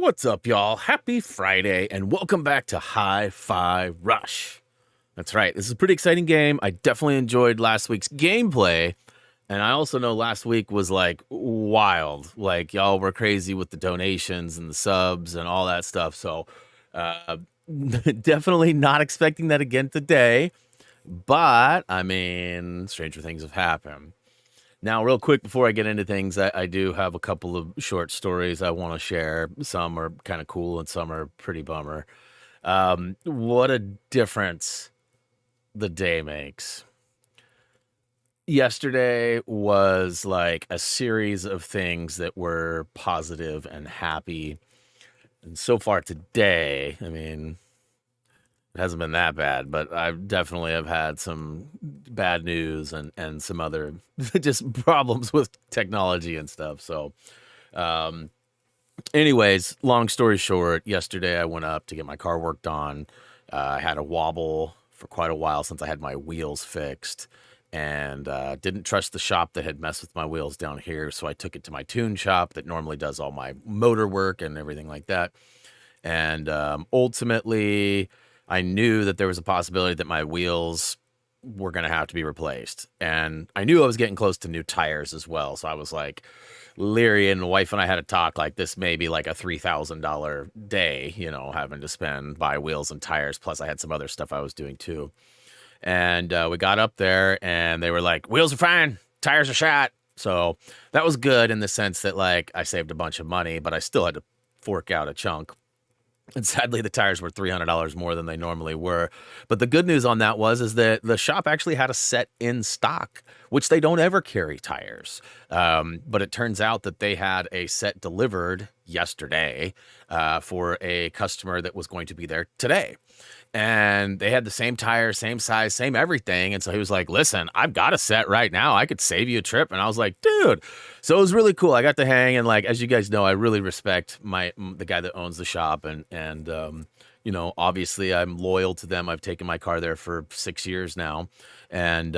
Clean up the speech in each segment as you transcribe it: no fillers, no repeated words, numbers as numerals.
What's up, y'all? Happy Friday, and welcome back to Hi-Fi Rush. That's right, this is a pretty exciting game. I definitely enjoyed last week's gameplay, and I also know last week was, like, wild. Like, y'all were crazy with the donations and the subs and all that stuff, so definitely not expecting that again today, but, I mean, stranger things have happened. Now, real quick, before I get into things, I do have a couple of short stories I want to share. Some are kind of cool and some are pretty bummer. What a difference the day makes. Yesterday was like a series of things that were positive and happy. And so far today, I mean, it hasn't been that bad, but I definitely have had some bad news and some other just problems with technology and stuff. So, anyways, long story short, yesterday I went up to get my car worked on. I had a wobble for quite a while since I had my wheels fixed and didn't trust the shop that had messed with my wheels down here. So I took it to my tune shop that normally does all my motor work and everything like that. And ultimately, I knew that there was a possibility that my wheels were going to have to be replaced. And I knew I was getting close to new tires as well. So I was like, leery, and the wife and I had a talk like this may be like a $3,000 day, you know, having to spend buy wheels and tires. Plus I had some other stuff I was doing too. And we got up there and they were like, wheels are fine, tires are shot. So that was good in the sense that like I saved a bunch of money, but I still had to fork out a chunk. And sadly, the tires were $300 more than they normally were. But the good news on that is that the shop actually had a set in stock, which they don't ever carry tires. But it turns out that they had a set delivered yesterday for a customer that was going to be there today. And they had the same tire, same size, same everything. And so he was like, listen, I've got a set right now. I could save you a trip. And I was like, dude. So it was really cool. I got to hang. And like, as you guys know, I really respect the guy that owns the shop. And you know, obviously I'm loyal to them. I've taken my car there for 6 years now. And,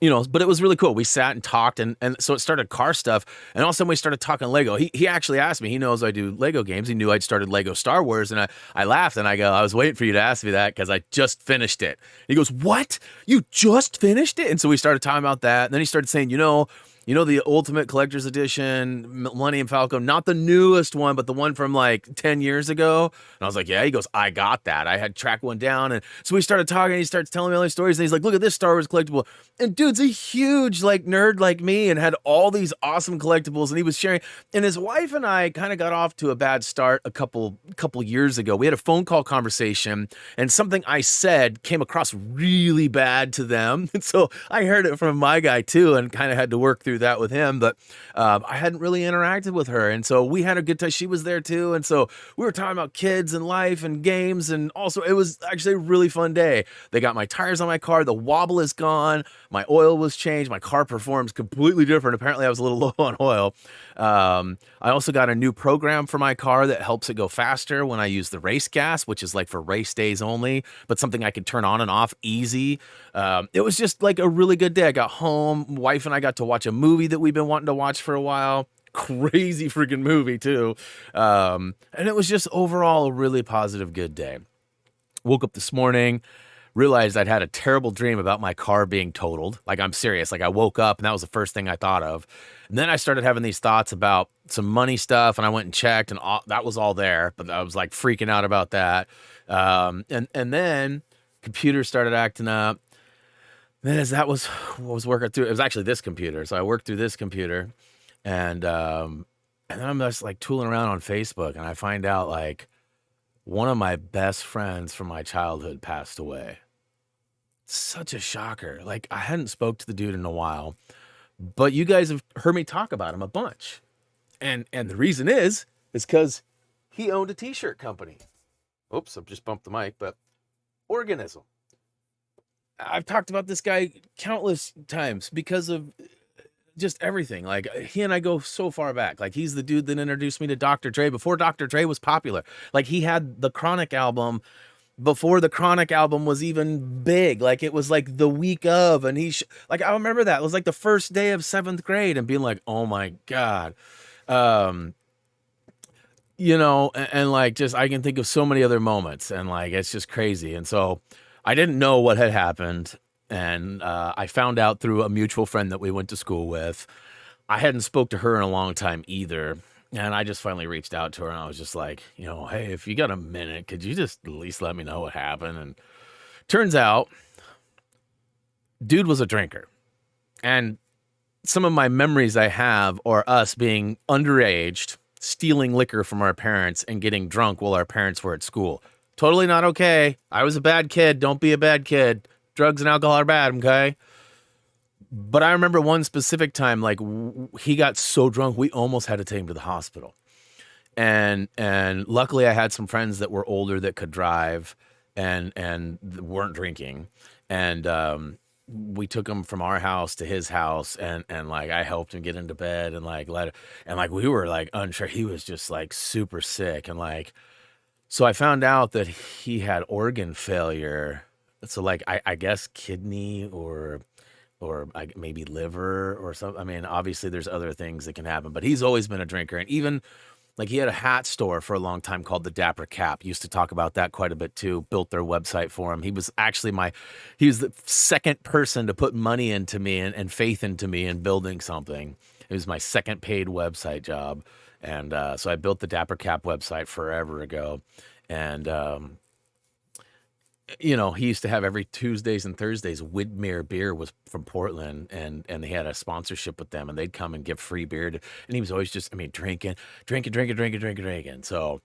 you know, but it was really cool. We sat and talked, and so it started car stuff, and all of a sudden we started talking Lego. He actually asked me. He knows I do Lego games. He knew I'd started Lego Star Wars, and I laughed, and I go, I was waiting for you to ask me that because I just finished it. He goes, what? You just finished it? And so we started talking about that, and then he started saying, you know the Ultimate Collector's Edition, Millennium Falcon, not the newest one, but the one from like 10 years ago. And I was like, yeah. He goes, I got that. I had tracked one down. And so we started talking, and he starts telling me all these stories, and he's like, look at this Star Wars collectible. And dude's a huge like nerd like me and had all these awesome collectibles, and he was sharing. And his wife and I kind of got off to a bad start a couple years ago. We had a phone call conversation, and something I said came across really bad to them. And so I heard it from my guy too, and kind of had to work through that with him, but I hadn't really interacted with her, and so we had a good time. She was there too, and so we were talking about kids and life and games, and also it was actually a really fun day. They got my tires on my car, the wobble is gone, my oil was changed, my car performs completely different. Apparently I was a little low on oil. I also got a new program for my car that helps it go faster when I use the race gas, which is like for race days only, but something I could turn on and off easy. It was just like a really good day. I got home, wife and I got to watch a movie that we've been wanting to watch for a while. Crazy freaking movie too. And it was just overall a really positive, good day. Woke up this morning, realized I'd had a terrible dream about my car being totaled. Like, I'm serious. Like, I woke up and that was the first thing I thought of. And then I started having these thoughts about some money stuff, and I went and checked, and that was all there, but I was like freaking out about that. And then computer started acting up. Then as that was what I was working through, it was actually this computer. So I worked through this computer, and then I'm just like tooling around on Facebook, and I find out like one of my best friends from my childhood passed away. Such a shocker. Like, I hadn't spoke to the dude in a while, but you guys have heard me talk about him a bunch. And the reason is because he owned a t-shirt company. Oops, I've just bumped the mic, but Organism. I've talked about this guy countless times because of just everything. Like, he and I go so far back. Like, he's the dude that introduced me to Dr. Dre before Dr. Dre was popular. Like, he had the Chronic album before the Chronic album was even big. Like, it was like the week of, and like, I remember that. It was like the first day of 7th grade and being like, oh my God. and like just I can think of so many other moments, and like it's just crazy. And so I didn't know what had happened, and I found out through a mutual friend that we went to school with. I hadn't spoke to her in a long time either, and I just finally reached out to her, and I was just like, hey, if you got a minute, could you just at least let me know what happened? And turns out, dude was a drinker, and some of my memories I have are us being underaged, stealing liquor from our parents and getting drunk while our parents were at school. Totally not okay. I was a bad kid. Don't be a bad kid. Drugs and alcohol are bad, okay? But I remember one specific time, like he got so drunk, we almost had to take him to the hospital. And luckily I had some friends that were older that could drive and weren't drinking. And we took him from our house to his house, and like I helped him get into bed and like we were like unsure. He was just like super sick, and like so I found out that he had organ failure. So like I guess kidney or maybe liver or something. I mean, obviously there's other things that can happen, but he's always been a drinker. And even like he had a hat store for a long time called the Dapper Cap. Used to talk about that quite a bit too. Built their website for him. He was actually he was the second person to put money into me and faith into me in building something. It was my second paid website job. And so I built the Dapper Cap website forever ago. And he used to have every Tuesdays and Thursdays. Widmer Beer was from Portland, and they had a sponsorship with them, and they'd come and give free beer. And he was always just, drinking. So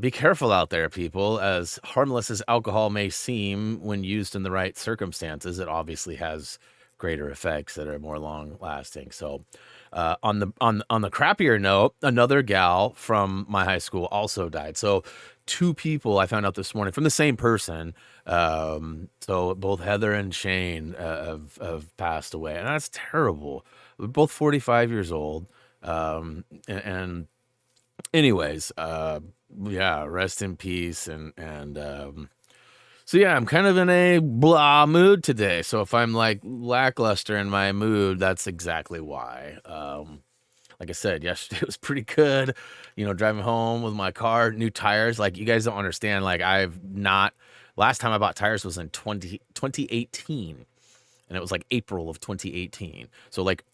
be careful out there, people. As harmless as alcohol may seem when used in the right circumstances, it obviously has greater effects that are more long lasting. So on the crappier note, another gal from my high school also died. So two people I found out this morning from the same person. So both Heather and Shane have passed away, and that's terrible. We're both 45 years old. And anyways, yeah, rest in peace. And so yeah, I'm kind of in a blah mood today. So if I'm like lackluster in my mood, that's exactly why. Like I said, yesterday was pretty good. Driving home with my car, new tires. Like you guys don't understand. Like last time I bought tires was in 2018, and it was like April of 2018. So like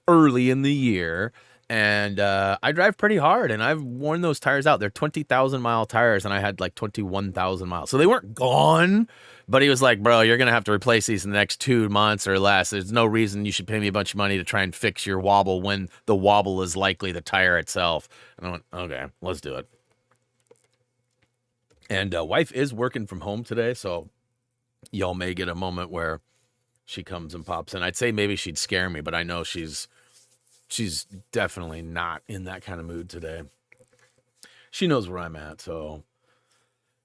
early in the year. And I drive pretty hard, and I've worn those tires out. They're 20,000 mile tires, and I had like 21,000 miles. So they weren't gone, but he was like, bro, you're going to have to replace these in the next 2 months or less. There's no reason you should pay me a bunch of money to try and fix your wobble when the wobble is likely the tire itself. And I went, okay, let's do it. And wife is working from home today, so y'all may get a moment where she comes and pops in. I'd say maybe she'd scare me, but I know she's definitely not in that kind of mood today. She knows where I'm at, so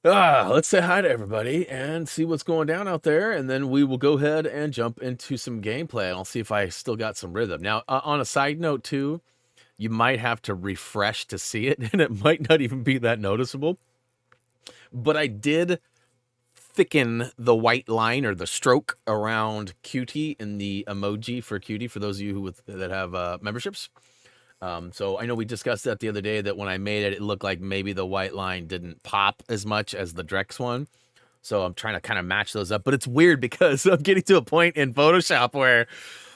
let's say hi to everybody and see what's going down out there, and then we will go ahead and jump into some gameplay, and I'll see if I still got some rhythm. Now, on a side note too, you might have to refresh to see it, and it might not even be that noticeable, but I did thicken the white line or the stroke around Cutie in the emoji for Cutie for those of you that have memberships. So I know we discussed that the other day, that when I made it, it looked like maybe the white line didn't pop as much as the Drex one. So I'm trying to kind of match those up, but it's weird because I'm getting to a point in Photoshop where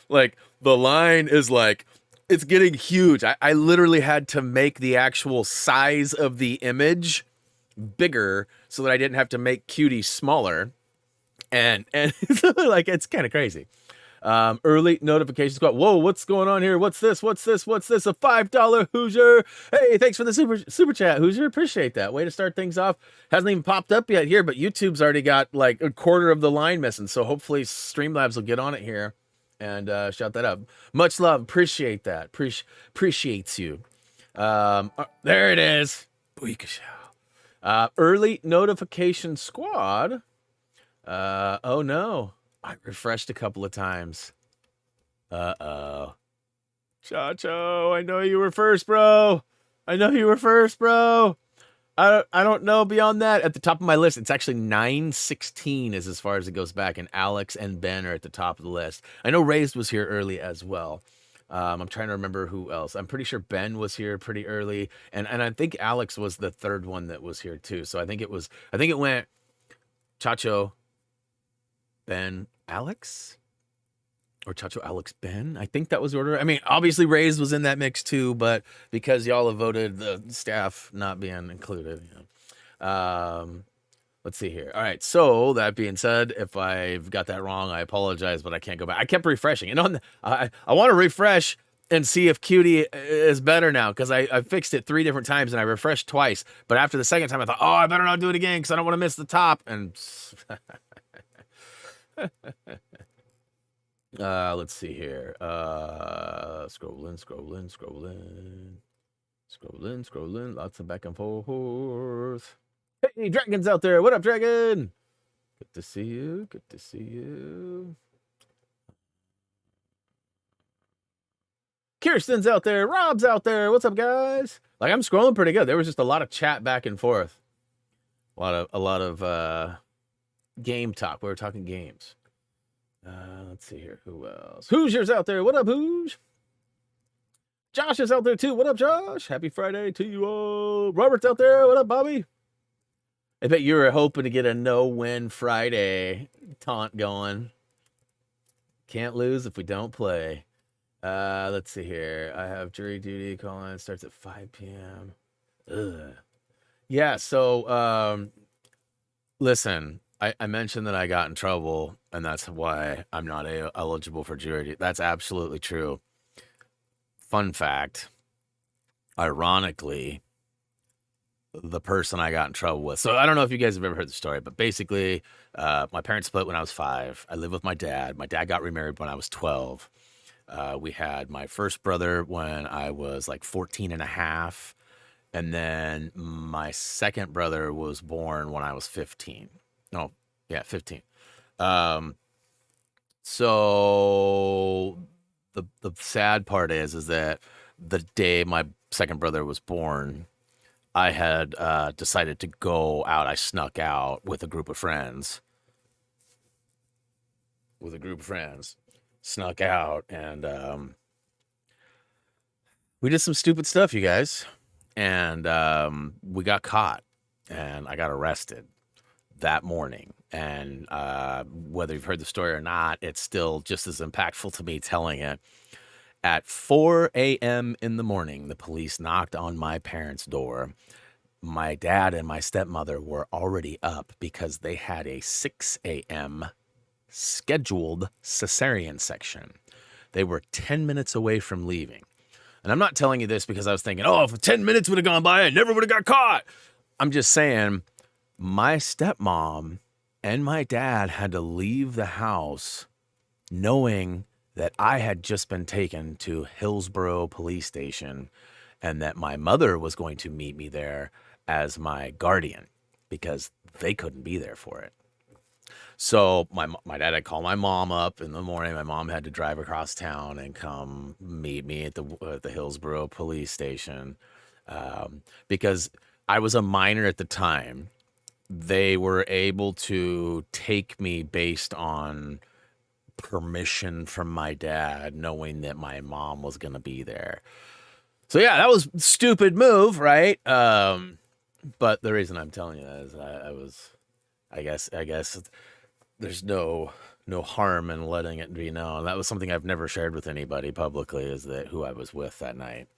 like the line is like, it's getting huge. I literally had to make the actual size of the image bigger so that I didn't have to make Cutie smaller, and like it's kind of crazy. Early notification squad. Whoa, what's going on here? What's this? A $5 Hoosier. Hey, thanks for the super chat, Hoosier. Appreciate that. Way to start things off. Hasn't even popped up yet here, but YouTube's already got like a quarter of the line missing. So hopefully Streamlabs will get on it here and shout that up. Much love. Appreciate that. Appreciates you. There it is. Boikashow. Early notification squad. Oh no, I refreshed a couple of times. Chacho, I know you were first, bro. I don't know beyond that. At the top of my list, it's actually 916 is as far as it goes back, and Alex and Ben are at the top of the list. I know Raised was here early as well. I'm trying to remember who else. I'm pretty sure Ben was here pretty early, and I think Alex was the third one that was here too. So I think it went Chacho, Ben, Alex, or Chacho, Alex, Ben. I think that was the order. I mean, obviously Ray's was in that mix too, but because y'all have voted the staff not being included, you know. Let's see here. All right. So that being said, if I've got that wrong, I apologize, but I can't go back. I kept refreshing. You know, I want to refresh and see if Cutie is better now, because I fixed it 3 different times and I refreshed twice. But after the second time, I thought, oh, I better not do it again because I don't want to miss the top. And let's see here. Scrolling. Lots of back and forth. Hey, Dragon's out there. What up, Dragon? Good to see you. Kirsten's out there. Rob's out there. What's up, guys? Like, I'm scrolling pretty good. There was just a lot of chat back and forth. A lot of game talk. We were talking games. Let's see here. Who else? Hoosier's out there. What up, Hoosier? Josh is out there, too. What up, Josh? Happy Friday to you all. Robert's out there. What up, Bobby? I bet you were hoping to get a no-win Friday taunt going. Can't lose if we don't play. Let's see here. I have jury duty. Call-in starts at 5 p.m. Ugh. Yeah, so, listen, I mentioned that I got in trouble, and that's why I'm not eligible for jury duty. That's absolutely true. Fun fact, ironically, the person I got in trouble with. So I don't know if you guys have ever heard the story, but basically, my parents split when I was 5. I lived with my dad. My dad got remarried when I was 12. We had my first brother when I was like 14 and a half. And then my second brother was born when I was 15. No, yeah, 15. So the sad part is that the day my second brother was born, I had decided to go out. I snuck out with a group of friends. Snuck out, and we did some stupid stuff, you guys. And we got caught, and I got arrested that morning. And whether you've heard the story or not, it's still just as impactful to me telling it. At 4 a.m. in the morning, the police knocked on my parents' door. My dad and my stepmother were already up because they had a 6 a.m. scheduled cesarean section. They were 10 minutes away from leaving. And I'm not telling you this because I was thinking, oh, if 10 minutes would have gone by, I never would have got caught. I'm just saying my stepmom and my dad had to leave the house knowing that I had just been taken to Hillsborough Police Station and that my mother was going to meet me there as my guardian because they couldn't be there for it. So my dad had called my mom up in the morning. My mom had to drive across town and come meet me at the Hillsborough Police Station because I was a minor at the time. They were able to take me based on permission from my dad, knowing that my mom was going to be there. So yeah, that was a stupid move, right? But the reason I'm telling you that is I guess there's no harm in letting it be known. That was something I've never shared with anybody publicly, is that who I was with that night.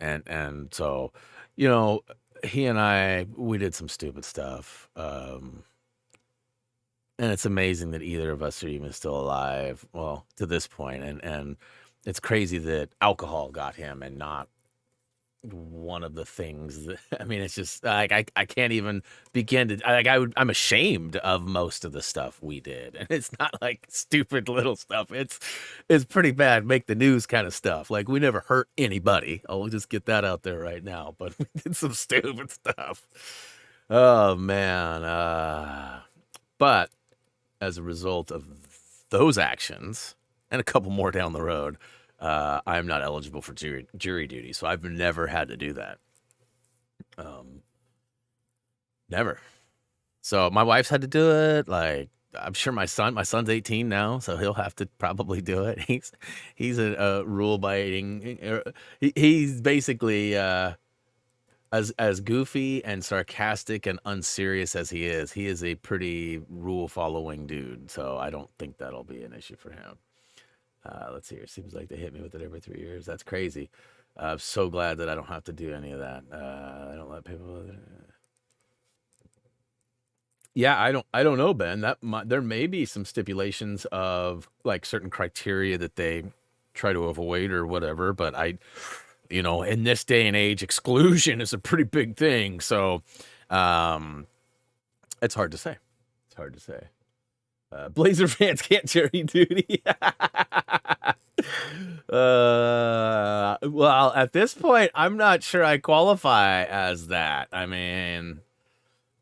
And so, you know, he and we did some stupid stuff. And it's amazing that either of us are even still alive. Well, to this point, and it's crazy that alcohol got him and not one of the things that, I mean, it's just like I can't even begin to I'm ashamed of most of the stuff we did, and it's not like stupid little stuff. It's pretty bad, make the news kind of stuff. Like, we never hurt anybody. I'll just get that out there right now. But we did some stupid stuff. Oh man. But as a result of those actions and a couple more down the road, I'm not eligible for jury duty, so I've never had to do that. Never. So my wife's had to do it. Like, I'm sure my son's 18 now, so he'll have to probably do it. He's a rule abiding. He's basically as goofy and sarcastic and unserious as he is. He is a pretty rule following dude, so I don't think that'll be an issue for him. Let's see here. Seems like they hit me with it every 3 years. That's crazy. I'm so glad that I don't have to do any of that. I don't let people. Yeah, I don't know, Ben. There may be some stipulations of like certain criteria that they try to avoid or whatever, but in this day and age, exclusion is a pretty big thing. So, it's hard to say. It's hard to say. Blazer fans can't jury duty. Well, at this point, I'm not sure I qualify as that. I mean,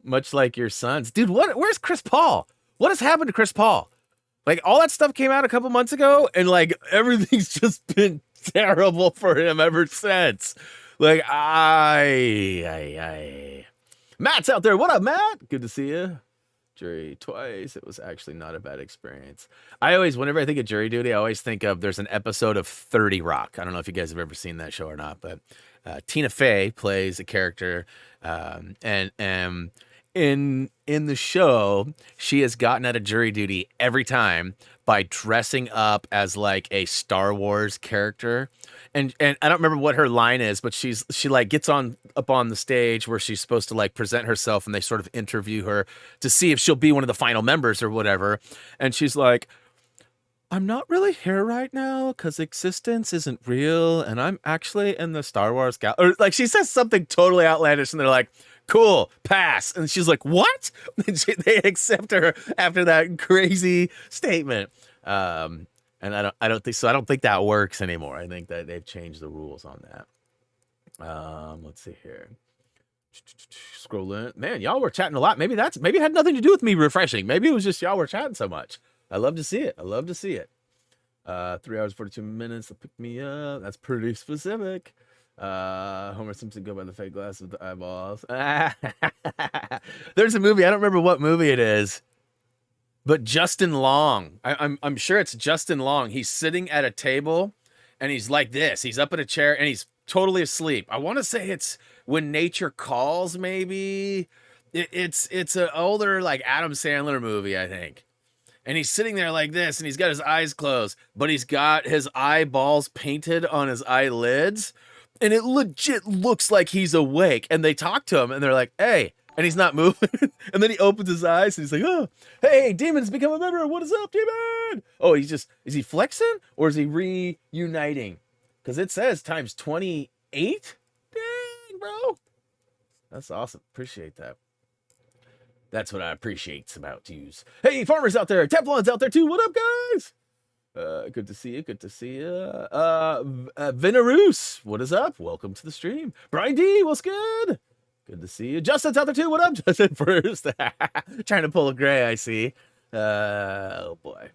much like your sons. Dude, where's Chris Paul? What has happened to Chris Paul? Like, all that stuff came out a couple months ago, and like everything's just been terrible for him ever since. Like, Matt's out there. What up, Matt? Good to see you. Jury twice. It was actually not a bad experience. Whenever I think of jury duty, I always think of there's an episode of 30 Rock. I don't know if you guys have ever seen that show or not, but Tina Fey plays a character, and in the show, she has gotten out of jury duty every time by dressing up as like a Star Wars character. And I don't remember what her line is, but she like gets up on the stage where she's supposed to like present herself, and they sort of interview her to see if she'll be one of the final members or whatever. And she's like, I'm not really here right now because existence isn't real, and I'm actually in the Star Wars or like she says something totally outlandish, and they're like, cool, pass. And she's like, what? They accept her after that crazy statement. And I don't think that works anymore. I think that they've changed the rules on that. Let's see here. Scroll in. Man, y'all were chatting a lot. Maybe it had nothing to do with me refreshing. Maybe it was just y'all were chatting so much. I love to see it. 3 hours, 42 minutes to pick me up. That's pretty specific. Homer Simpson go by the fake glass with the eyeballs. There's a movie. I don't remember what movie it is, but Justin Long. I'm sure it's Justin Long. He's sitting at a table, and he's like this. He's up in a chair, and he's totally asleep. I want to say it's When Nature Calls. Maybe it's an older like Adam Sandler movie, I think. And he's sitting there like this, and he's got his eyes closed, but he's got his eyeballs painted on his eyelids. And it legit looks like he's awake. And they talk to him, and they're like, hey. And he's not moving. And then he opens his eyes, and he's like, oh, hey, Demon's become a member. What is up, Demon? Oh, is he flexing, or is he reuniting? Because it says times 28. Dang, bro. That's awesome. Appreciate that. That's what I appreciate about yous. Hey, farmers out there. Teflon's out there, too. What up, guys? Good to see you. Vinarus, what is up? Welcome to the stream. Brian D, what's good? Good to see you. Justin's out there too. What up, Justin? First, trying to pull a gray, I see. Oh boy.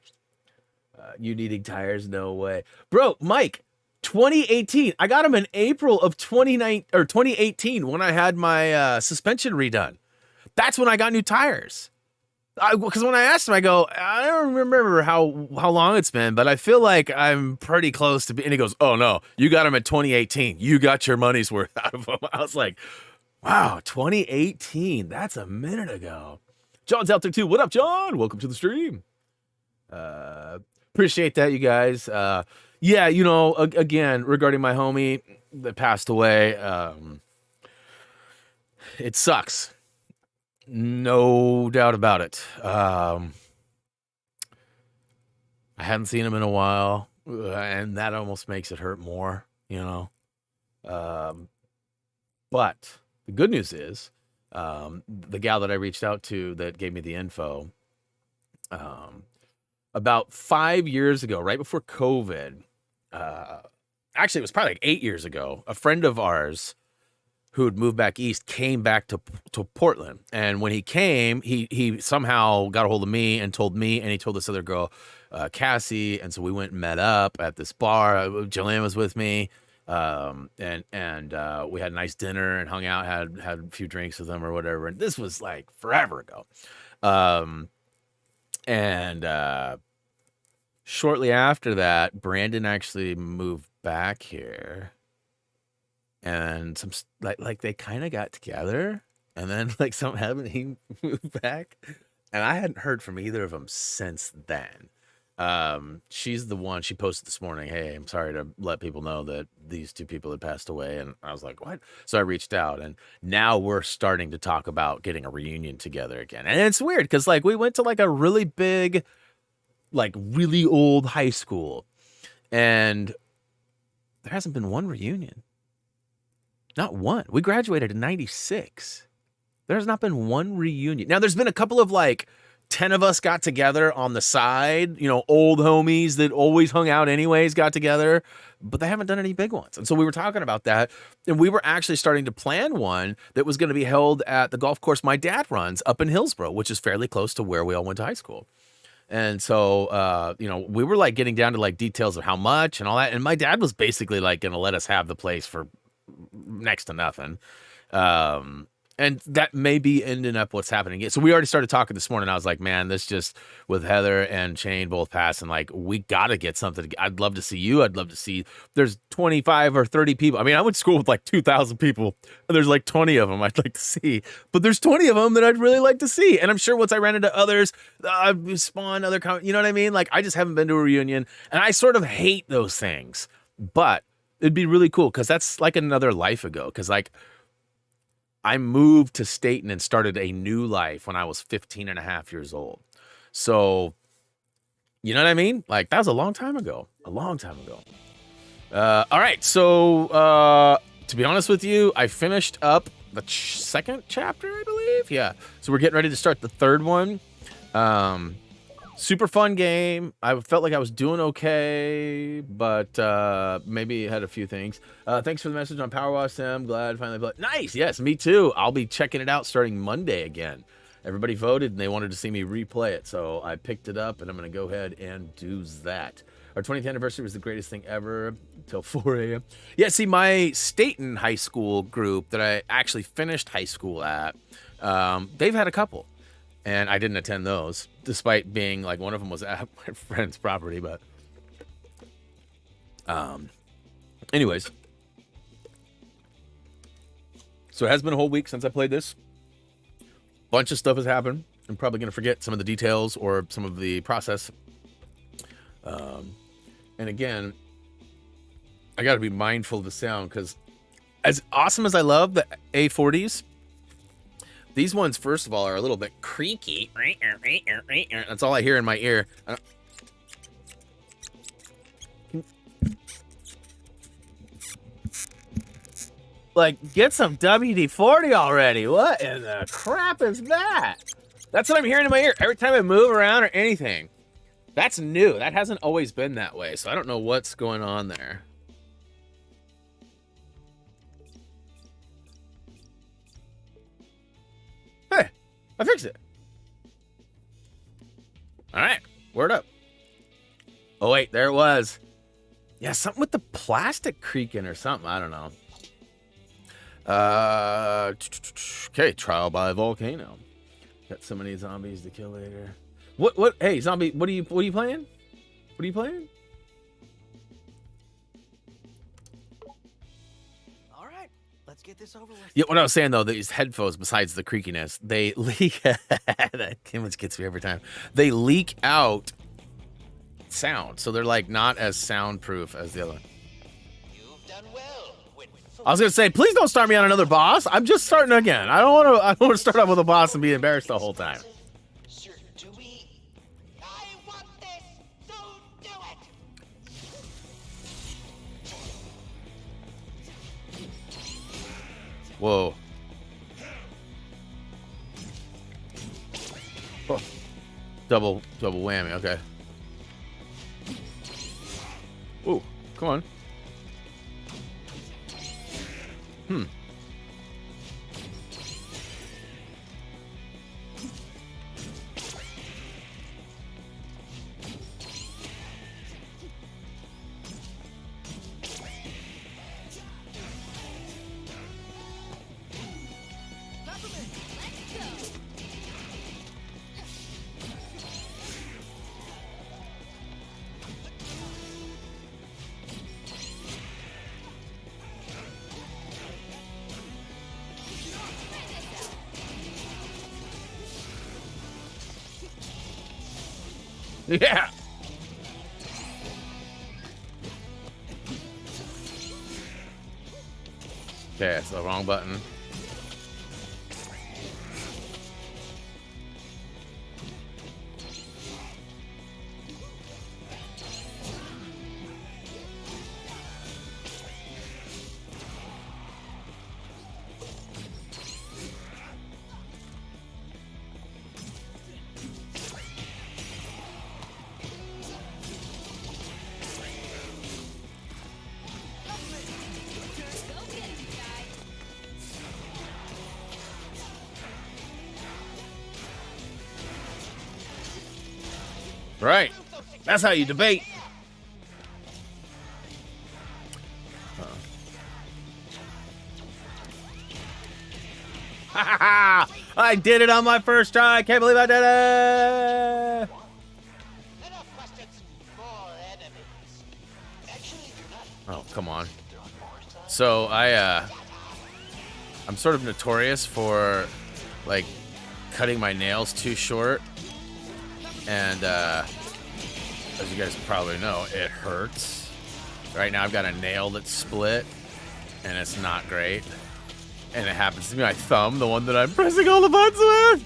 You needing tires? No way. Bro, Mike, 2018. I got them in April of 2018 when I had my suspension redone. That's when I got new tires. Because when I asked him, I go, I don't remember how long it's been, but I feel like I'm pretty close to and he goes, oh no, you got them in 2018. You got your money's worth out of them. I was like, wow, 2018. That's a minute ago. John's out there too. What up, John? Welcome to the stream. Appreciate that, you guys. Yeah, again, regarding my homie that passed away, it sucks. No doubt about it. I hadn't seen him in a while, and that almost makes it hurt more, But the good news is, the gal that I reached out to that gave me the info, about 5 years ago, right before COVID, actually it was probably like 8 years ago, a friend of ours who had moved back east came back to Portland. And when he came, he somehow got a hold of me and told me, and he told this other girl, Cassie. And so we went and met up at this bar. Jillian was with me. And we had a nice dinner and hung out, had a few drinks with them or whatever. And this was like forever ago. And shortly after that, Brandon actually moved back here, and some like they kind of got together, and then like something happened. He moved back, and I hadn't heard from either of them since then. She's the one, she posted this morning, hey, I'm sorry to let people know that these two people had passed away. And I was like, what? So I reached out, and now we're starting to talk about getting a reunion together again. And it's weird because like we went to like a really big, like really old high school, and there hasn't been one reunion. Not one. We graduated in 96. There's not been one reunion. Now there's been a couple of like 10 of us got together on the side, you know, old homies that always hung out anyways got together, but they haven't done any big ones. And so we were talking about that, and we were actually starting to plan one that was going to be held at the golf course my dad runs up in Hillsborough, which is fairly close to where we all went to high school. And so, you know, we were like getting down to like details of how much and all that. And my dad was basically like going to let us have the place for next to nothing. And that may be ending up what's happening. So we already started talking this morning. I was like, man, this just with Heather and Shane both passing, like we got to get something. I'd love to see you. I'd love to see, there's 25 or 30 people. I mean, I went to school with like 2,000 people, and there's like 20 of them I'd like to see, but there's 20 of them that I'd really like to see. And I'm sure once I ran into others, I'd spawn other, you know what I mean? Like I just haven't been to a reunion, and I sort of hate those things, but it'd be really cool. Cause that's like another life ago. Cause like, I moved to Staten and started a new life when I was 15 and a half years old. So, you know what I mean? Like, that was a long time ago. A long time ago. All right. So, to be honest with you, I finished up the second chapter, I believe. Yeah. So, we're getting ready to start the third one. Super fun game. I felt like I was doing okay, but maybe had a few things. Thanks for the message on Power Wash Sim. Glad finally played. Nice. Yes, me too. I'll be checking it out starting Monday again. Everybody voted and they wanted to see me replay it, so I picked it up and I'm going to go ahead and do that. Our 20th anniversary was the greatest thing ever till 4 a.m. Yeah, see, my Staten high school group that I actually finished high school at, they've had a couple. And I didn't attend those, despite being like one of them was at my friend's property. But, anyways, so it has been a whole week since I played this. Bunch of stuff has happened. I'm probably gonna forget some of the details or some of the process. And again, I got to be mindful of the sound because, as awesome as I love the A40s. These ones, first of all, are a little bit creaky. That's all I hear in my ear. Like, get some WD-40 already. What in the crap is that? That's what I'm hearing in my ear every time I move around or anything. That's new. That hasn't always been that way, so I don't know what's going on there. Hey, I fixed it. All right, word up. Oh, wait, there it was. Yeah, something with the plastic creaking or something. I don't know. Okay, trial by volcano. Got so many zombies to kill later. What? Hey, zombie, what are you playing? What are you playing? Let's get this over with. Yeah, what I was saying though, these headphones, besides the creakiness, they leak. That image gets me every time. They leak out sound, so they're like not as soundproof as the other one. You've done well. I was gonna say, please don't start me on another boss. I'm just starting again. I don't want to start off with a boss and be embarrassed the whole time. Sir, do we? I want this. So do it. Whoa. Oh. Double whammy, okay. Ooh, come on. Yeah. Okay, it's the wrong button. Right. That's how you debate. Ha ha ha! I did it on my first try. I can't believe I did it. Enough questions. More enemies. Actually, you're not. Oh, come on. So I'm sort of notorious for like cutting my nails too short. And as you guys probably know, it hurts. Right now I've got a nail that's split and it's not great. And it happens to be my thumb, the one that I'm pressing all the buttons with.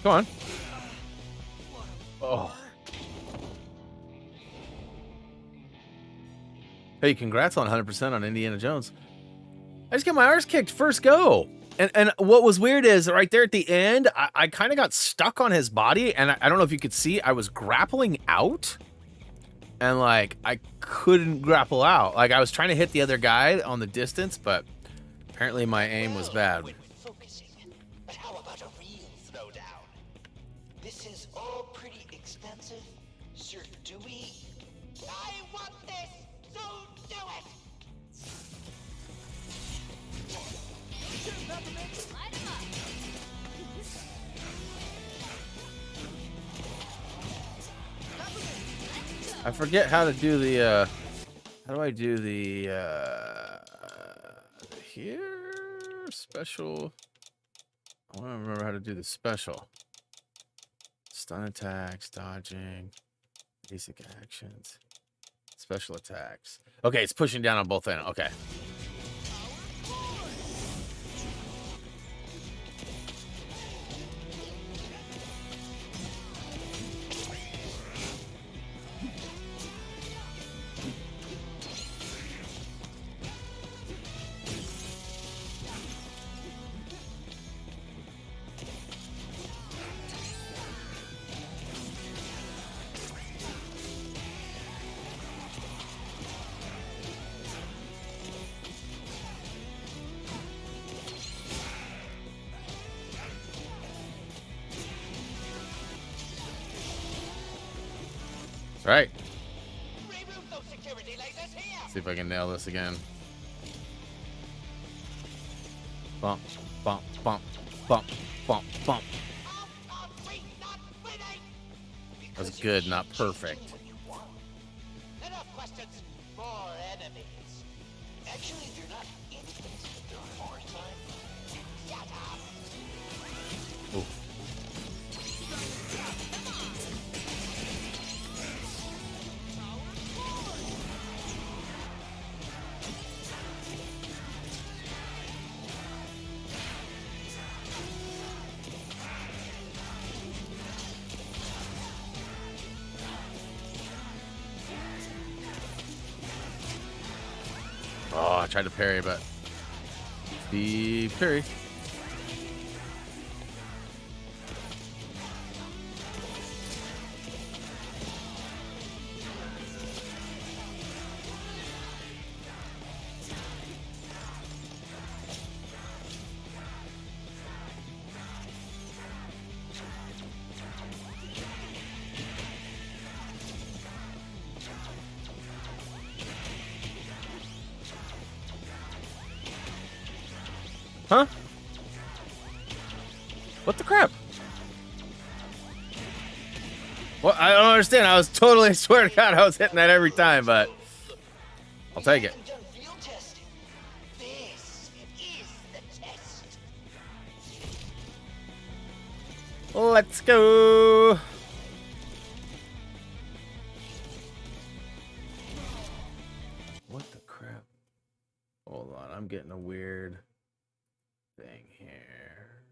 Come on. Oh. Hey, congrats on 100% on Indiana Jones. I just got my arse kicked first go. And what was weird is right there at the end, I kind of got stuck on his body. And I don't know if you could see, I was grappling out. And like, I couldn't grapple out. Like I was trying to hit the other guy on the distance, but apparently my aim was bad. Focusing. But how about a real throwdown? This is all pretty expensive, Sir Dewey. I want this, so do it! I forget how to do the, how do I do the, here? Special. I want to remember how to do the special. Stun attacks, dodging, basic actions, special attacks. Okay, it's pushing down on both ends. Okay. Right. Remove those security lasers here! See if I can nail this again. Bump, bump, bump, bump, bump, bump. Are we not winning? That was good, not perfect. Enough questions, more enemies. Actually, you're not infants. There are more time. Shut up! Ooh. Oh, I tried to parry, but the parry. Huh? What the crap? Well, I don't understand. I was totally, I swear to God, I was hitting that every time, but I'll take it. Done field testing. Let's go. What the crap? Hold on, I'm getting a weird thing here.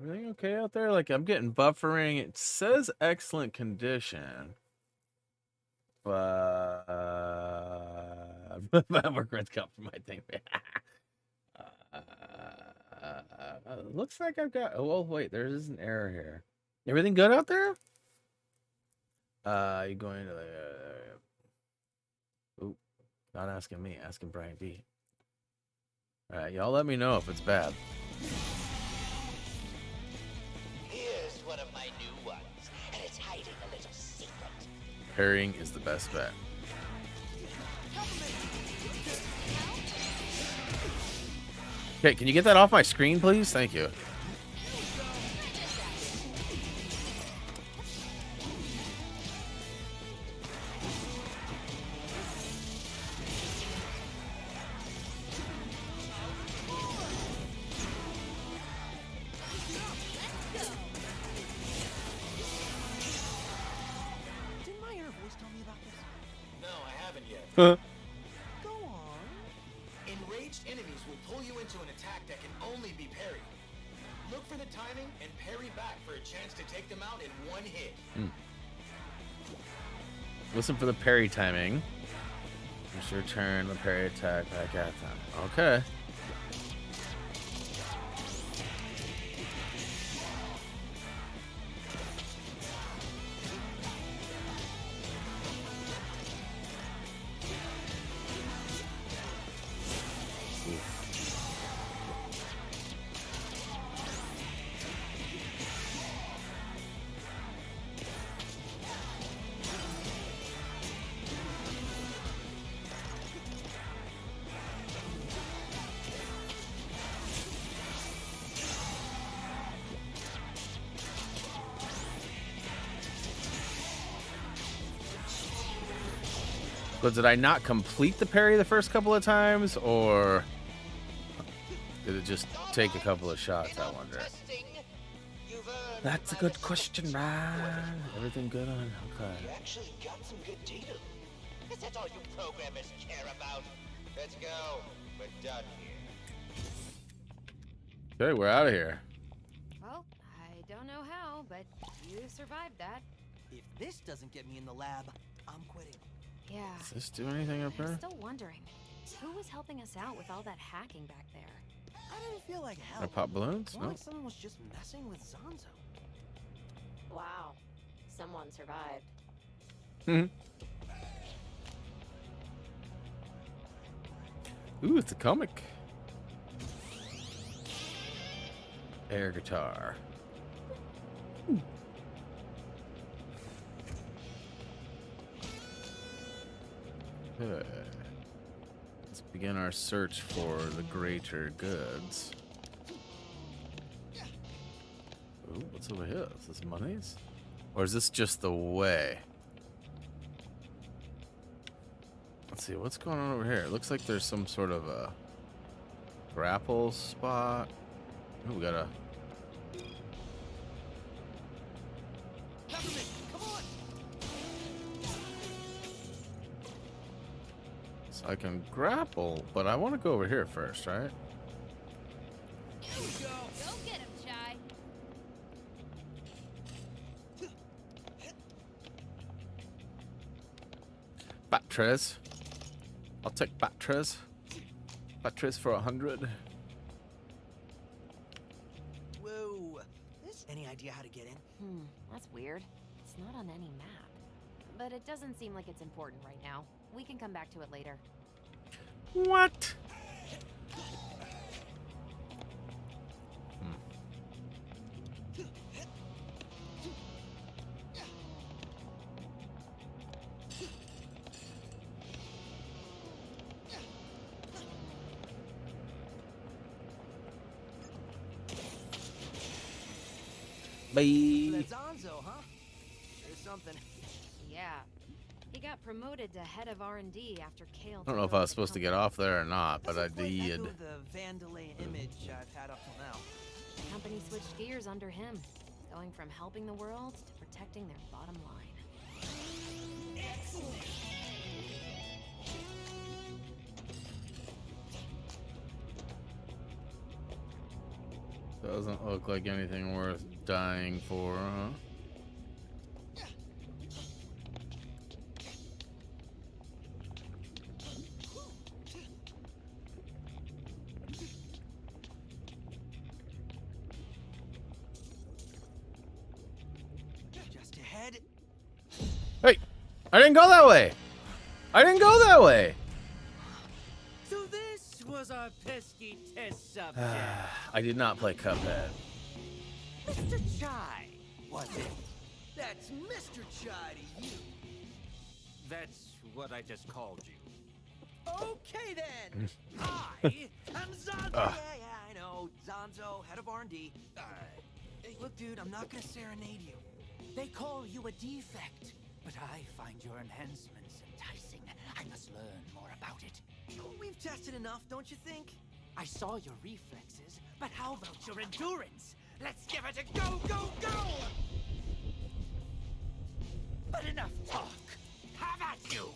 Everything okay out there? Like, I'm getting buffering. It says excellent condition. But work rights cut for my thing. Looks like I've got. Oh, well, wait. There is an error here. Everything good out there? You going to the? Ooh, not asking me. Asking Brian D. All right, y'all. Let me know if it's bad. Here's one of my new ones, and it's hiding a little secret. Parrying is the best bet. Okay, can you get that off my screen, please? Thank you. Didn't my inner voice tell me about this? No, I haven't yet. Go on. Enraged enemies will pull you into an attack that can only be parried. Look for the timing and parry back for a chance to take them out in one hit. Listen for the parry timing. Just return the parry attack back at them. Okay. But did I not complete the parry the first couple of times, or did it just take a couple of shots, I wonder? That's a good question, man. Everything good on? Okay. You actually got some good data. Is that all you programmers care about? Let's go. We're done here. Okay, we're out of here. Well, I don't know how, but you survived that. If this doesn't get me in the lab, I'm quitting. Yeah. Does this do anything up I'm there? still wondering, who was helping us out with all that hacking back there? I didn't feel like I help. pop balloons? More No. like someone was just messing with Zanzo. Wow, someone survived. Ooh, it's a comic. Air guitar. Okay. Let's begin our search for the greater goods. Ooh, what's over here? Is this monies? Or is this just the way? Let's see, what's going on over here? It looks like there's some sort of a grapple spot. Ooh, we got a... Peppermint, come on! So I can grapple, but I want to go over here first, right? Here we go! Go get him, Shy. Batteries. I'll take batteries. Batteries for 100. Whoa. Any idea how to get in? That's weird. It's not on any map. But it doesn't seem like it's important right now. We can come back to it later. What? Bye. That's Zanzo, huh? Sure something. Yeah. He got promoted to head of R&D after Kale. I don't know if I was supposed to get off there or not, but I Doesn't quite did. echo the Vandalay image I've had up till now. The company switched gears under him, going from helping the world to protecting their bottom line. Doesn't look like anything worth dying for, huh? Just ahead. Hey, I didn't go that way. I didn't go that way. So this was our pesky test subject. I did not play Cuphead. Mr. Chai, Was it? That's Mr. Chai to you. that's what I just called you. Okay then. I am Zonzo. Yeah, I know. Zonzo, head of R&D. Hey, look, dude, I'm not gonna serenade you. They call you a defect, but I find your enhancements enticing. I must learn more about it. We've tested enough, don't you think? I saw your reflexes, but how about your endurance? Let's give it a go, go, go! But enough talk. Have at you!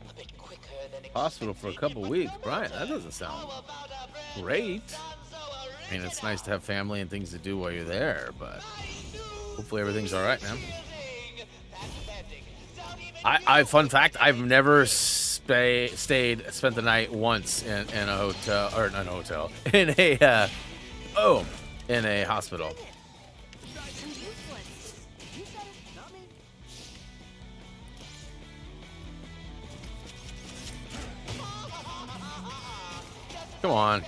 A bit quicker than Hospital for a couple weeks. Brian, that doesn't sound great. I mean, it's nice to have family and things to do while you're there, but hopefully everything's all right, man. Fun fact, I've never spent the night once in a hotel, or not a hotel, in a hospital. Come on.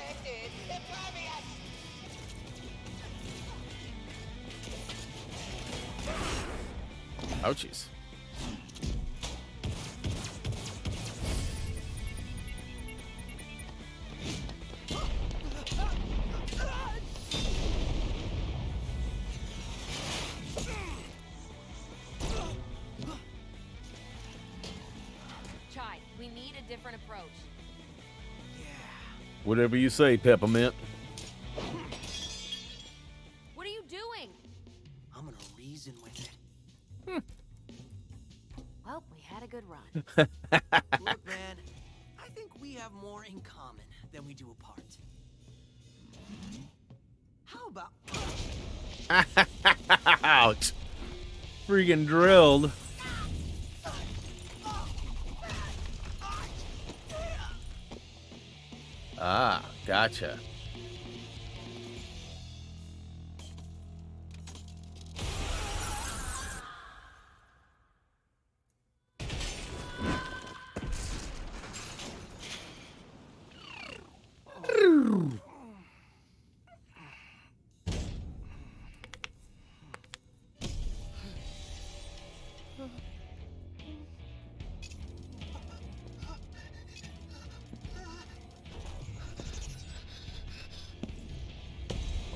Ouchies. Chai, we need a different approach. Whatever you say, Peppermint. What are you doing? I'm gonna reason with it. Well, we had a good run. Look, man, I think we have more in common than we do apart. How about... Ouch. Freaking drilled. Ah, gotcha.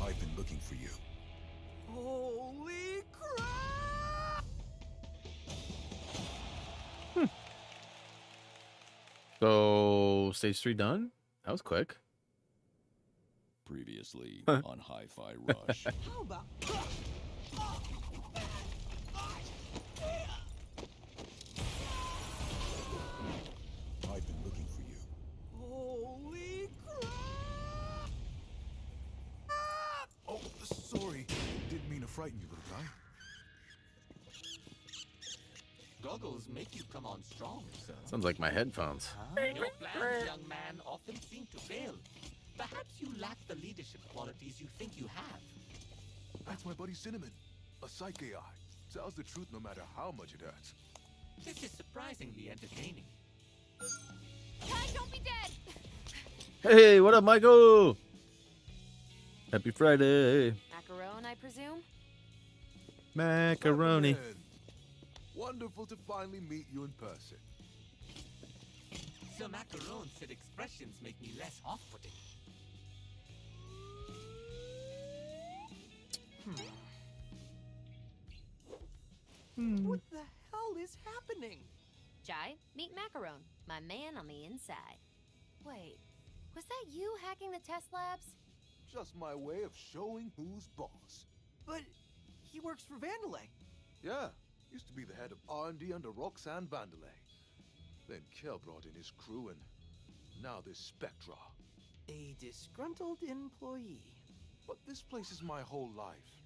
I've been looking for you. Holy crap! So, stage 3 done? That was quick. Previously on Hi-Fi Rush. How about... make you come on strong, sir. Sounds like my headphones. Your plans, young man, often seem to fail. Perhaps you lack the leadership qualities you think you have. That's my buddy Cinnamon, a psych AI. Tells the truth no matter how much it hurts. This is surprisingly entertaining. Ty, don't be dead! Hey, what up, Michael? Happy Friday. Macaron, I presume? Macaroni. Gentlemen, wonderful to finally meet you in person. Sir Macaron said expressions make me less off-putting. What the hell is happening? Jai, meet Macaron, my man on the inside. Wait, was that you hacking the test labs? Just my way of showing who's boss. But he works for Vandalay. Yeah, used to be the head of R&D under Roxanne Vandalay. Then Kel brought in his crew and now this Spectra. A disgruntled employee. But this place is my whole life.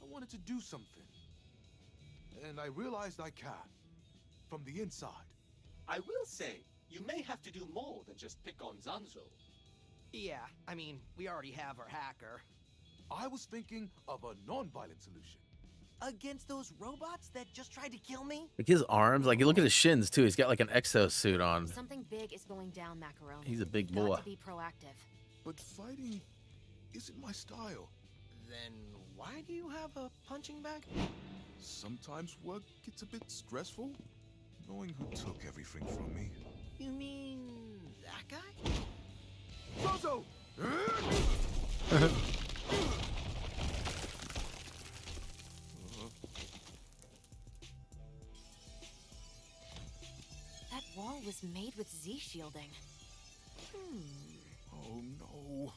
I wanted to do something. And I realized I can. From the inside. I will say, you may have to do more than just pick on Zanzo. Yeah, I mean, we already have our hacker. I was thinking of a non-violent solution. Against those robots that just tried to kill me? Like his arms, like you look at his shins too. He's got like an exosuit on. Something big is going down, Macaron. He's a big You've got boy. to be proactive. But fighting isn't my style. Then why do you have a punching bag? Sometimes work gets a bit stressful, knowing who took everything from me. You mean that guy? Zozo! That wall was made with Z shielding. Oh no.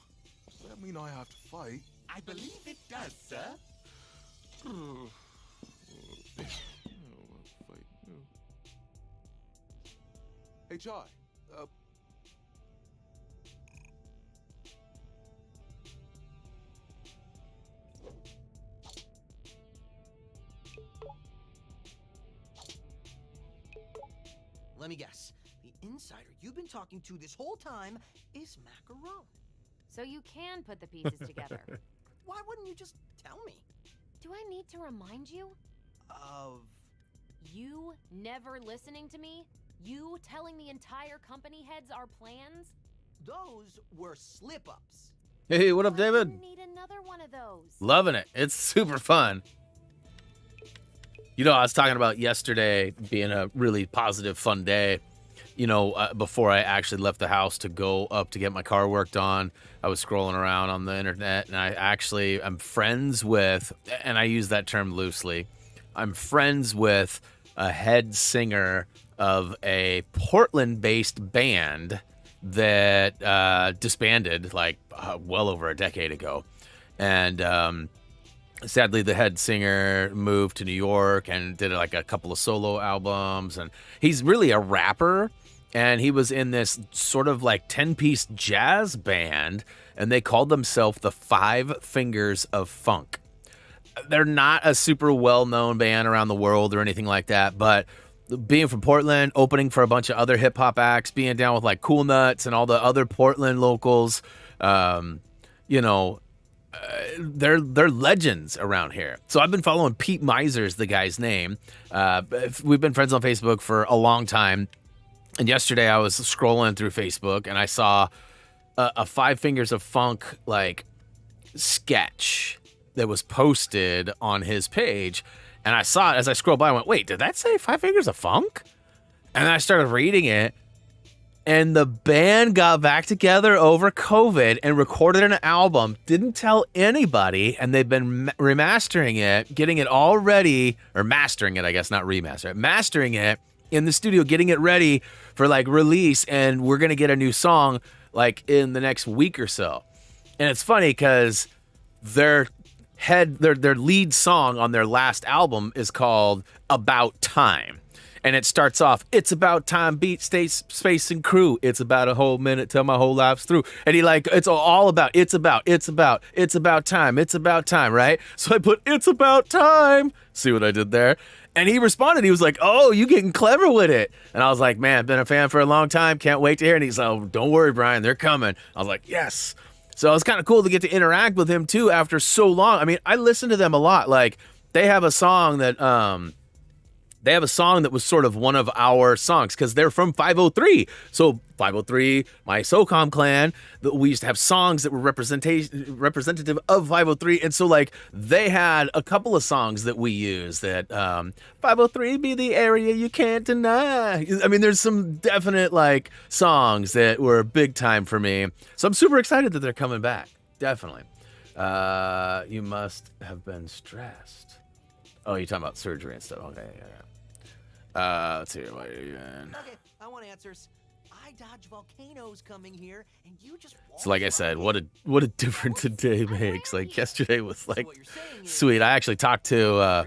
Does that mean I have to fight? I believe it does, sir. Hey, Chai. Let me guess. The insider you've been talking to this whole time is Macaron. So you can put the pieces together. Why wouldn't you just tell me? Do I need to remind you? Of... You never listening to me? You telling the entire company heads our plans? Those were slip-ups. Hey, what up, I David? didn't need another one of those. Loving it. It's super fun. You know, I was talking about yesterday being a really positive, fun day. You know, before I actually left the house to go up to get my car worked on, I was scrolling around on the internet, and I'm friends with, and I use that term loosely, I'm friends with a head singer of a Portland-based band that disbanded like well over a decade ago. And sadly, the head singer moved to New York and did like a couple of solo albums. And he's really a rapper. And he was in this sort of like 10-piece jazz band. And they called themselves the Five Fingers of Funk. They're not a super well-known band around the world or anything like that. But being from Portland, opening for a bunch of other hip-hop acts, being down with like Cool Nuts and all the other Portland locals, you know, they're legends around here. So I've been following Pete Miser's the guy's name. We've been friends on Facebook for a long time. And yesterday I was scrolling through Facebook and I saw a Five Fingers of Funk like sketch that was posted on his page. And I saw it as I scrolled by. I went, wait, did that say Five Fingers of Funk? And then I started reading it. And the band got back together over COVID and recorded an album. Didn't tell anybody. And they've been remastering it, getting it all ready. Or mastering it, I guess, not remaster it. Mastering it in the studio, getting it ready for like release. And we're going to get a new song like in the next week or so. And it's funny because their lead song on their last album is called About Time. And it starts off, it's about time, beat, space, and crew. It's about a whole minute till my whole life's through. And he like, it's all about, it's about time, right? So I put, it's about time. See what I did there? And he responded, he was like, oh, you getting clever with it. And I was like, man, been a fan for a long time, can't wait to hear it. And he's like, oh, don't worry, Brian, they're coming. I was like, yes. So it was kind of cool to get to interact with him too after so long. I mean, I listen to them a lot. Like, they have a song that was sort of one of our songs because they're from 503. So 503, my SOCOM clan, we used to have songs that were representative of 503. And so like they had a couple of songs that we use that 503 be the area you can't deny. I mean, there's some definite like songs that were big time for me. So I'm super excited that they're coming back. Definitely. You must have been stressed. Oh, you're talking about surgery and stuff. Okay, yeah. Let's see. What are you doing? Okay, I want answers. I dodge volcanoes coming here, and you just. So, like I said, what a difference a day makes. Like yesterday was like sweet. I actually talked to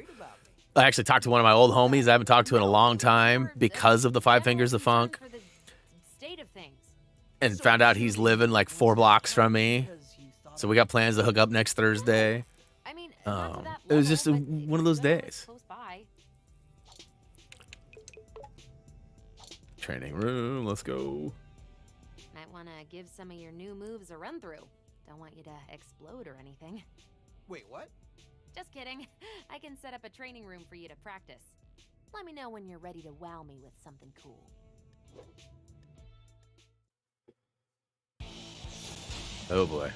one of my old homies I haven't talked to in a long time because of the Five Fingers of Funk, and found out he's living like 4 blocks from me. So we got plans to hook up next Thursday. It was just one of those days. Training room, let's go. Might want to give some of your new moves a run through. Don't want you to explode or anything. Wait, what? Just kidding. I can set up a training room for you to practice. Let me know when you're ready to wow me with something cool. Oh boy.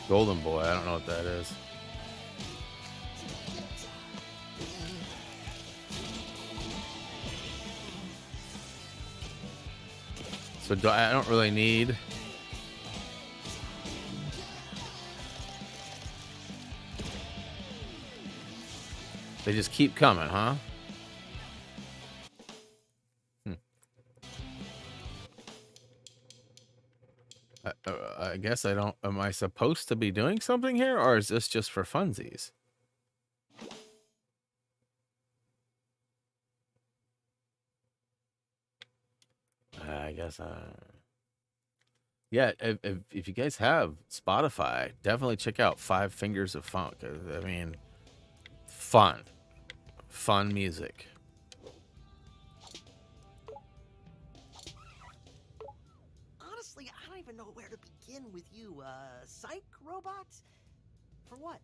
Golden Boy, I don't know what that is. So I don't really need. They just keep coming, huh? I guess I don't. Am I supposed to be doing something here, or is this just for funsies? I guess. Yeah. If you guys have Spotify, definitely check out Five Fingers of Funk. I mean, fun music. Honestly, I don't even know where to begin with you. Psych robot? For what?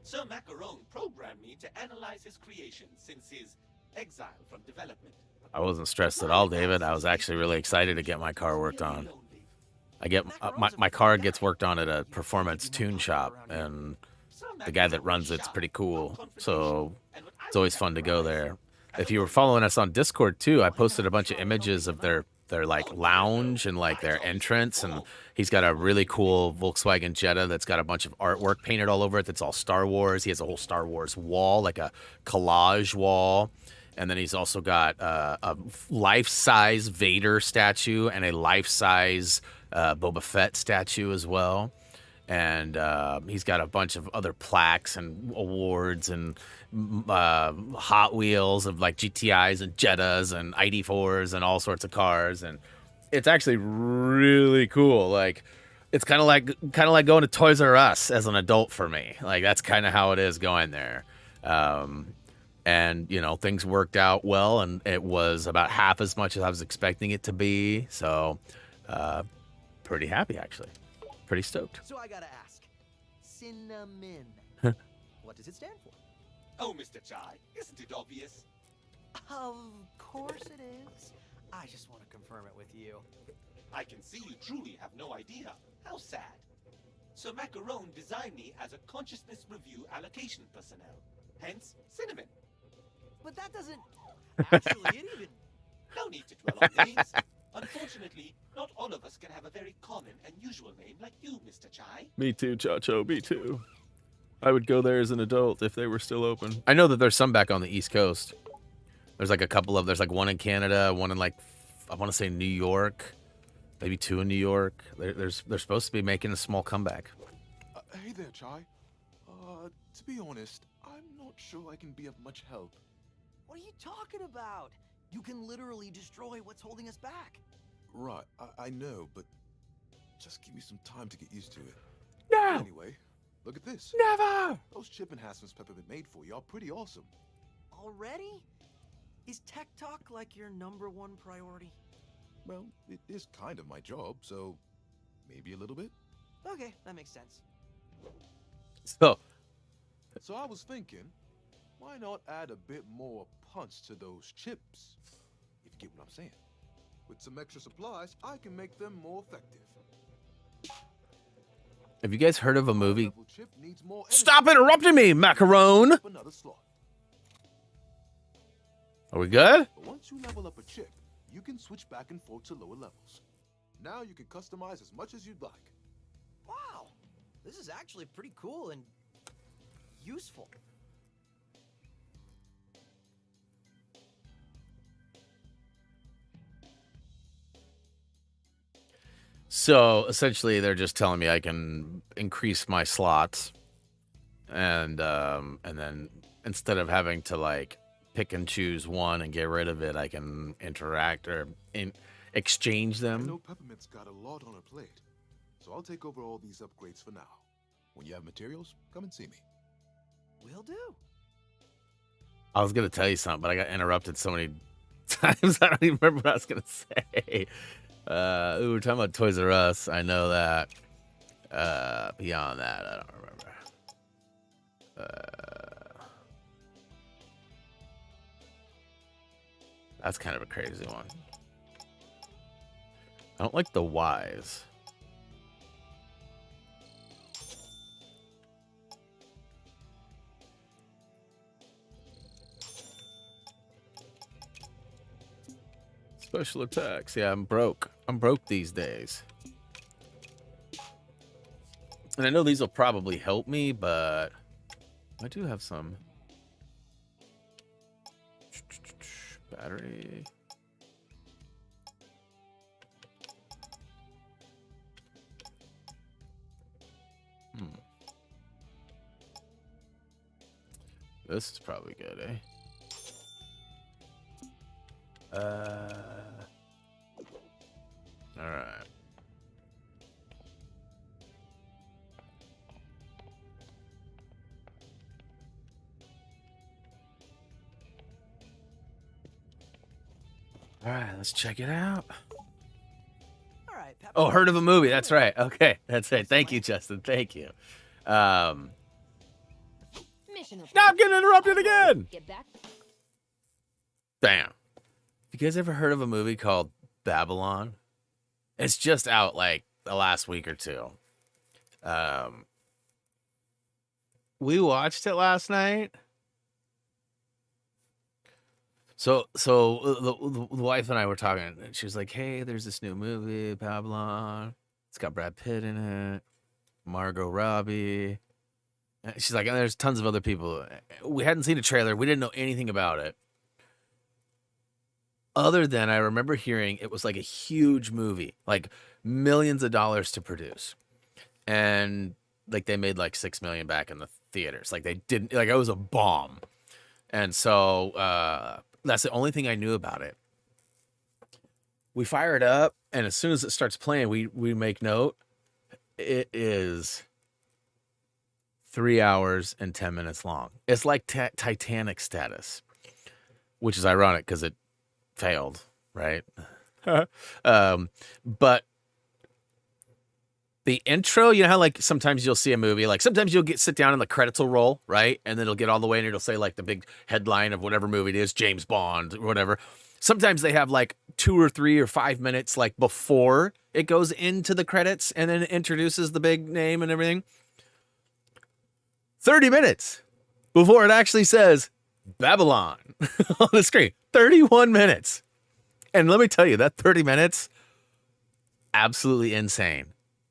Sir Macaron programmed me to analyze his creation since his exile from development. I wasn't stressed at all, David. I was actually really excited to get my car worked on. I get my car gets worked on at a performance tune shop, and the guy that runs it's pretty cool. So it's always fun to go there. If you were following us on Discord too, I posted a bunch of images of their like lounge and like their entrance, and he's got a really cool Volkswagen Jetta that's got a bunch of artwork painted all over it that's all Star Wars. He has a whole Star Wars wall, like a collage wall. And then he's also got a life-size Vader statue and a life-size Boba Fett statue as well. And he's got a bunch of other plaques and awards and Hot Wheels of like GTIs and Jettas and ID4s and all sorts of cars. And it's actually really cool. Like, it's kind of like going to Toys R Us as an adult for me. Like, that's kind of how it is going there. And, you know, things worked out well, and it was about half as much as I was expecting it to be. So, pretty happy, actually. Pretty stoked. So I gotta ask. Cinnamon. What does it stand for? Oh, Mr. Chai, isn't it obvious? Of course it is. I just want to confirm it with you. I can see you truly have no idea. How sad. Sir Macaron designed me as a consciousness review allocation personnel. Hence, Cinnamon. But that doesn't... Actually, it even... No need to dwell on names. Unfortunately, not all of us can have a very common and usual name like you, Mr. Chai. Me too, Chacho, me too. I would go there as an adult if they were still open. I know that there's some back on the East Coast. There's like a couple of... There's like one in Canada, one in like... I want to say New York. Maybe 2 in New York. They're supposed to be making a small comeback. Hey there, Chai. To be honest, I'm not sure I can be of much help. What are you talking about? You can literally destroy what's holding us back. Right, I know, but just give me some time to get used to it. No, Anyway, look at this. never. Those chip enhancements Peppermint made for you are pretty awesome. Already? Is tech talk like your #1 priority? Well, it is kind of my job, so maybe a little bit. Okay, that makes sense. So, So I was thinking, why not add a bit more punch to those chips? If you get what I'm saying. With some extra supplies, I can make them more effective. have you guys heard of a movie? Level chip needs more energy. Stop interrupting me, macaron. Up another slot. Are we good? But once you level up a chip, you can switch back and forth to lower levels. Now you can customize as much as you'd like. Wow, this is actually pretty cool and useful. So essentially, they're just telling me I can increase my slots, and then instead of having to like pick and choose one and get rid of it, I can interact or exchange I them. know Peppermint's got a lot on her plate, so I'll take over all these upgrades for now. When you have materials, come and see me. Will do. I was gonna tell you something, but I got interrupted so many times I don't even remember what I was gonna say. We're talking about Toys R Us. I know that. Beyond that, I don't remember. That's kind of a crazy one. I don't like the Ys. Special attacks. Yeah, I'm broke. I'm broke these days. And I know these will probably help me, but I do have some. Battery. This is probably good, eh? All right. All right, let's check it out. All right, Pepper. Oh, heard of a movie. That's right. Okay, that's right. Thank you, Justin. Thank you. Mission report. Now I'm getting interrupted again. Get back. Damn. You guys ever heard of a movie called Babylon? It's just out like the last week or two. We watched it last night. So the wife and I were talking, and she was like, "Hey, there's this new movie, Babylon. It's got Brad Pitt in it, Margot Robbie." And she's like, "And there's tons of other people." We hadn't seen a trailer. We didn't know anything about it. Other than I remember hearing it was like a huge movie, like millions of dollars to produce. And like they made like 6 million back in the theaters. Like they didn't, like it was a bomb. And so that's the only thing I knew about it. We fire it up, and as soon as it starts playing, we make note. It is 3 hours and 10 minutes long. It's like Titanic status, which is ironic because it failed, right? But the intro, you know how like sometimes you'll see a movie, like sometimes you'll sit down and the credits will roll, right? And then it'll get all the way and it'll say like the big headline of whatever movie it is, James Bond or whatever. Sometimes they have like 2 or 3 or 5 minutes like before it goes into the credits and then it introduces the big name and everything. 30 minutes before it actually says Babylon on the screen. 31 minutes. And let me tell you, that 30 minutes, absolutely insane.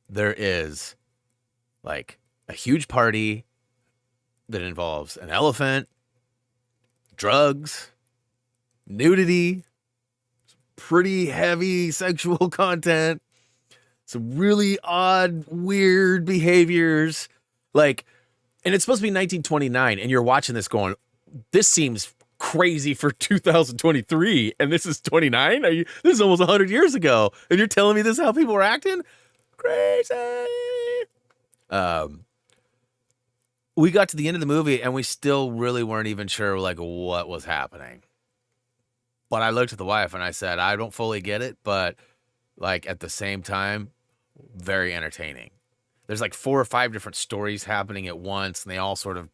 There is like a huge party that involves an elephant, drugs, nudity, pretty heavy sexual content, some really odd, weird behaviors. Like, And it's supposed to be 1929, and you're watching this going, this seems crazy for 2023, and this is 29? This is almost 100 years ago, and you're telling me this is how people were acting? Crazy! We got to the end of the movie, and we still really weren't even sure, like, what was happening. But I looked at the wife, and I said, I don't fully get it, but, like, at the same time, very entertaining. There's like 4 or 5 different stories happening at once, and they all sort of,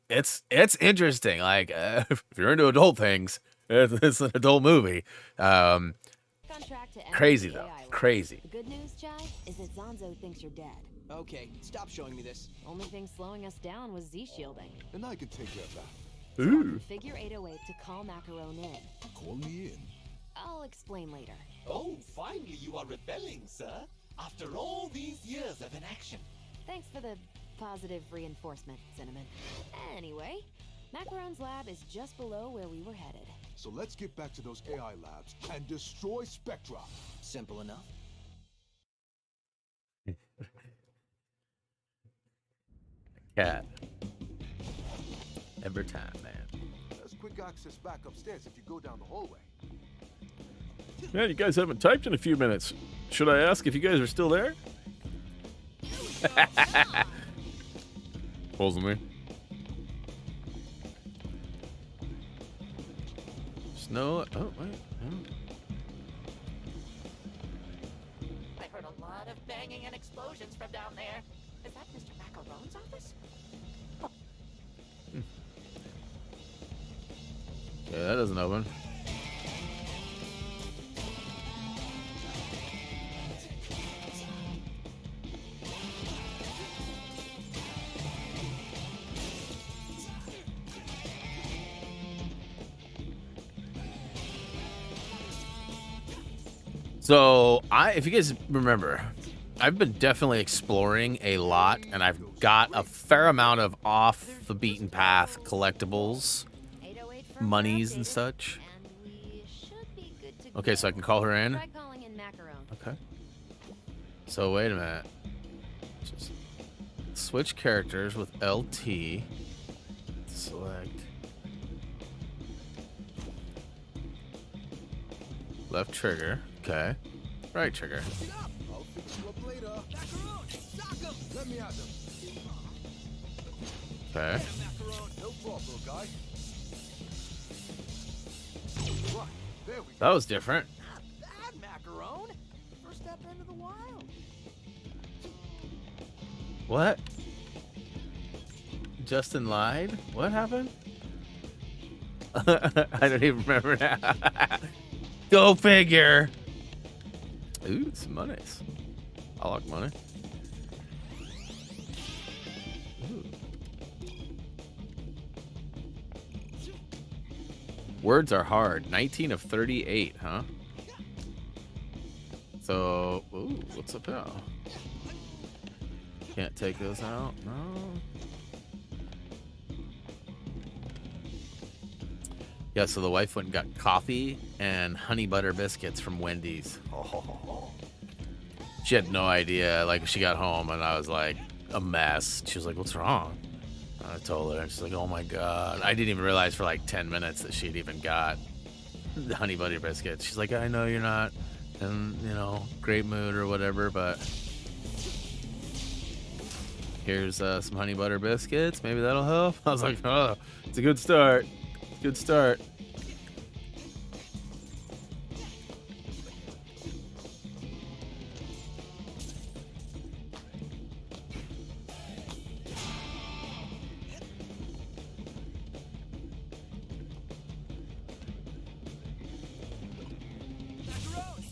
it's interesting. Like, if you're into adult things, it's an adult movie. Crazy though, crazy. The good news, Chai, is that Zanzo thinks you're dead. Okay, stop showing me this. Only thing slowing us down was Z-shielding. And I can take care of that. Ooh. Figure 808 to call Macaron in. Call me in. I'll explain later. Oh, finally you are rebelling, sir. After all these years of inaction. Thanks for the positive reinforcement, Cinnamon. Anyway, Macaron's lab is just below where we were headed. So let's get back to those AI labs and destroy Spectra. Simple enough. Cat. Every time, man. There's quick access back upstairs if you go down the hallway. Man, you guys haven't typed in a few minutes. Should I ask if you guys are still there? Pulls me. Snow. Oh, wait. I heard a lot of banging and explosions from down there. Is that Mr. Macaron's office? Okay, that doesn't open. So, if you guys remember, I've been definitely exploring a lot, and I've got a fair amount of off the beaten path collectibles, monies and such. Okay, so I can call her in. Try calling in Macaron. Okay. So wait a minute. Just switch characters with LT. Select. Left trigger. Okay. Right trigger. I'll fix you up later. Macaron, sock him! Let me at them. Okay. Macaron. No problem, little guy. Right, there we go. That was different. Not bad, Macaron. First step into the wild. What? Justin lied? What happened? I don't even remember now. Go figure. Ooh, some monies. I like money. Ooh. Words are hard. 19 of 38, huh? So, ooh, what's up now? Can't take those out. No. Yeah, so the wife went and got coffee and honey butter biscuits from Wendy's. Oh. She had no idea. Like, she got home and I was like a mess. She was like, "What's wrong?" And I told her, and she's like, "Oh my God." I didn't even realize for like 10 minutes that she'd even got the honey butter biscuits. She's like, "I know you're not in, great mood or whatever, but here's some honey butter biscuits. Maybe that'll help." I was like, "Oh, it's a good start. Good start."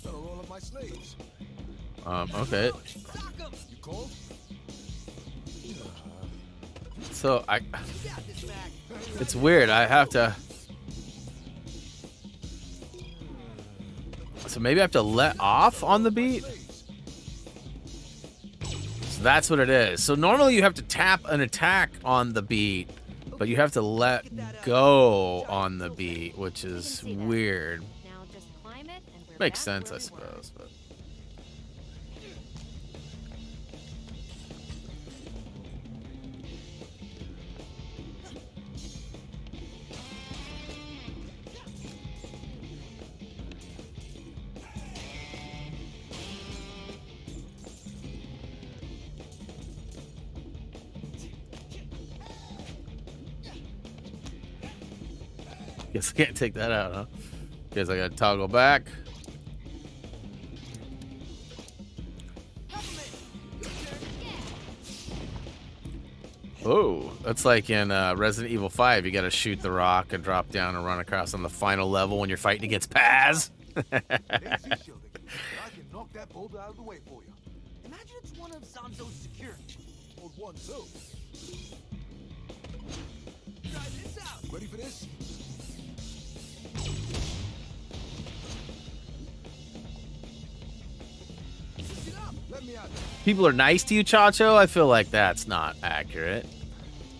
Better roll up my sleeves. Okay. Sock him! You cold? So You got this, Mac. it's weird. I have to. So maybe I have to let off on the beat. So that's what it is. So normally you have to tap an attack on the beat, but you have to let go on the beat, which is weird. Now just climb it and we're Makes back sense, where I we were. suppose. But Guess I can't take that out, huh? Guess I gotta toggle back. Oh, that's like in Resident Evil 5. You gotta shoot the rock and drop down and run across on the final level when you're fighting against Paz. Can't see shielding, but I can knock that boulder out of the way for you. Imagine it's one of Zanzo's security. Or one too. Try this out. Ready for this? Get up. Let me out. People are nice to you, Chacho. I feel like that's not accurate.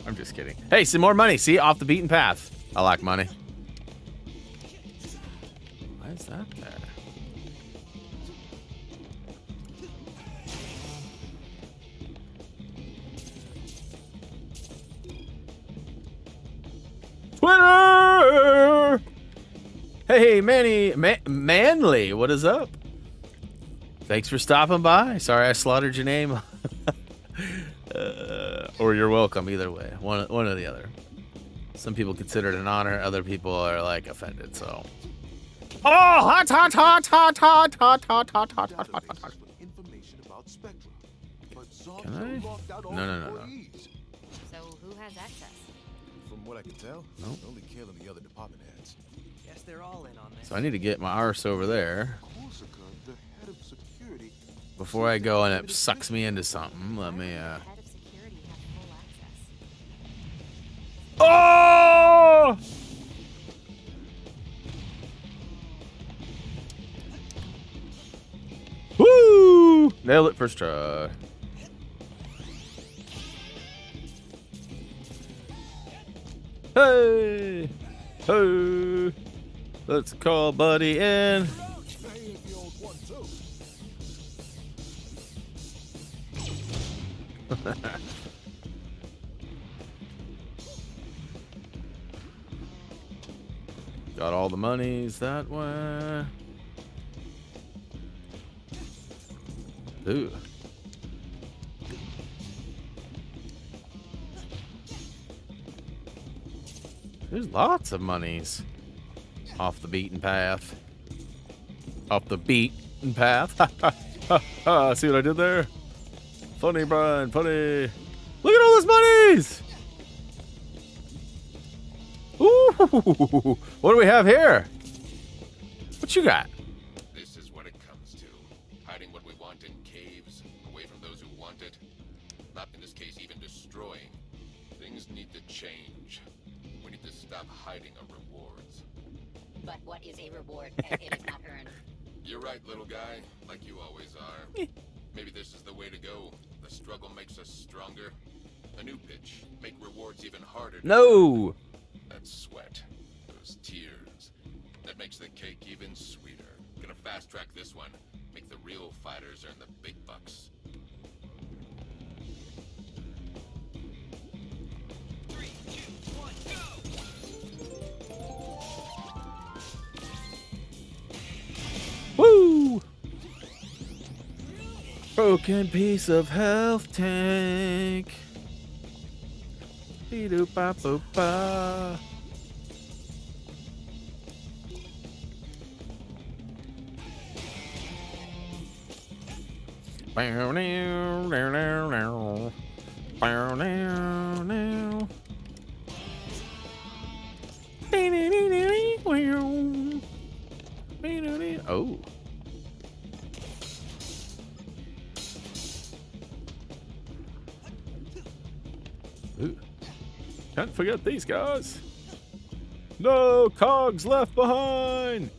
I'm just kidding. Hey, some more money. See, off the beaten path. I like money. Why is that there? Twitter! Hey, Manly, what is up? Thanks for stopping by. Sorry I slaughtered your name. Or you're welcome, either way. One or the other. Some people consider it an honor. Other people are, like, offended, so. Oh, hot, hot, hot, hot, hot, hot, hot, hot, hot, hot, hot, hot. Information about Spectra. But Zonzo Can I? locked out all No. employees. So who has access? From what I can tell, Nope. only killing the other department heads. Guess they're all in on this. So I need to get my arse over there Corsica, the head of security, before I go and it sucks me into something. Let me, Head of security have full access. Oh! Woo! Nailed it first try. Hey! Hey! Let's call Buddy in. Got all the monies that way. Ooh. There's lots of monies off the beaten path. Off the beaten path. See what I did there? Funny, Brian, funny. Look at all those monies! Ooh, what do we have here? What you got? This is what it comes to. Hiding what we want in caves, away from those who want it. Not in this case, even destroying. Things need to change. We need to stop hiding our rewards. But what is a reward if it is not earned? You're right, little guy. Like you always are. Maybe this is the way to go. The struggle makes us stronger. A new pitch. Make rewards even harder. No! That sweat. Those tears. That makes the cake even sweeter. Gonna fast track this one. Make the real fighters earn the big bucks. 3, 2, 1, go! Woo! Broken piece of health tank. Be-doop-bop-boop-ba. Bow now, now, now, now. Bow now, now. Oh. Ooh. Can't forget these guys. No cogs left behind.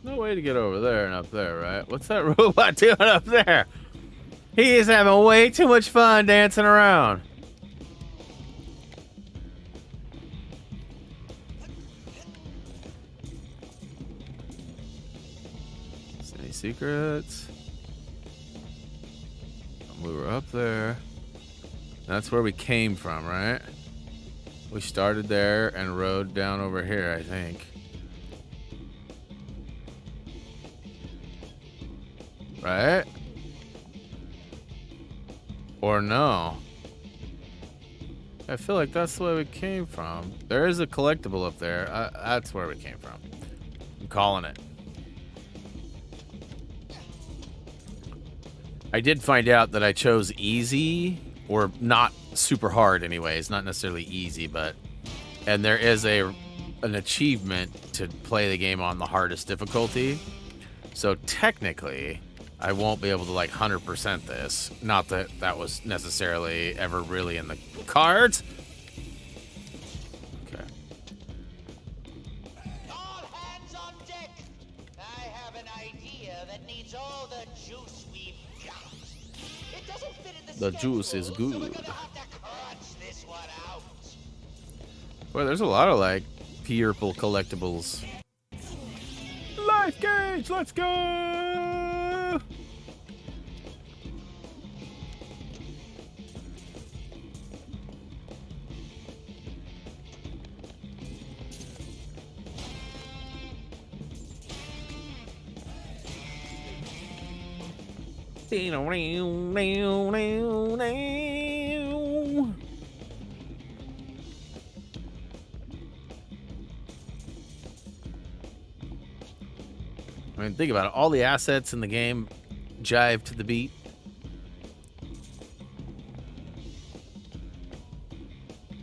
No way to get over there and up there, right? What's that robot doing up there? He is having way too much fun dancing around. Any secrets? We were up there. That's where we came from, right? We started there and rode down over here, I think. Right? Or no? I feel like that's the way we came from. There is a collectible up there. That's where we came from. I'm calling it. I did find out that I chose easy, or not super hard anyways, not necessarily easy, but... And there is an achievement to play the game on the hardest difficulty. So technically, I won't be able to like 100% this. Not that that was necessarily ever really in the cards. Okay. All hands on deck. I have an idea that needs all the juice we've got. It doesn't fit in The juice is schedule, so good. we're gonna have to crunch this one out. Boy, there's a lot of like purple collectibles. Life gauge, let's go! I mean, think about it. All the assets in the game jive to the beat.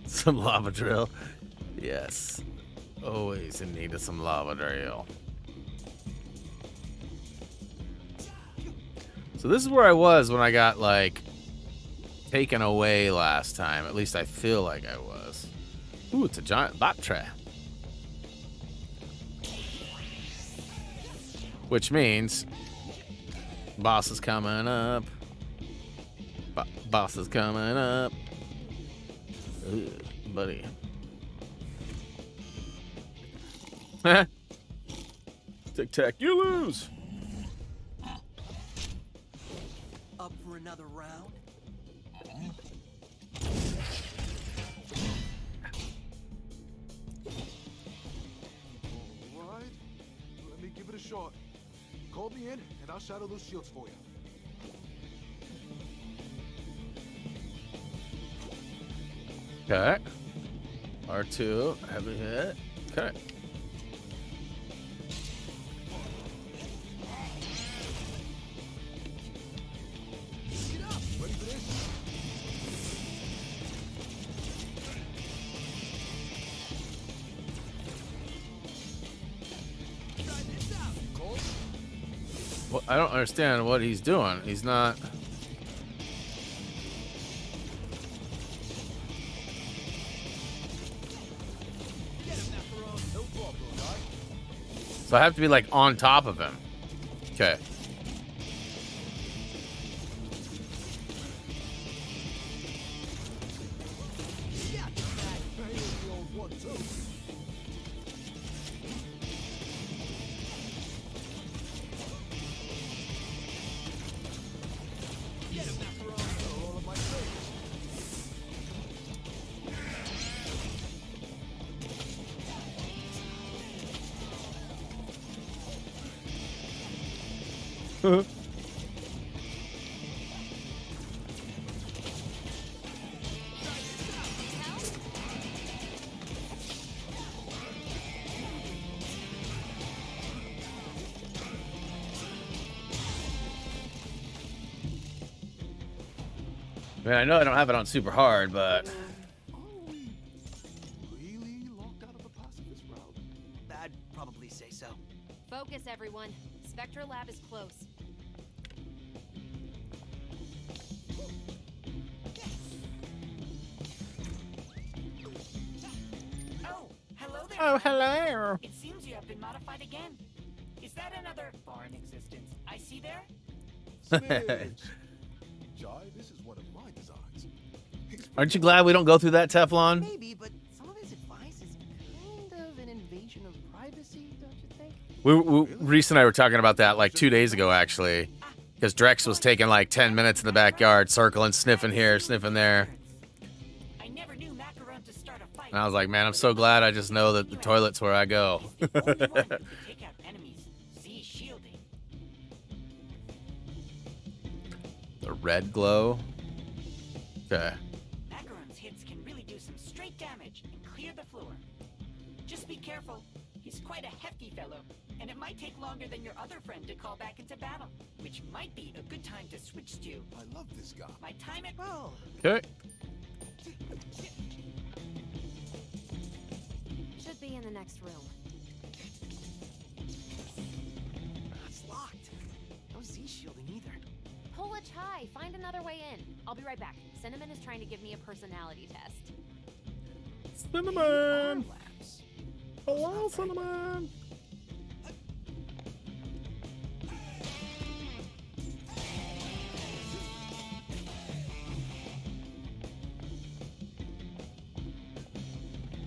Some lava drill. Yes. Always in need of some lava drill. So this is where I was when I got, like, taken away last time. At least I feel like I was. Ooh, it's a giant bot trap. Which means boss is coming up. Boss is coming up. Ugh, buddy. Tic tac, you lose. Up for another round? All right, let me give it a shot. Call me in, and I'll shadow those shields for you. Okay. R2, heavy hit. Okay. Get up! Ready for this? Try this out. Call? Well, I don't understand what he's doing. He's not... Get him, Macaron. No problem, right? So I have to be, like, on top of him. Okay. Yeah, that. Bang the old one, too. Get him, Macaron. All of my face. I mean, I know I don't have it on super hard, but... Are we really locked out of a pacifist route? I'd probably say so. Focus, everyone. Spectra Lab is close. Oh, hello there. Oh, hello. It seems you have been modified again. Is that another foreign existence I see there? Smidge. Jai, this is one of my designs. Aren't you glad we don't go through that Teflon? Maybe, but some of his advice is kind of an invasion of privacy, don't you think? Reese and I were talking about that like 2 days ago, actually. Because Drex was taking like 10 minutes in the backyard, circling, sniffing here, sniffing there. I never knew Macaron to start a fight. And I was like, man, I'm so glad I just know that the toilet's where I go. He's the only one who can take out enemies. Z shielding. The red glow. Okay. Macaron's hits can really do straight damage and clear the floor. Just be careful. He's quite a hefty fellow, and it might take longer than your other friend to call back into battle, which might be a good time to switch to. I love this guy. My time at Okay. Should be in the next room. It's locked. No Z-shielding either. Pull a chai. Find another way in. I'll be right back. Cinnamon is trying to give me a personality test. Cinnamon. Labs. Hello, Cinnamon.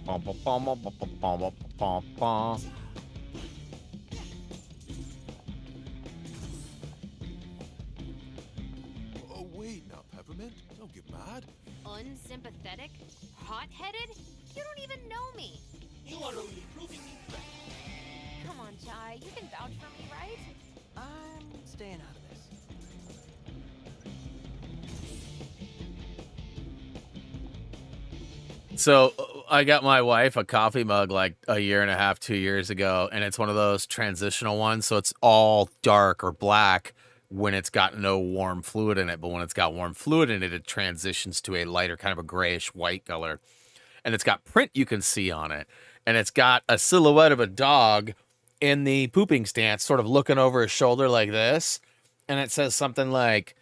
Bum, bum, bum, bum, bum, bum, bum, bum, bum. Oh, wait now, Peppermint. Don't get mad. Unsympathetic? Hot-headed? You don't even know me. You are only proving me correct. Come on, Chai. You can vouch for me, right? I'm staying out of this. So I got my wife a coffee mug like a year and a half, 2 years ago, and it's one of those transitional ones. So it's all dark or black when it's got no warm fluid in it. But when it's got warm fluid in it, it transitions to a lighter kind of a grayish white color. And it's got print you can see on it. And it's got a silhouette of a dog in the pooping stance, sort of looking over his shoulder like this. And it says something like,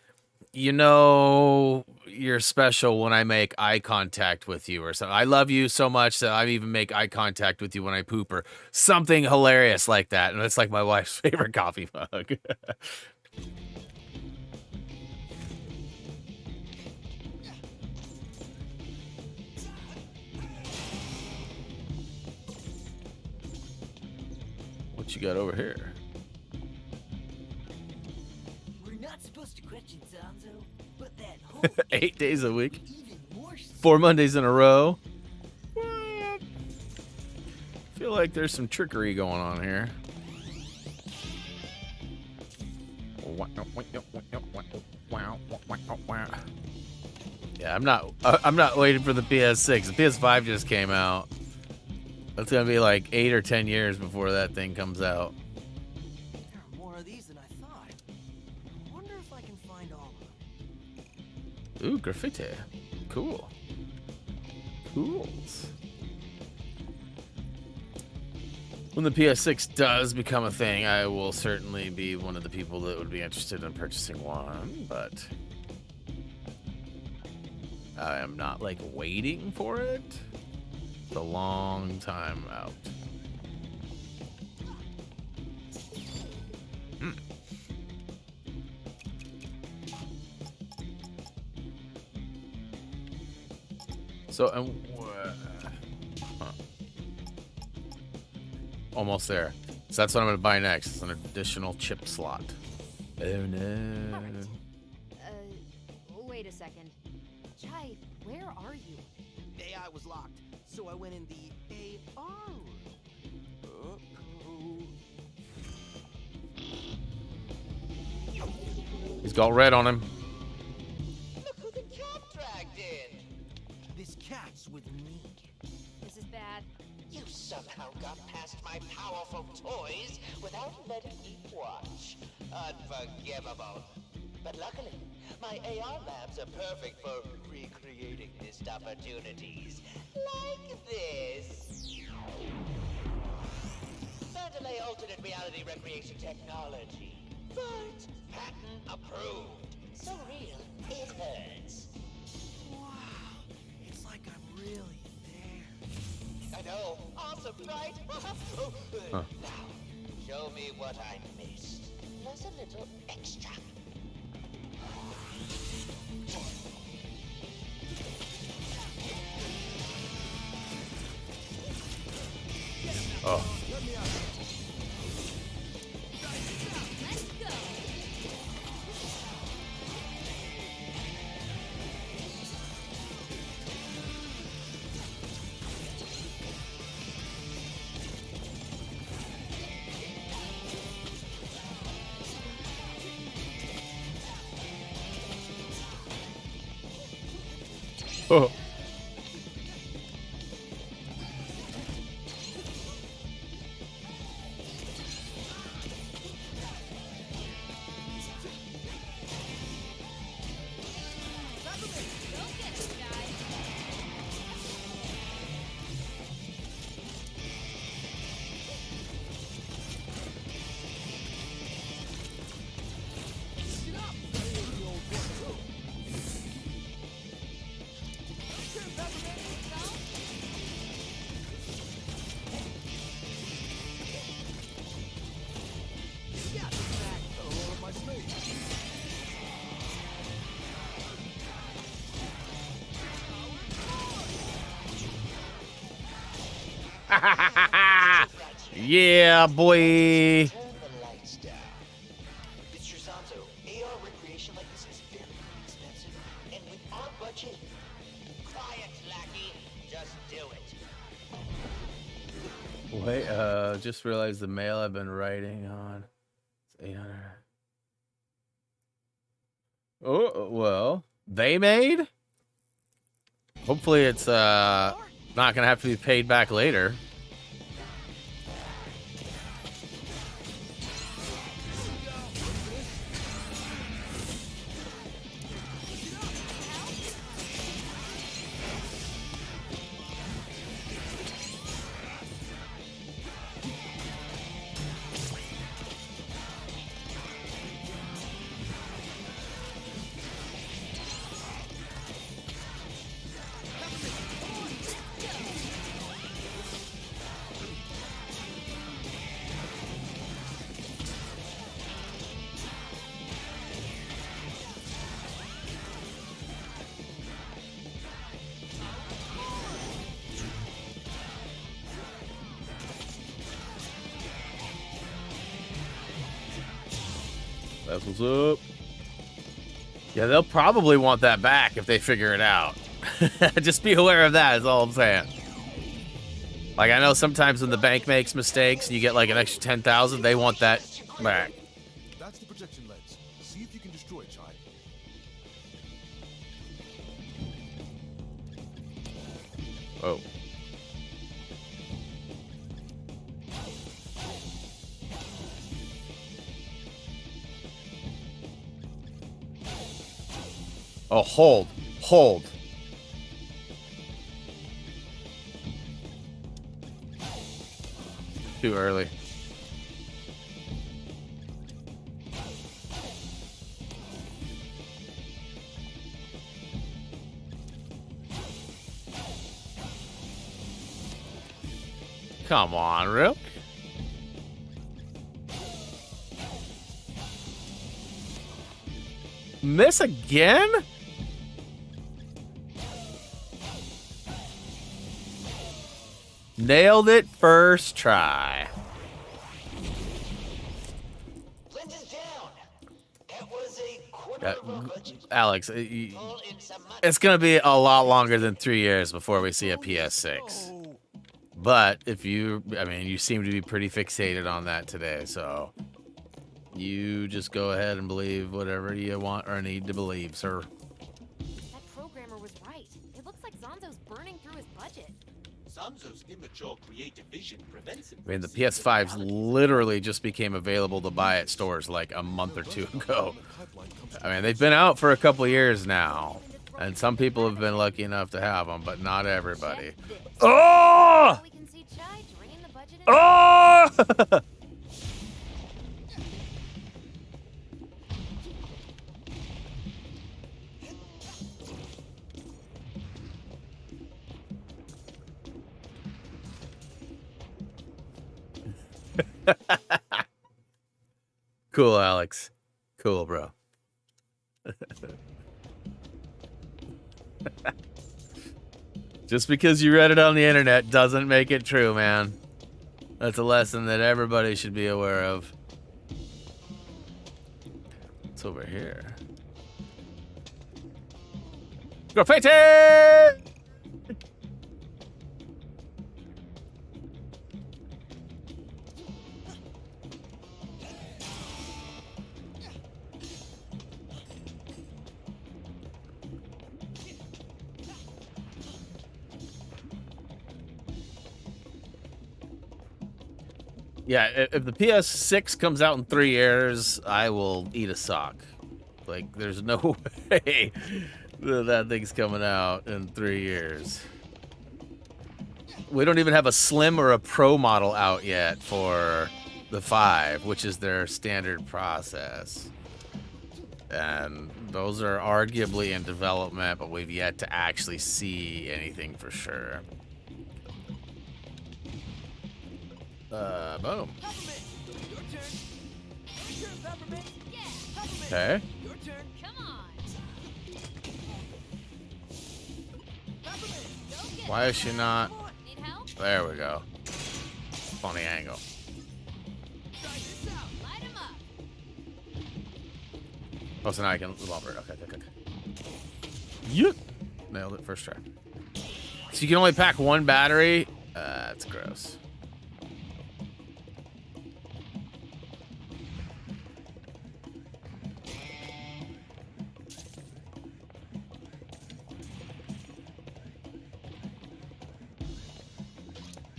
you know, you're special when I make eye contact with you, or something. I love you so much that I even make eye contact with you when I poop, or something hilarious like that. And it's like my wife's favorite coffee mug. What you got over here? We're not supposed to question Zanzo, but that whole 8 days a week, even more 4 Mondays in a row. What? Feel like there's some trickery going on here. Yeah, I'm not waiting for the PS6. The PS5 just came out. It's gonna be like 8 or 10 years before that thing comes out. There are more of these than I thought. I wonder if I can find all of them. Ooh, graffiti. Cool. Cools. When the PS6 does become a thing, I will certainly be one of the people that would be interested in purchasing one, but I am not like waiting for it. It's a long time out. So, almost there. So that's what I'm going to buy next. It's an additional chip slot. Oh no. Wait a second. Chai, where are you? AI was locked, so I went in the AR room. He's got red on him. Look who the cat dragged in. This cat's with me. This is bad. You somehow got past my powerful toys without letting me watch. Unforgivable. But luckily, my AR labs are perfect for recreating missed opportunities. Like this. Mandalay alternate reality recreation technology. But patent approved. So real, it hurts. Wow, it's like I'm really there. I know. Awesome, right? Huh. Now, show me what I missed. Plus a little extra. Oh. Oh. Yeah, boy. Turn the lights down. Mr. Zanzo, AR recreation like this is very expensive, and with our budget. Quiet, lackey. Just do it. Wait, just realized the mail I've been writing on. It's 800. Oh, well, they made? Hopefully it's not gonna have to be paid back later. That's what's up. Yeah, they'll probably want that back if they figure it out. Just be aware of that, is all I'm saying. Like, I know sometimes when the bank makes mistakes and you get like an extra 10,000, they want that back. That's the projection lens. See if you can destroy it, Chai. Oh. Oh, hold. Hold. Too early. Come on, Rip. Miss again? Nailed it first try. Lens is down. That was a quarter of our budget. Alex, Pull in some money. it's going to be a lot longer than 3 years before we see a PS6. But if you, I mean, you seem to be pretty fixated on that today, so you just go ahead and believe whatever you want or need to believe, sir. That programmer was right. It looks like Zonzo's burning through his budget. Zanzo's immature creative vision prevents him. I mean, the PS5s literally just became available to buy at stores like a month or two ago. I mean, they've been out for a couple years now, and some people have been lucky enough to have them, but not everybody. Oh! We can see Chai drain the budget. Oh! Cool, Alex. Cool, bro. Just because you read it on the internet doesn't make it true, man. That's a lesson that everybody should be aware of. What's over here? Graffiti! Yeah, if the PS6 comes out in 3 years, I will eat a sock. Like, there's no way that thing's coming out in 3 years. We don't even have a Slim or a Pro model out yet for the 5, which is their standard process. And those are arguably in development, but we've yet to actually see anything for sure. Boom. Okay. Your turn. Come on. Why is she not? Need help? There we go. funny angle. Light 'em up. Oh, so now I can lumber it. Okay. Yup. Nailed it first try. So you can only pack one battery. That's gross.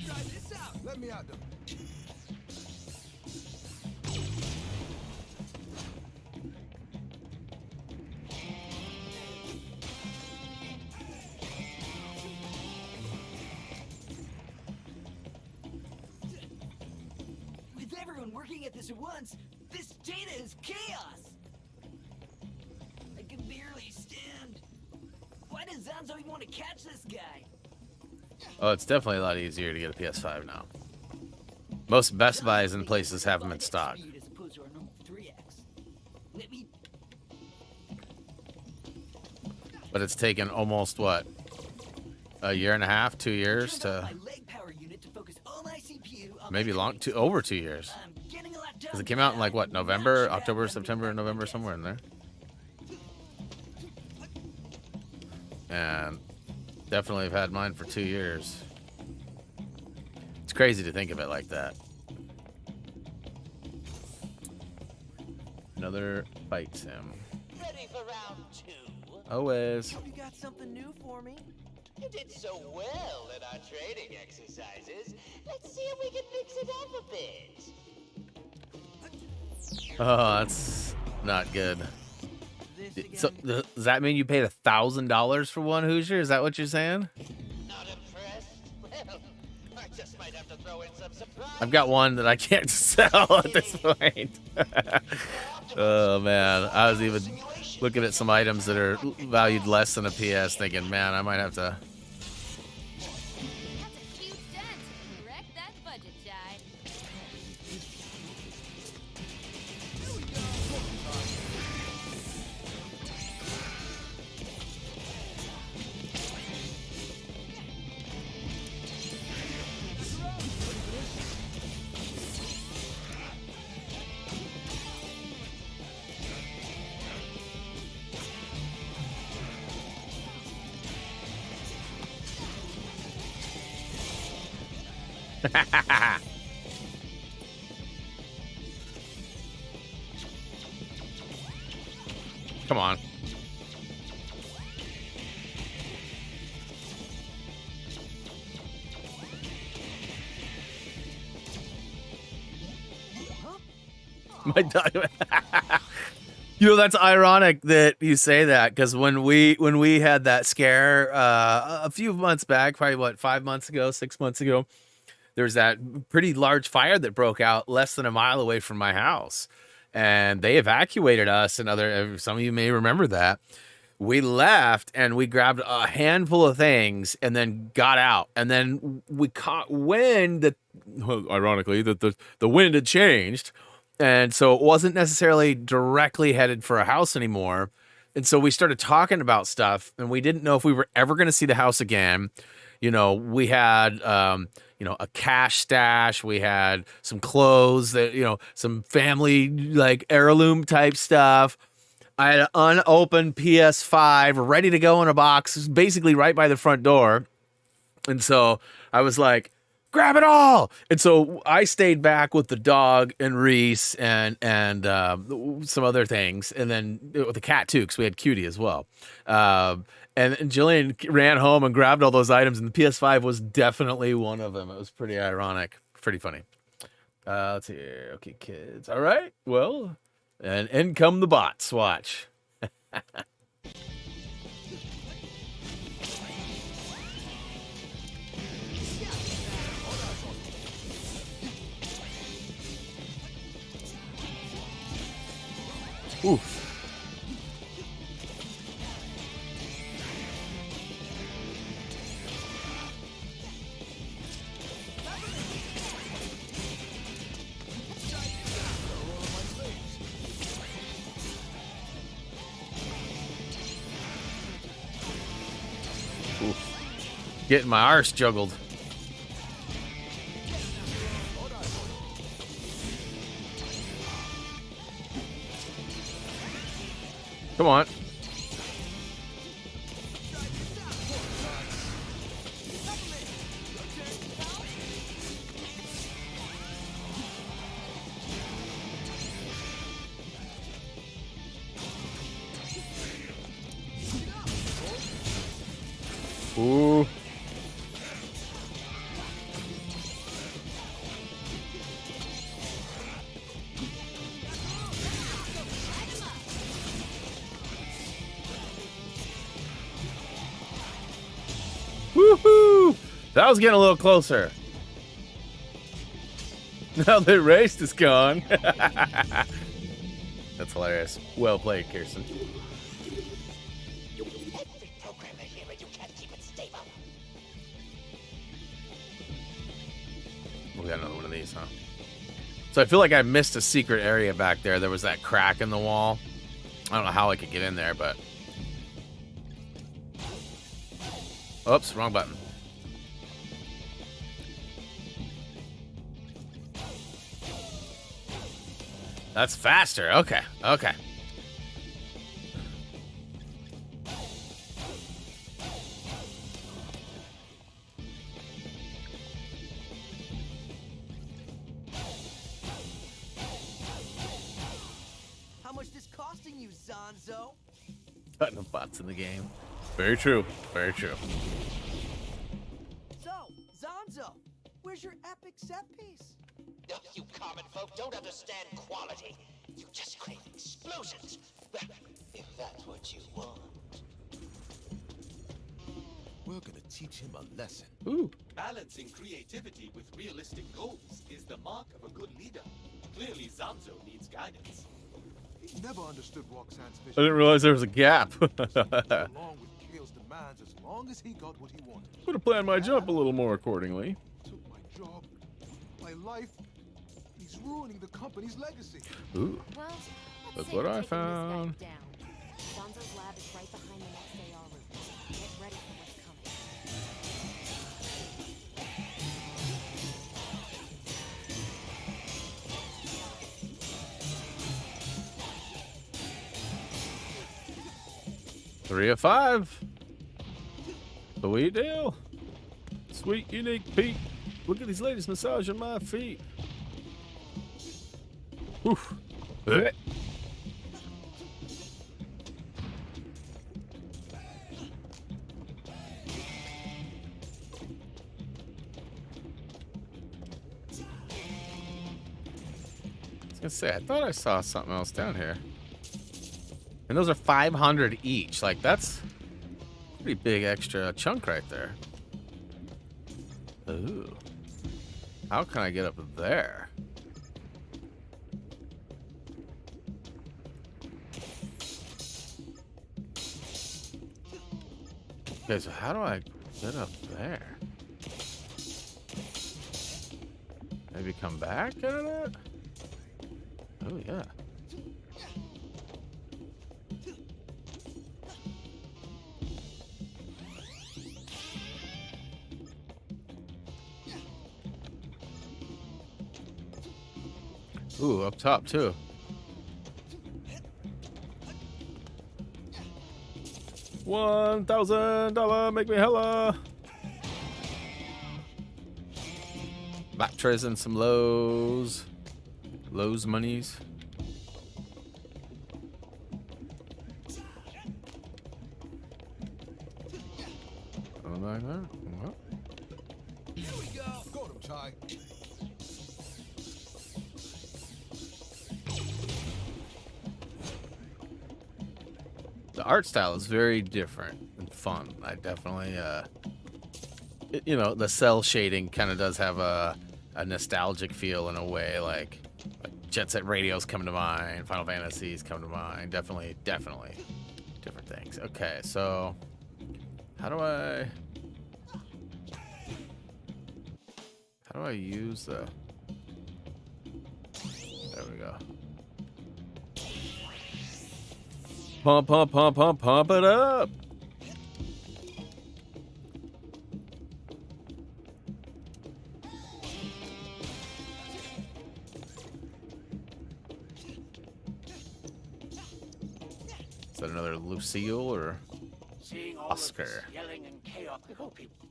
Try this out. Let me out though. With everyone working at this at once, this data is chaos. I can barely stand. Why does Zanzo even want to catch this guy? Oh, it's definitely a lot easier to get a PS5 now. Most Best Buys and places have them in stock. As opposed to our normal 3x. Let me. But it's taken almost, what, a year and a half, 2 years Turned on to my leg power unit to focus all my CPU on maybe my long, training. over 2 years. I'm getting a lot done. Because it came out in like, what, November, Not sure October, I'm September, gonna November, be somewhere in there. And definitely have had mine for 2 years. It's crazy to think of it like that. Another fight sim. Ready for round 2? Always. You got something new for me? You did so well in our training exercises. Let's see if we can mix it up a bit. Oh, that's not good. This again? So, does that mean you paid $1,000 for one Hoosier? Is that what you're saying? Not impressed? Well, I just might have to throw in some surprise. I've got one that I can't sell at this point. Oh, man. I was even looking at some items that are valued less than a PS thinking, man, I might have to... That's a cute dent. Wreck that budget, Jai. Come on. My dog. You know, that's ironic that you say that, because when we had that scare a few months back, probably what, 5 months ago, 6 months ago, there was that pretty large fire that broke out less than a mile away from my house, and they evacuated us. And some of you may remember that. We left and we grabbed a handful of things and then got out, and then we caught wind that, well, ironically, that the wind had changed. And so it wasn't necessarily directly headed for a house anymore. And so we started talking about stuff, and we didn't know if we were ever going to see the house again. You know, we had, a cash stash. We had some clothes that, some family, like, heirloom type stuff. I had an unopened PS5 ready to go in a box, basically right by the front door. And so I was like, grab it all. And so I stayed back with the dog and Reese and some other things, and then with the cat too, because we had Cutie as well. And Jillian ran home and grabbed all those items, and the PS5 was definitely one of them. It was pretty ironic, pretty funny. Let's see. Okay, kids. All right. Well, and in come the bots. Watch. Oof. Oof. Getting my arse juggled. Come on. Ooh. Woohoo! That was getting a little closer. Now the race is gone. That's hilarious. Well played, Kirsten. Every programmer here, and you can't keep it stable. We got another one of these, huh? So I feel like I missed a secret area back there. There was that crack in the wall. I don't know how I could get in there, but... Oops, wrong button. That's faster. Okay, okay. How much this costing you, Zonzo? Cutting of bots in the game. Very true. Very true. So, Zonzo, where's your epic set piece? Oh, you common folk don't understand quality. You just crave explosions. Well, if that's what you want. We're gonna teach him a lesson. Ooh. Balancing creativity with realistic goals is the mark of a good leader. Clearly, Zanzo needs guidance. He never understood Roxanne's vision. I didn't realize there was a gap. Along with Kale's demands as long as he got what he wanted. Would have planned my jump a little more accordingly. Took my job, my life. He's ruining the company's legacy. Ooh. Well, Look let's say what we're I taking this guy found. down. Zonzo's lab is right behind the next AR room. Get ready for what's coming. Three of 5. Sweet deal. Sweet, unique Pete. Look at these ladies massaging my feet. Oof. Eh. I was gonna say, I thought I saw something else down here. And those are 500 each. Like, that's a pretty big extra chunk right there. Ooh. How can I get up there? Okay, so how do I get up there? Maybe come back out of that? Oh, yeah. Ooh, up top too. $1,000, make me hella. Back trays and some lows. Lows monies. Something like that. Well. Here we go. Got him, Ty. The art style is very different and fun. I definitely, you know, the cell shading kind of does have a nostalgic feel in a way, like Jet Set Radio's come to mind, Final Fantasies come to mind. Definitely different things. Okay, so how do I use the? There we go. Pump, pump, pump, pump, pump it up. Is that another Lucille or Seeing all Oscar? of this yelling and chaos, I hope people.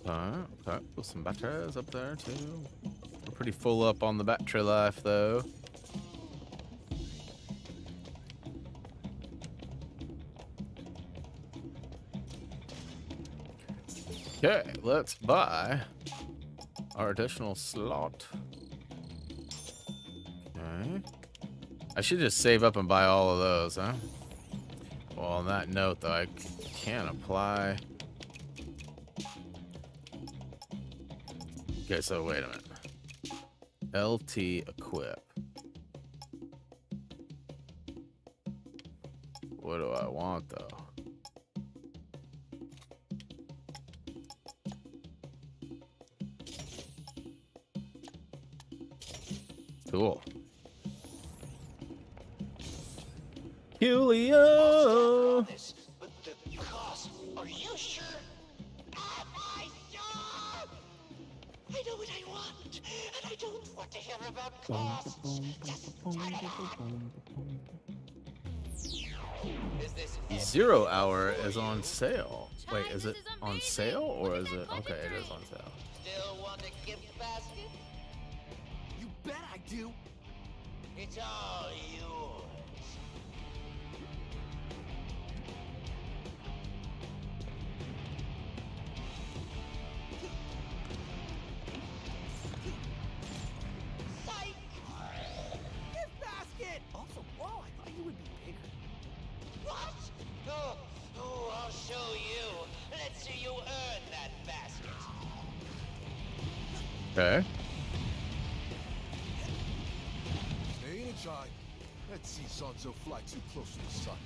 Okay. With some batteries up there too. We're pretty full up on the battery life though. Okay, let's buy our additional slot. Okay. I should just save up and buy all of those, huh? Well, on that note, though, I can apply. Okay, so wait a minute. LT equip. What do I want, though? Cool. Julio! But the cost, are you sure? Am I sure? I know what I want, and I don't want to hear about costs. Just turn it on. Is this 0 hour is on sale. Wait, is it on sale or is it? Okay, it is on sale. still want a gift basket? You bet I do. It's all yours. Psych! Gift basket. Also, whoa, I thought you would be bigger. What? Oh, I'll show you. Let's see you earn that basket. Okay. Stay in it, Chai. Let's see Sanzo fly too close to the sun.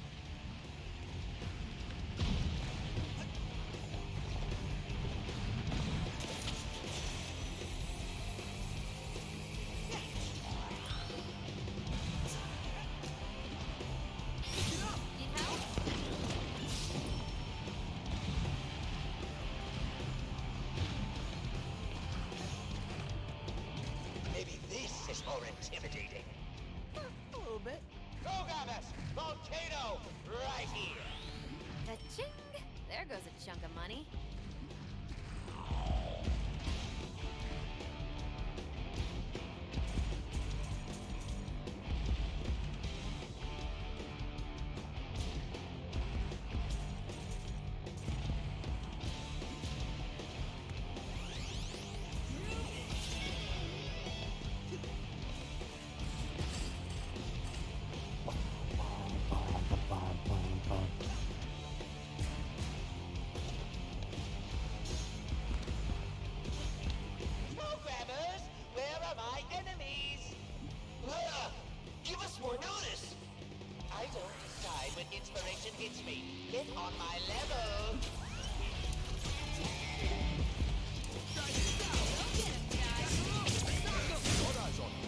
Maybe this is more intimidating. A little bit. Programmers, volcano, right here. Ka-ching! There goes a chunk of money. Programmers, where are my enemies? Give us more notice. I don't decide when inspiration hits me. Get on my level. What eyes on you?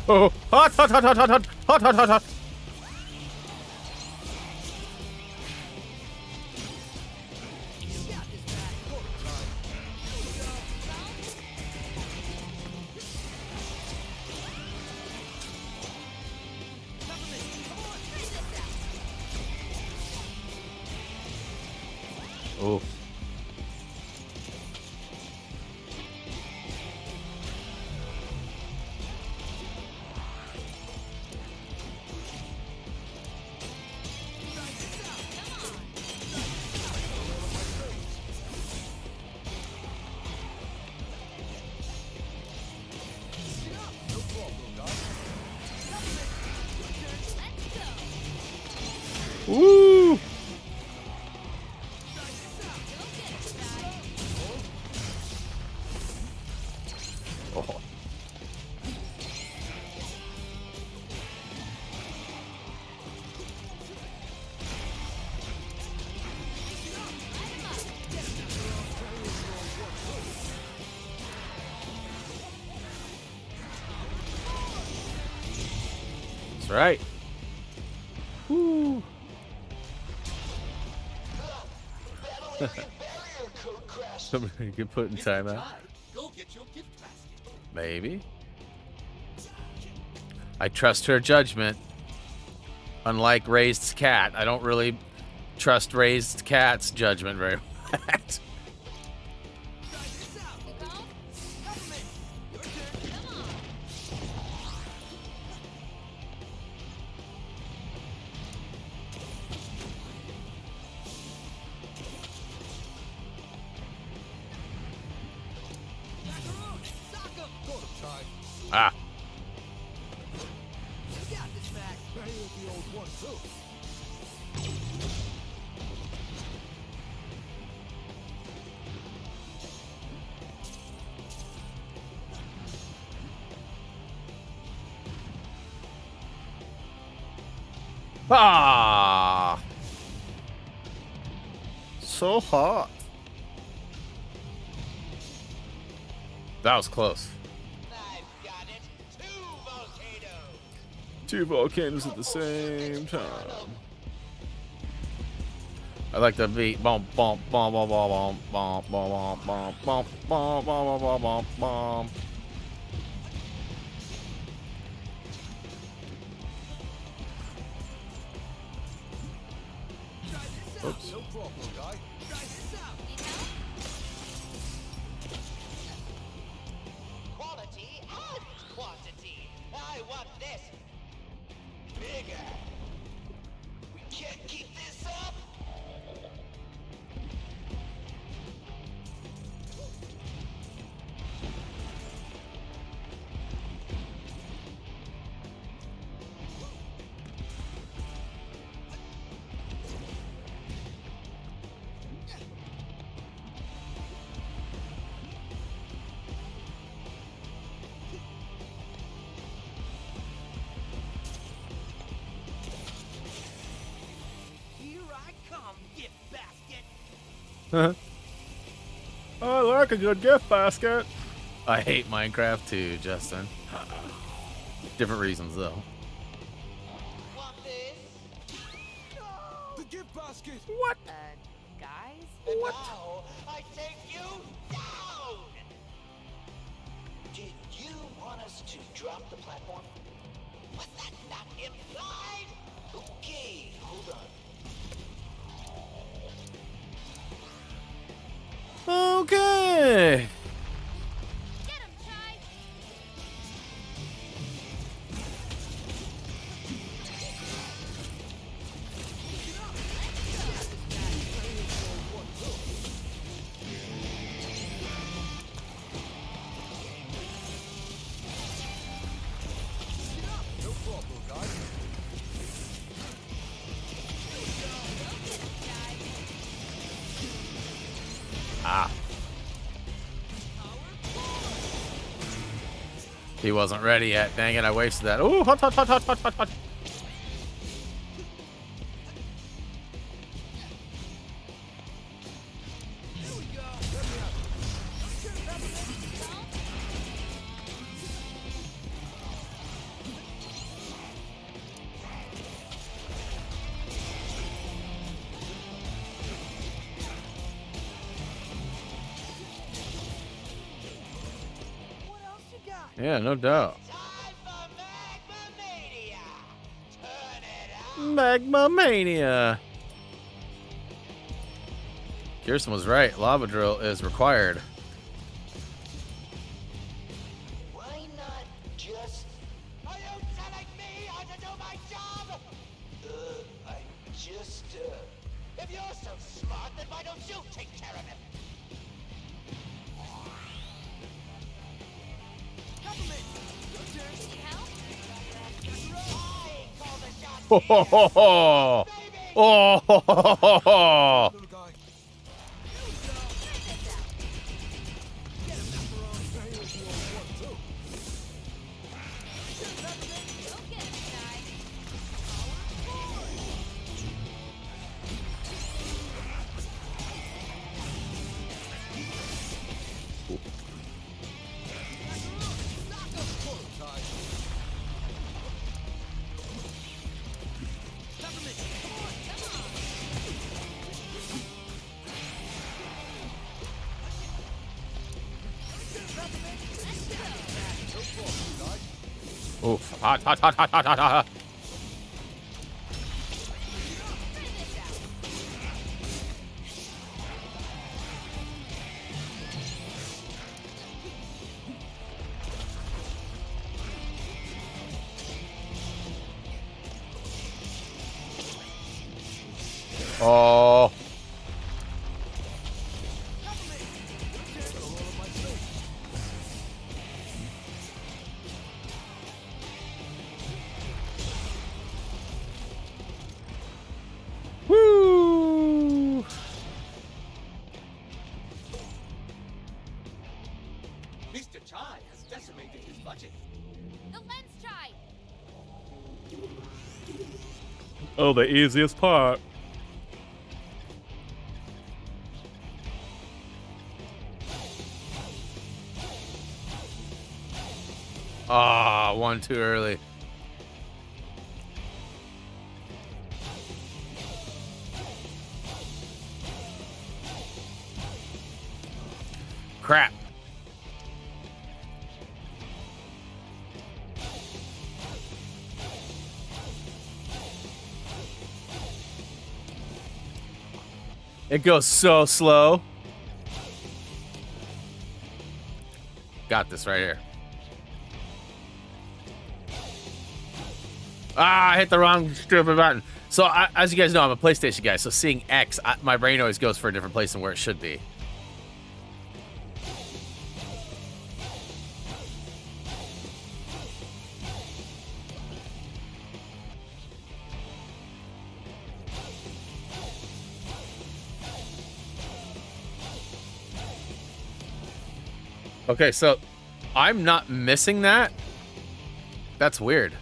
Oh, hot, hot, hot, hot, hot, hot, hot, hot, hot, hot. Oh. Woo! Oh. That's right. Woo. Somebody could put in If you timeout. try, go get your gift basket. Maybe. I trust her judgment. Unlike Raised Cat, I don't really trust Raised Cat's judgment very much. Ah. Ah. So hot. That was close. I've got it. 2 volcanoes. 2 volcanoes at the same time. I like the beat. Bump, bump, bump, bump, bump, bump, bump, bump, bump, bump, bump, bump, bump, bump, bump. Oops. No problem, guy. Quality and quantity. I want this. Bigger. We can't keep this up. Here I come, gift basket. I like a good gift basket. I hate Minecraft too, Justin. Different reasons though. Want this? The gift basket. What? Guys? And now I take you down. Did you want us to drop the platform? Was that not implied? Okay, hold on. Okay. Get him, Chai! No problem, guy. Ah. He wasn't ready yet. Dang it, I wasted that. Ooh, hot, hot, hot, hot, hot, hot, hot. What else you got? Yeah, no doubt. Time for Magma Mania. Turn it up. Magma Mania. Kirsten was right. Lava drill is required. Why not just... Are you telling me how to do my job? I just, If you're so smart, then why don't you take care of it? I call the shots Ho, ho, ho, ho. Oh, ho, ho, ho, ho, ho. Little guy. Go get him, Chai! Oof. Hot, hot, hot, hot, hot, hot, hot. Oh. Woo! Mr. Chai has decimated his budget. The lens try. Oh, the easiest part. Ah, one too early. Crap. It goes so slow. Got this right here. Ah, I hit the wrong stupid button. So, as you guys know, I'm a PlayStation guy, so seeing X, my brain always goes for a different place than where it should be. Okay, so I'm not missing that. That's weird.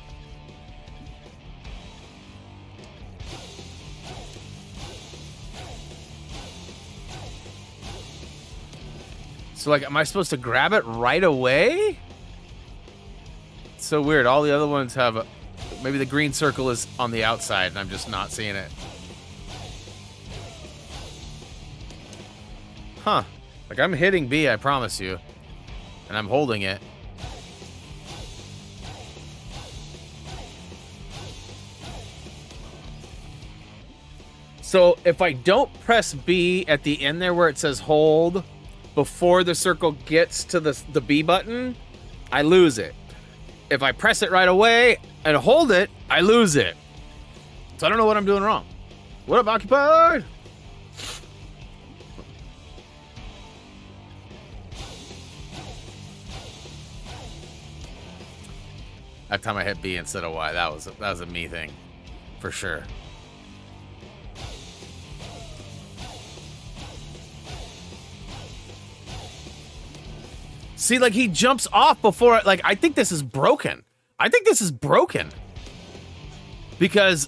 So, like, am I supposed to grab it right away? It's so weird. All the other ones have a... Maybe the green circle is on the outside and I'm just not seeing it. Huh. Like, I'm hitting B, I promise you. And I'm holding it. So, if I don't press B at the end there where it says hold... Before the circle gets to the B button, I lose it. If I press it right away and hold it, I lose it. So I don't know what I'm doing wrong. What up, Occupied? That time I hit B instead of Y. That was a me thing, for sure. See, like, he jumps off before, like, I think this is broken. I think this is broken. Because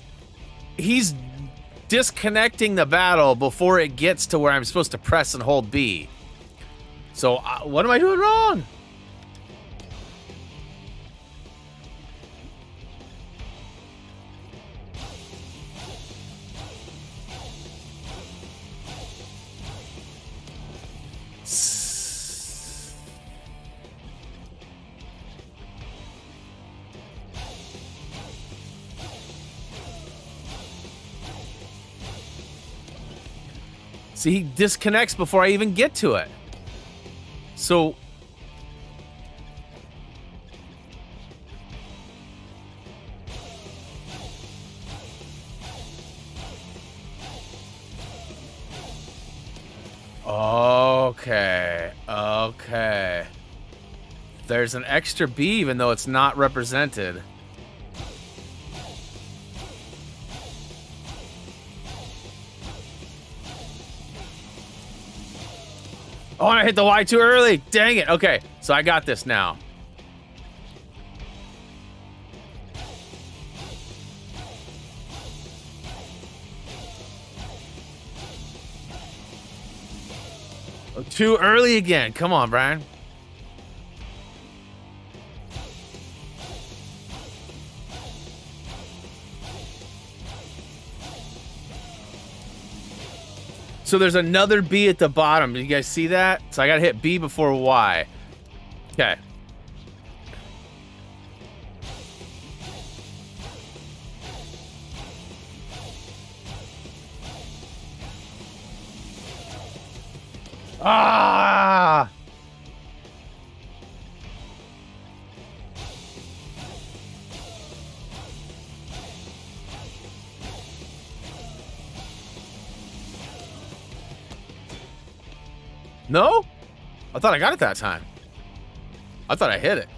he's disconnecting the battle before it gets to where I'm supposed to press and hold B. So, what am I doing wrong? See, he disconnects before I even get to it. So... Okay. Okay. There's an extra B even though it's not represented. Oh, and I hit the Y too early. Dang it. Okay, so I got this now. Oh, too early again. Come on, Brian. So there's another B at the bottom. Did you guys see that? So I gotta hit B before Y. Okay. Ah! No? I thought I got it that time. I thought I hit it.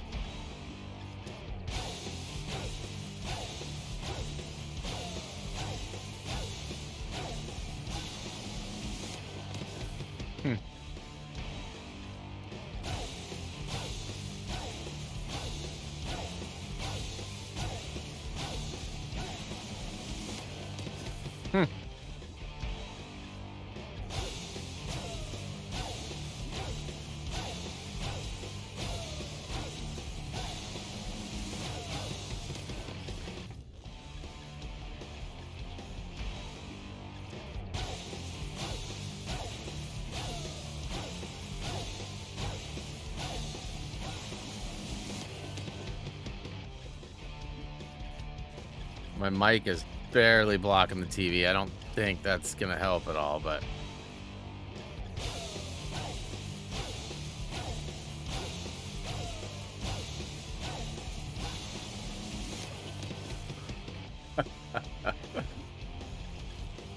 My mic is barely blocking the TV. I don't think that's going to help at all, but...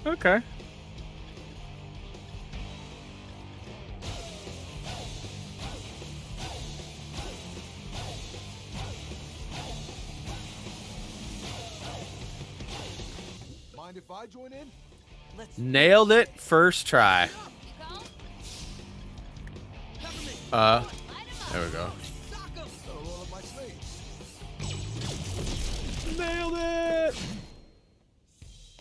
Okay. Mind if I join in? Nailed it first try. There we go. Nailed it!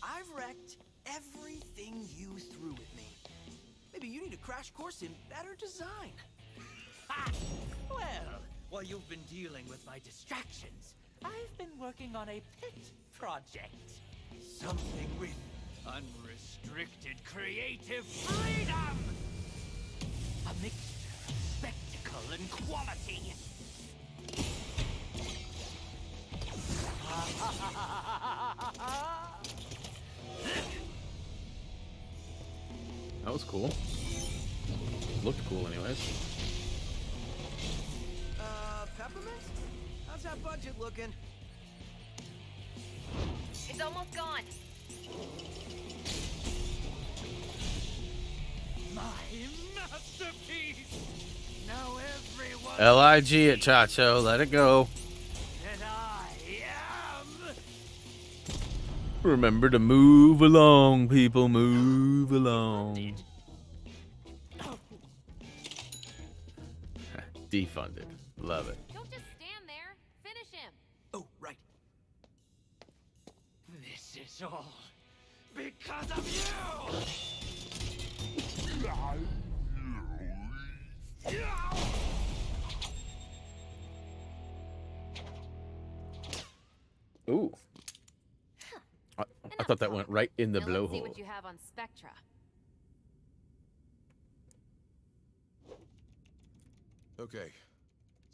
I've wrecked everything you threw at me. Maybe you need a crash course in better design. Ha! Well, while you've been dealing with my distractions, I've been working on a pet project. Something with unrestricted creative freedom! A mixture of spectacle and quality. That was cool. Looked cool anyways. Peppermint? How's that budget looking? It's almost gone. My masterpiece! Now everyone LIG it, Chacho. Let it go. that I am! Remember to move along, people. Move along. Defunded. Love it. Don't just stand there. Finish him. Oh, right. This is all because of you! Ooh. I thought that went right in the Now let's see blowhole. what you have on Spectra. Okay.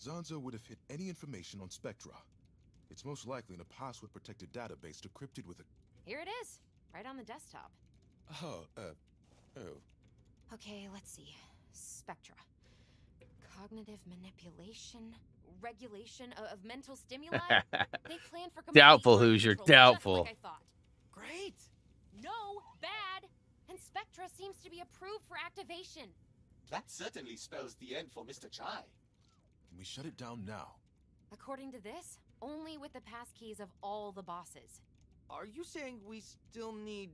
Zanzo would have hit any information on Spectra. It's most likely in a password-protected database decrypted with a... Here it is, right on the desktop. Oh. Okay, let's see. Spectra. Cognitive manipulation, regulation of mental stimuli. They plan for complete Doubtful, mind Hoosier, control, doubtful. Just like I thought. Great! No, bad. And Spectra seems to be approved for activation. That certainly spells the end for Mr. Chai. Can we shut it down now? According to this, only with the passkeys of all the bosses. Are you saying we still need...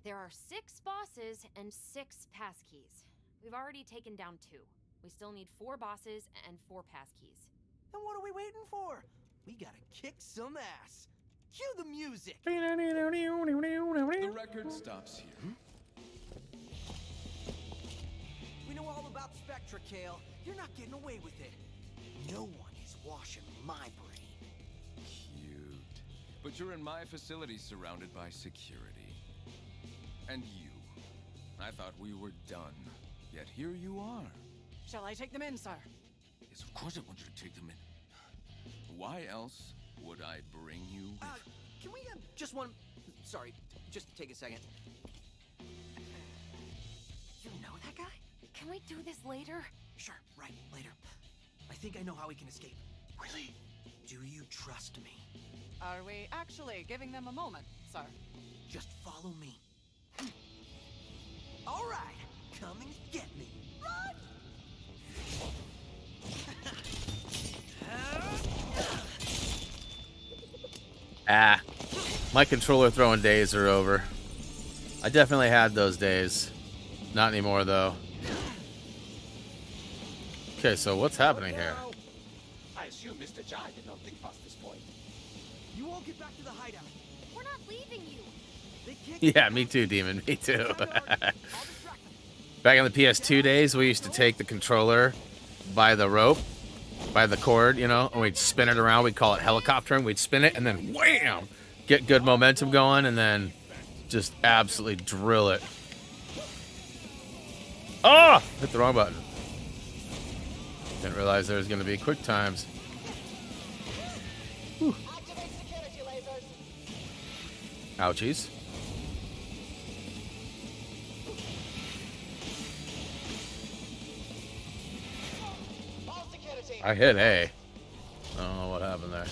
There are 6 bosses and 6 passkeys. We've already taken down 2. We still need 4 bosses and 4 passkeys. Then what are we waiting for? We gotta kick some ass. Cue the music! The record stops here. We know all about Spectra, Kale. You're not getting away with it. No one is washing my brain. Cute. But you're in my facility surrounded by security. And you. I thought we were done. Yet here you are. Shall I take them in, sir? Yes, of course I want you to take them in. Why else would I bring you with... Can we just one... Sorry, just take a second. You know that guy? Can we do this later? Sure, right, later. I think I know how we can escape. Really? Do you trust me? Are we actually giving them a moment, sir? Just follow me. All right, come and get me. Run! Ah, my controller throwing days are over. I definitely had those days. Not anymore, though. Okay, so what's happening here? I assume Mr. Jai did not think past this point. You won't get back to the hideout. We're not leaving you. They can't Yeah, me too, Demon. Me too. Back in the PS2 days, we used to take the controller by the rope, by the cord, you know, and we'd spin it around. We'd call it helicoptering. We'd spin it and then wham! Get good momentum going and then just absolutely drill it. Oh! Hit the wrong button. Didn't realize there was going to be quick times. Whew. Activate security lasers. Ouchies. All security. I hit A. I don't know what happened there.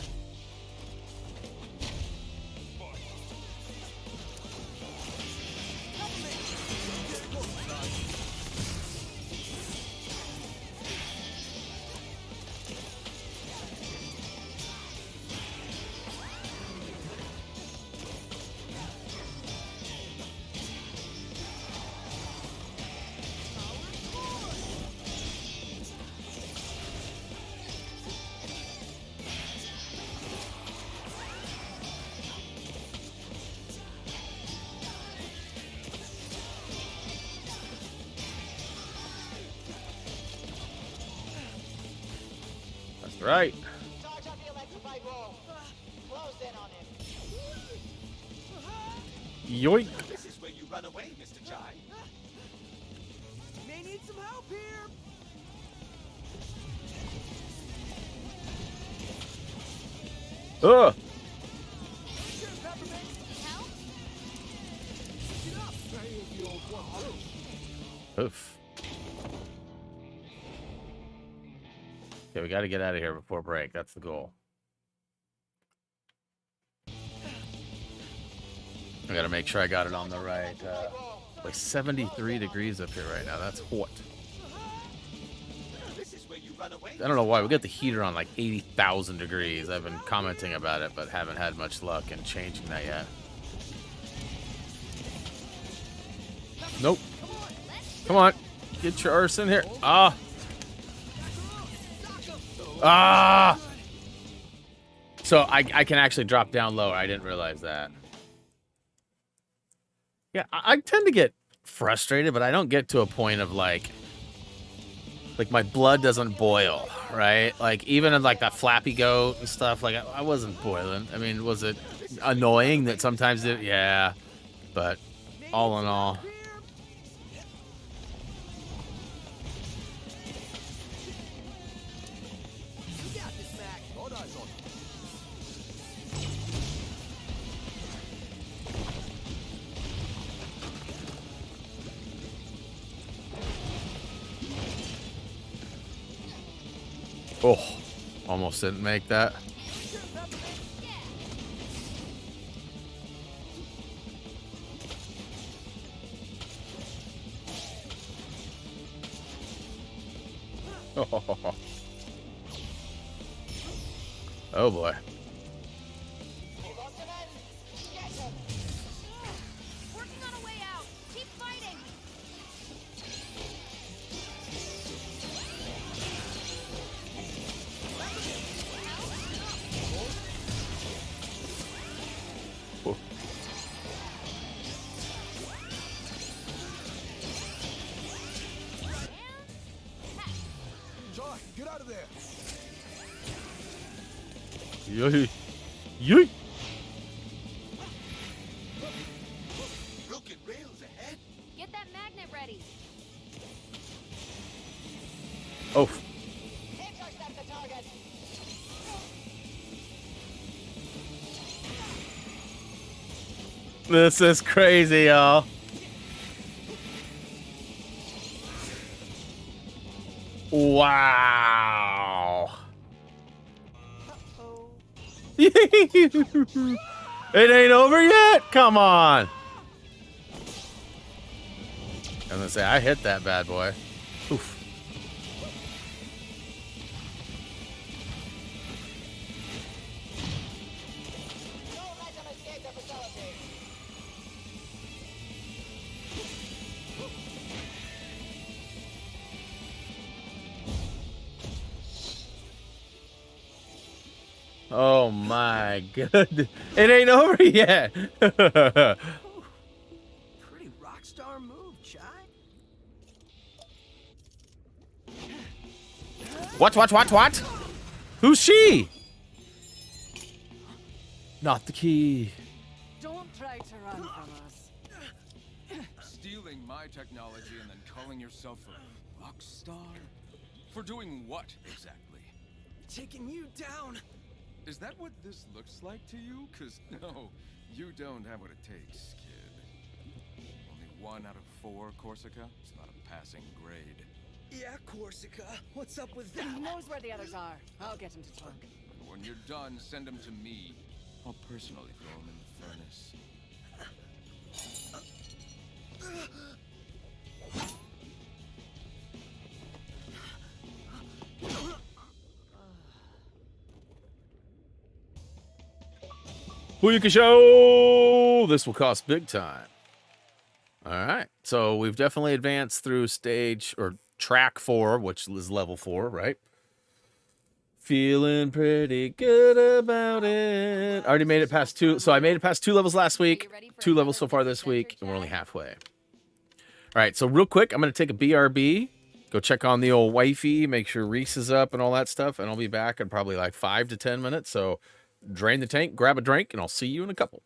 Right. Charge up the electrified wall. Close in on him. Yoink. This is where you run away, Mr. Jai. May need some help here. Ugh. Oof. Okay, we got to get out of here before break. That's the goal. I got to make sure I got it on the right. Like 73 degrees up here right now. That's hot. This is where you run away. I don't know why. We got the heater on like 80,000 degrees. I've been commenting about it, but haven't had much luck in changing that yet. Nope. Come on. Get your arse in here. Ah. Ah! So I can actually drop down lower. I didn't realize that. Yeah, I tend to get frustrated, but I don't get to a point of like my blood doesn't boil, right? Like even in like that Flappy Goat and stuff, like I wasn't boiling. I mean, was it annoying that sometimes it? Yeah, but all in all. Oh, almost didn't make that. Oh boy. Working on a way out. Keep fighting. Jai, get out of there. Yay. Yay. Broken rails ahead. Get that magnet ready. Oh. Intercept the target. This is crazy, y'all. Wow. It ain't over yet? Come on. I'm gonna say, I hit that bad boy. Oof. Don't let them escape the facility. Oh my goodness. It ain't over yet. Pretty rockstar move, Chai. What? Who's she? Not the key. Don't try to run from us. Stealing my technology and then calling yourself a rockstar? For doing what, exactly? Taking you down. Is that what this looks like to you? Cause no, you don't have what it takes, kid. Only 1 out of 4, Corsica? It's not a passing grade. Yeah, Corsica. What's up with He that? knows where the others are. I'll get him to talk. And when you're done, send him to me. I'll personally throw him in the furnace. Booyaka Show! This will cost big time. All right. So we've definitely advanced through stage or track 4, which is level 4, right? Feeling pretty good about it. I already made it past 2. So I made it past 2 levels last week, 2 levels so far this week, and we're only halfway. All right. So real quick, I'm going to take a BRB, go check on the old wifey, make sure Reese is up and all that stuff, and I'll be back in probably like 5 to 10 minutes. So drain the tank, grab a drink, and I'll see you in a couple.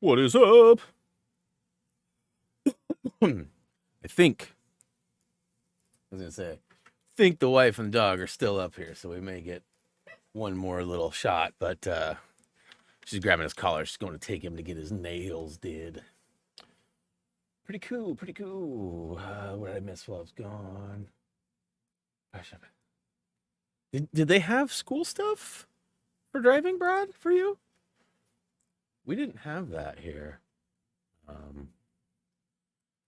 What is up? I was gonna say, think the wife and the dog are still up here, so we may get one more little shot, but she's grabbing his collar. She's going to take him to get his nails did. Pretty cool, pretty cool. What did I miss while I was gone? Gosh, did they have school stuff for driving, Brad, for you? We didn't have that here.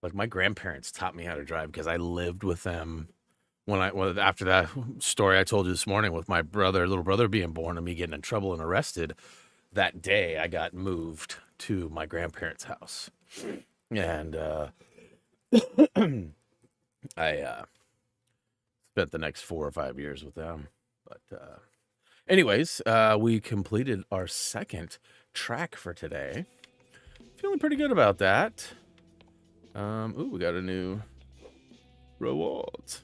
Like my grandparents taught me how to drive because I lived with them after that story I told you this morning with my little brother being born and me getting in trouble and arrested. That day I got moved to my grandparents' house. And I spent the next 4 or 5 years with them. But anyways, we completed our second track for today. Feeling pretty good about that. Ooh, we got a new reward.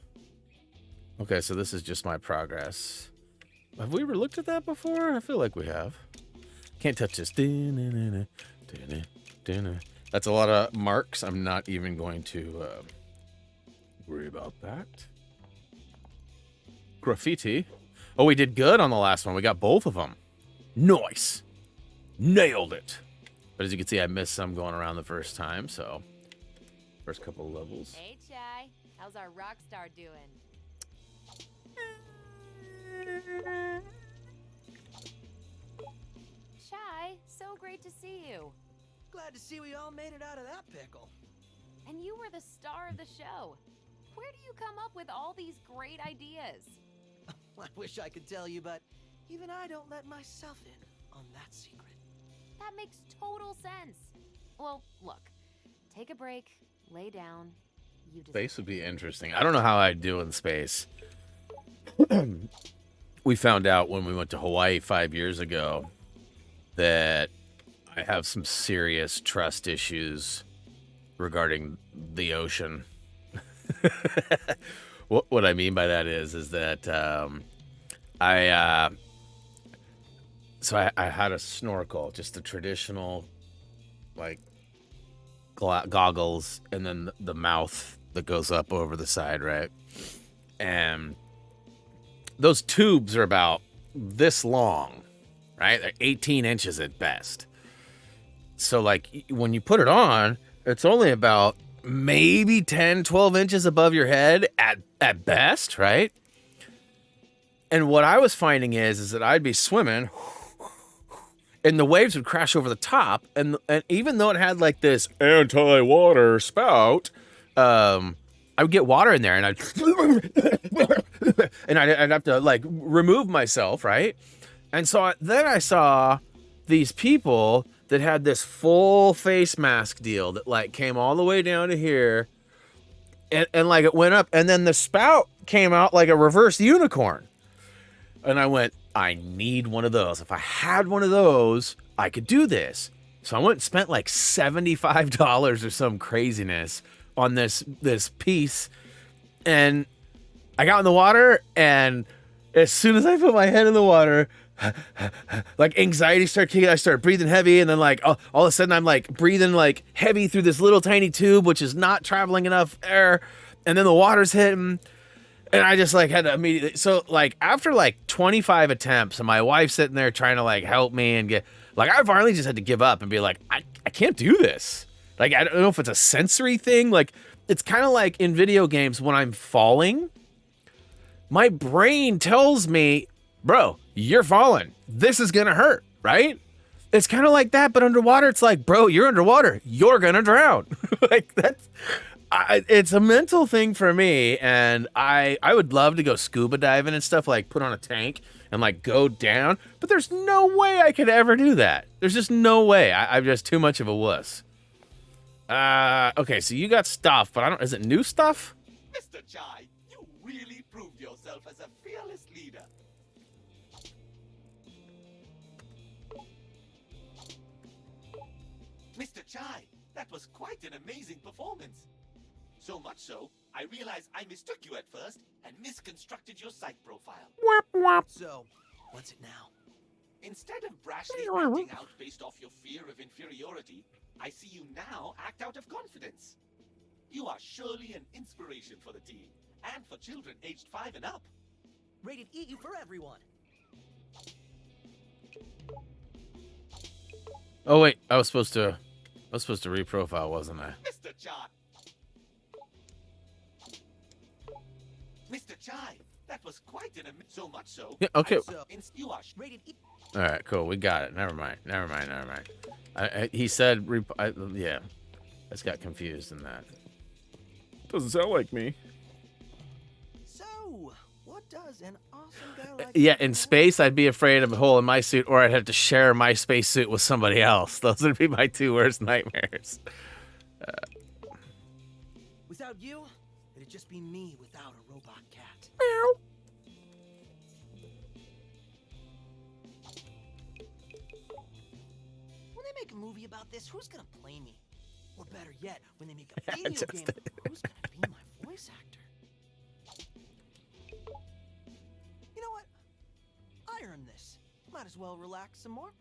Okay, so this is just my progress. Have we ever looked at that before? I feel like we have. Can't touch this. That's a lot of marks. I'm not even going to worry about that. Graffiti. Oh, we did good on the last one. We got both of them. Nice. Nailed it. But as you can see, I missed some going around the first time, so first couple of levels. Hey, Chai. How's our rockstar doing? Chai, so great to see you. Glad to see we all made it out of that pickle. And you were the star of the show. Where do you come up with all these great ideas? I wish I could tell you, but even I don't let myself in on that secret. That makes total sense. Well, look, take a break, lay down. Space would be interesting. I don't know how I'd do in space. We found out when we went to Hawaii 5 years ago that I have some serious trust issues regarding the ocean. What I mean by that is that I had a snorkel, just the traditional like goggles, and then the mouth that goes up over the side, right? And those tubes are about this long, right? They're 18 inches at best. So like when you put it on, it's only about maybe 10, 12 inches above your head at best, right? And what I was finding is that I'd be swimming and the waves would crash over the top. And even though it had like this anti-water spout, I would get water in there and I'd have to like remove myself, right? And so then I saw these people that had this full face mask deal that like came all the way down to here and like it went up and then the spout came out like a reverse unicorn. And I went, I need one of those. If I had one of those, I could do this. So I went and spent like $75 or some craziness on this piece. And I got in the water, and as soon as I put my head in the water, like anxiety started kicking. I started breathing heavy, and then like all of a sudden I'm like breathing like heavy through this little tiny tube, which is not traveling enough air. And then the water's hitting, and I just like had to immediately. So like after like 25 attempts, and my wife's sitting there trying to like help me and get like I finally just had to give up and be like I can't do this. Like I don't know if it's a sensory thing. Like it's kind of like in video games when I'm falling, my brain tells me, bro, you're falling. This is going to hurt, right? It's kind of like that, but underwater, it's like, bro, you're underwater. You're going to drown. Like it's a mental thing for me. And I would love to go scuba diving and stuff, like put on a tank and like go down. But there's no way I could ever do that. There's just no way. I'm just too much of a wuss. Okay, so you got stuff, but is it new stuff? Mr. Chai, you really proved yourself as a fearless leader. Mr. Chai, that was quite an amazing performance. So much so, I realized I mistook you at first and misconstructed your psych profile. So, what's it now? Instead of brashly acting out based off your fear of inferiority, I see you now act out of confidence. You are surely an inspiration for the team, and for children aged 5 and up. Rated E for everyone. Oh wait, I was supposed to reprofile, wasn't I? Mr. Chai! Mr. Chai, that was quite so much so. Yeah, okay. You are rated E. All right, cool. We got it. Never mind. He said, yeah. I just got confused in that. Doesn't sound like me. So, what does an awesome guy like Yeah, in space, I'd be afraid of a hole in my suit, or I'd have to share my space suit with somebody else. Those would be my two worst nightmares. Without you, it'd just be me without a robot cat. Meow. When they make a movie about this, who's gonna play me? Or better yet, when they make a video game, who's gonna be my voice actor? You know what? I earned this. Might as well relax some more.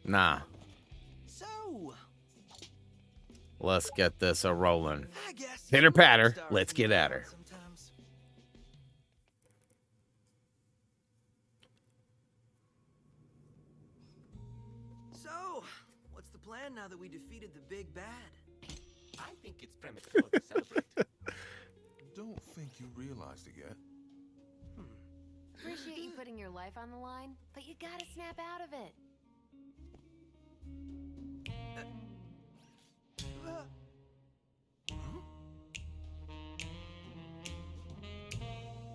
Nah. So, Let's get this a rolling. I guess Pitter patter. Let's get at her. sometimes. So, what's the plan now that we defeated the big bad? I think it's premature to celebrate. Don't think you realized it yet. Appreciate you putting your life on the line, but you gotta snap out of it.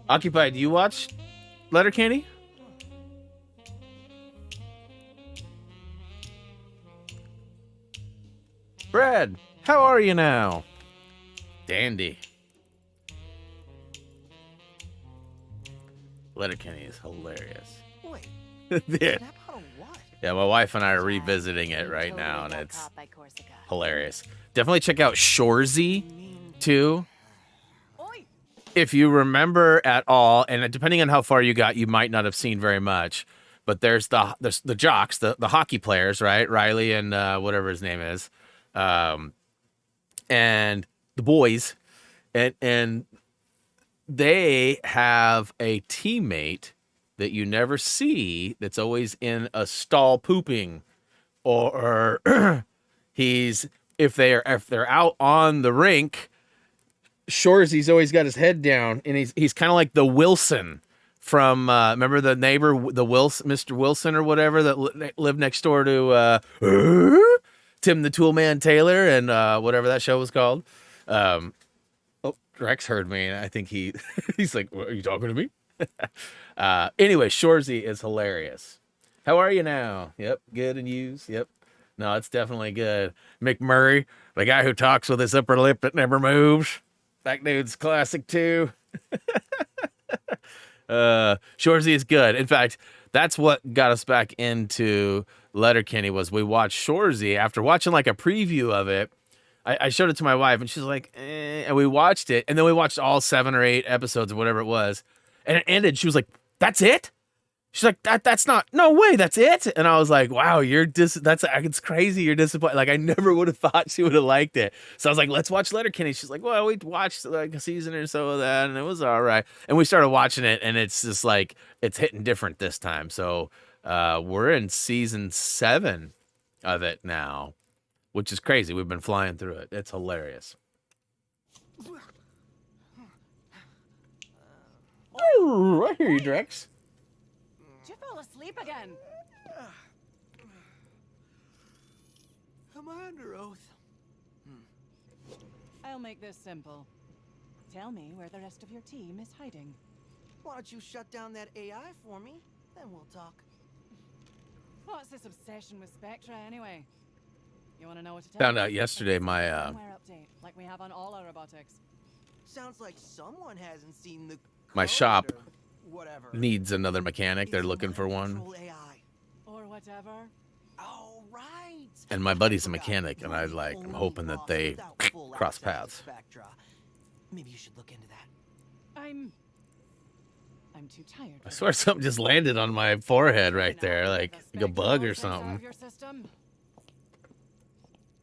Occupied, do you watch Letterkenny? Brad, how are you now? Dandy. Letterkenny is hilarious. Wait, Yeah. snap out of what? Yeah, my wife and I are revisiting it right now, and it's hilarious. Definitely check out Shorzy, too. Oi! If you remember at all, and depending on how far you got, you might not have seen very much, but there's the jocks, the hockey players, right? Riley and whatever his name is, and the boys, and they have a teammate that you never see that's always in a stall pooping, or if they're out on the rink, Shorzy's always got his head down, and he's kind of like the Wilson from remember the neighbor, the Mr. Wilson or whatever that lived next door to Tim the Toolman Taylor and whatever that show was called. Oh, Rex heard me, and I think he's like, "What, are you talking to me?" Anyway, Shorzy is hilarious. How are you now? Yep, good and used. Yep. No, it's definitely good. McMurray, the guy who talks with his upper lip that never moves. That dude's classic too. Shorzy is good. In fact, that's what got us back into Letterkenny. Was we watched Shorzy after watching like a preview of it. I showed it to my wife, and she's like, eh, and we watched it, and then we watched all 7 or 8 episodes or whatever it was, and it ended. She was like, "That's it?" She's like, "That's not, no way, that's it." And I was like, "Wow, it's crazy. You're disappointed." Like, I never would have thought she would have liked it. So I was like, "Let's watch Letterkenny." She's like, "Well, we watched like a season or so of that, and it was all right." And we started watching it, and it's just like it's hitting different this time. So we're in season 7 of it now, which is crazy. We've been flying through it. It's hilarious. Oh, I hear you, Drex. Did you fall asleep again? Am I under oath? I'll make this simple. Tell me where the rest of your team is hiding. Why don't you shut down that AI for me? Then we'll talk. What's this obsession with Spectra anyway? You want to know what to tell Found me? out yesterday my Firmware update, like we have on all our robotics. Sounds like someone hasn't seen the my code shop or whatever. needs another mechanic. They're looking for one. Control AI. Or whatever. Oh, right. And my buddy's a mechanic, and I'm hoping that they cross paths. Maybe you should look into that. I'm I'm too tired. I swear something just landed on my forehead right there, like a bug or something. Your system.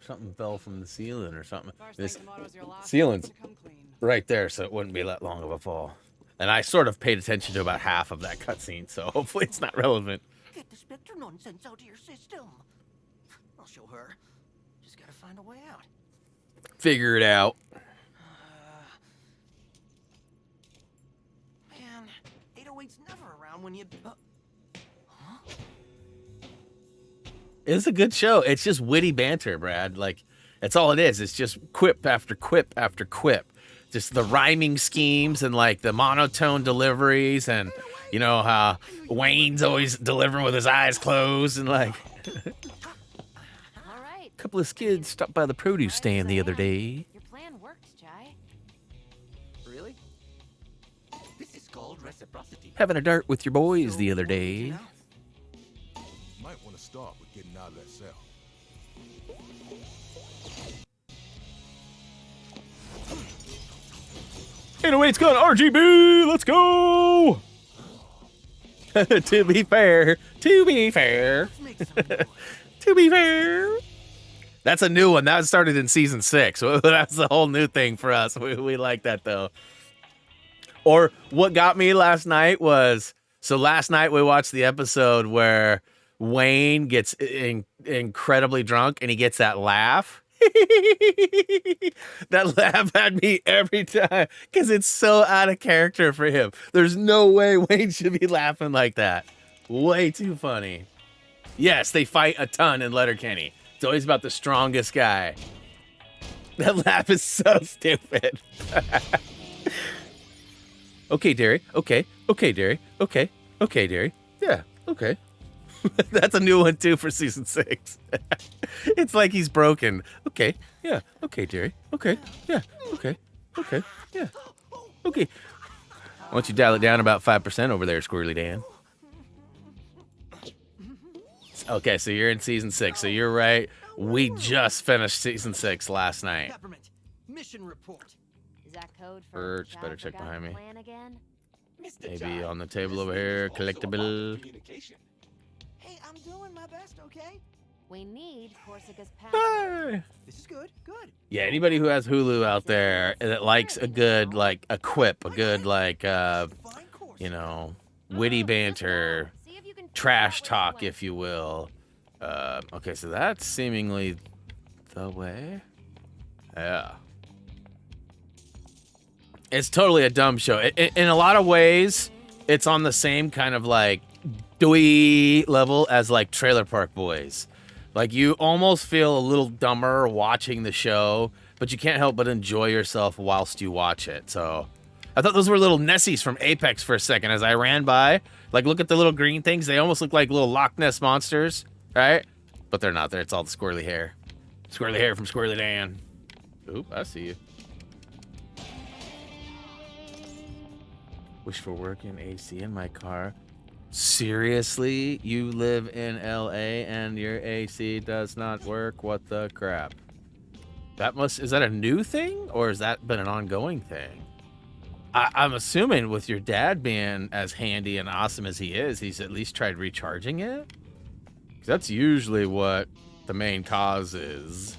Something fell from the ceiling or something. First This thing tomorrow's your last ceiling's chance to come clean. right there, so it wouldn't be that long of a fall. And I sort of paid attention to about half of that cutscene, so hopefully it's not relevant. Get the Spectre nonsense out of your system. I'll show her. Just gotta find a way out. Figure it out. Man, 808's never around when you... It's a good show. It's just witty banter, Brad. Like, that's all it is. It's just quip after quip after quip. Just the rhyming schemes and, like, the monotone deliveries and, you know, how Wayne's always delivering with his eyes closed and, like... All right. A couple of skids stopped by the produce stand the other day. Your plan worked, Jai. Really? This is called reciprocity. Having a dart with your boys the other day. Might want to start with getting out of that cell. It's got RGB. Let's go. To be fair. That's a new one. That started in season 6. That's a whole new thing for us. We like that though. Or what got me last night was, so last night we watched the episode where Wayne gets incredibly drunk and he gets that laugh. That laugh had me every time because it's so out of character for him. There's no way Wayne should be laughing like that. Way too funny. Yes, they fight a ton in Letterkenny. It's always about the strongest guy. That laugh is so stupid. Okay, Derry. Okay, Derry. Okay, Derry. Yeah, okay. That's a new one too for season 6. It's like he's broken. Okay, yeah. Okay, Derry. Okay, yeah. Okay, yeah. Okay. Why don't you dial it down about 5% over there, Squirrely Dan? Okay, so you're in season 6. So you're right. We just finished season 6 last night. Peppermint, mission report. Is that code for Birch, better check behind me. plan again? Mr. Maybe Jai, on the table over this here, is also about collectible. communication. Hey, I'm doing my best, okay? We need Corsica's Hey. password. This is good, good. Yeah, anybody who has Hulu out there that likes a good, like, a quip, a good, like, you know, witty banter, See if you can trash talk, if you will. Okay, so that's seemingly the way. Yeah. It's totally a dumb show. In a lot of ways, it's on the same kind of, like, dweeby level as, like, Trailer Park Boys. Like, you almost feel a little dumber watching the show, but you can't help but enjoy yourself whilst you watch it. So I thought those were little Nessies from Apex for a second as I ran by. Like, look at the little green things. They almost look like little Loch Ness monsters, right? But they're not there. It's all the squirrely hair. Squirrely hair from Squirrely Dan. Oop, I see you. Wish for work in AC in my car. Seriously? You live in LA and your AC does not work? What the crap? Is that a new thing or has that been an ongoing thing? I'm assuming with your dad being as handy and awesome as he is, he's at least tried recharging it. 'Cause that's usually what the main cause is.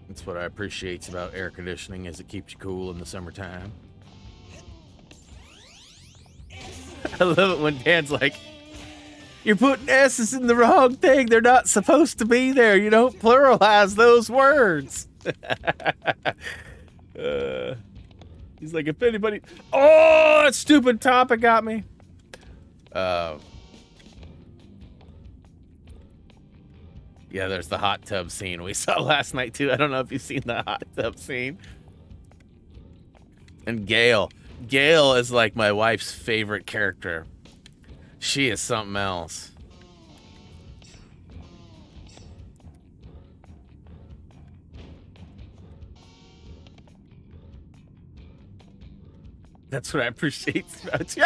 That's what I appreciate about air conditioning is it keeps you cool in the summertime. I love it when Dan's like, you're putting S's in the wrong thing. They're not supposed to be there. You don't pluralize those words. He's like, if anybody... Oh, that stupid topic got me. Yeah, there's the hot tub scene we saw last night, too. I don't know if you've seen the hot tub scene. And Gail. Gail is like my wife's favorite character. She is something else. That's what I appreciate about you.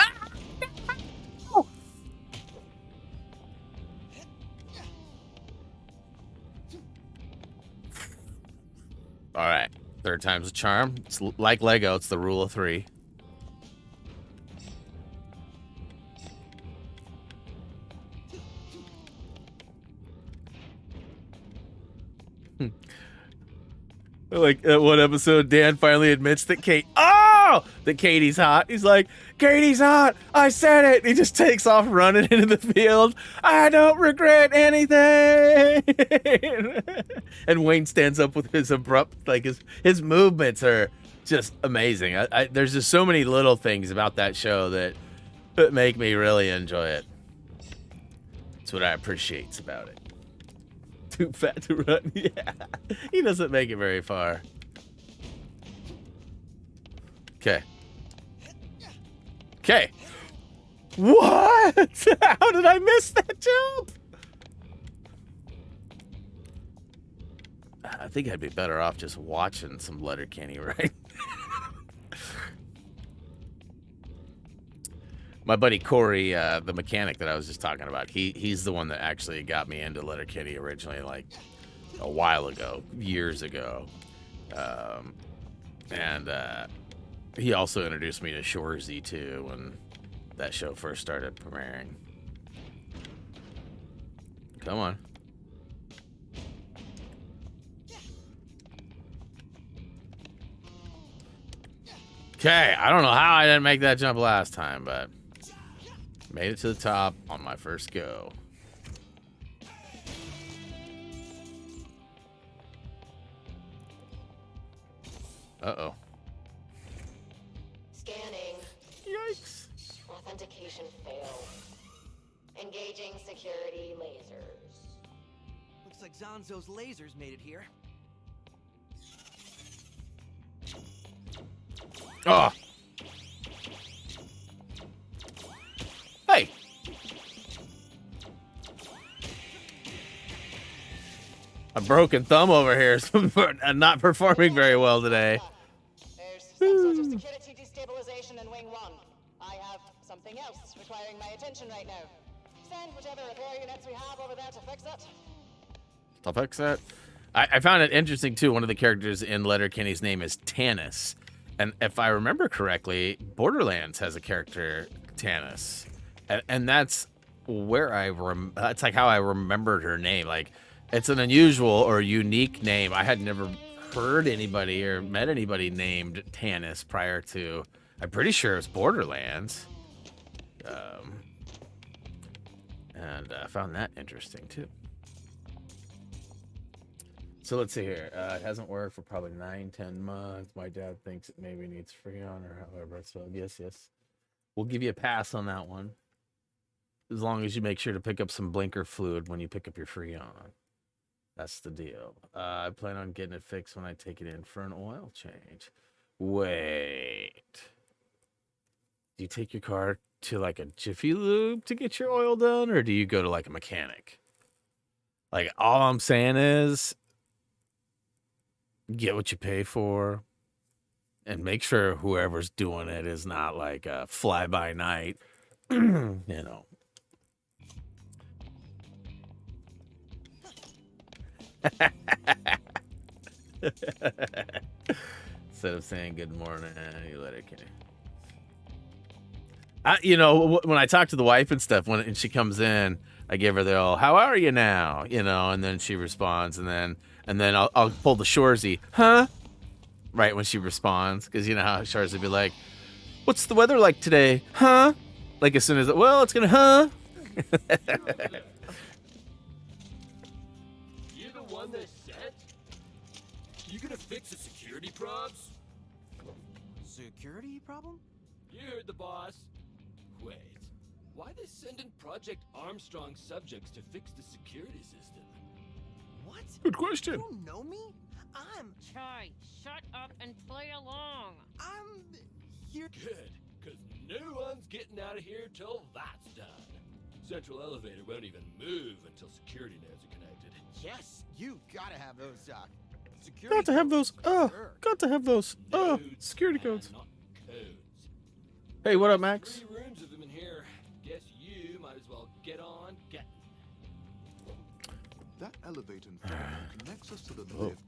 All right, third time's a charm. It's like Lego. It's the rule of 3. Like one episode, Dan finally admits that that Katie's hot. He's like, Katie's hot. I said it. He just takes off running into the field. I don't regret anything. And Wayne stands up with his abrupt, like his movements are just amazing. There's just so many little things about that show that make me really enjoy it. That's what I appreciate about it. Too fat to run. Yeah, he doesn't make it very far. Okay. Okay. What? How did I miss that jump? I think I'd be better off just watching some Letterkenny, right? My buddy Corey, the mechanic that I was just talking about, he's the one that actually got me into Letterkenny originally, like a while ago, years ago. And he also introduced me to Shorzy too when that show first started premiering. Come on. Okay, I don't know how I didn't make that jump last time, but made it to the top on my first go. Uh-oh. Scanning. Yikes. Authentication failed. Engaging security lasers. Looks like Zanzo's lasers made it here. Oh. Hey. A broken thumb over here is not performing very well today. There's some sort of security destabilization in Wing 1. I have something else requiring my attention right now. Send whichever repair units we have over there to fix it. I'll fix that. I found it interesting too. One of the characters in Letterkenny's name is Tannis. And if I remember correctly, Borderlands has a character, Tannis. And that's where that's like how I remembered her name. Like, it's an unusual or unique name. I had never heard anybody or met anybody named Tannis prior to, I'm pretty sure it's Borderlands. And I found that interesting too. So let's see here. It hasn't worked for probably 9-10 months. My dad thinks it maybe needs Freon or however. So yes. We'll give you a pass on that one. As long as you make sure to pick up some blinker fluid when you pick up your Freon. That's the deal. I plan on getting it fixed when I take it in for an oil change. Wait. Do you take your car to like a Jiffy Lube to get your oil done? Or do you go to like a mechanic? Like, all I'm saying is, get what you pay for, and make sure whoever's doing it is not like a fly-by-night, you know. Instead of saying good morning, you let it kidding. You know, when I talk to the wife and stuff, and she comes in, I give her the old, how are you now? You know, and then she responds, and then I'll pull the Shorzy, huh? Right when she responds, because you know how Shorzy be like, what's the weather like today? Huh? Like as soon as, well, it's gonna, huh? You the one that said? You gonna fix the security probs? Security problem? You heard the boss. Wait, why they sending Project Armstrong subjects to fix the security system? What? Good question. You don't know me? I'm... Chai, shut up and play along. I'm... here... Good, because no one's getting out of here till that's done. Central elevator won't even move until security nodes are connected. Yes, you gotta have those, security Got to have those. Sure. Got to have those. Nodes, Security codes. not codes. Hey, what up, Max? 3 rooms of them in here. Guess you might as well get on getting. That elevator in front of you connects us to the lift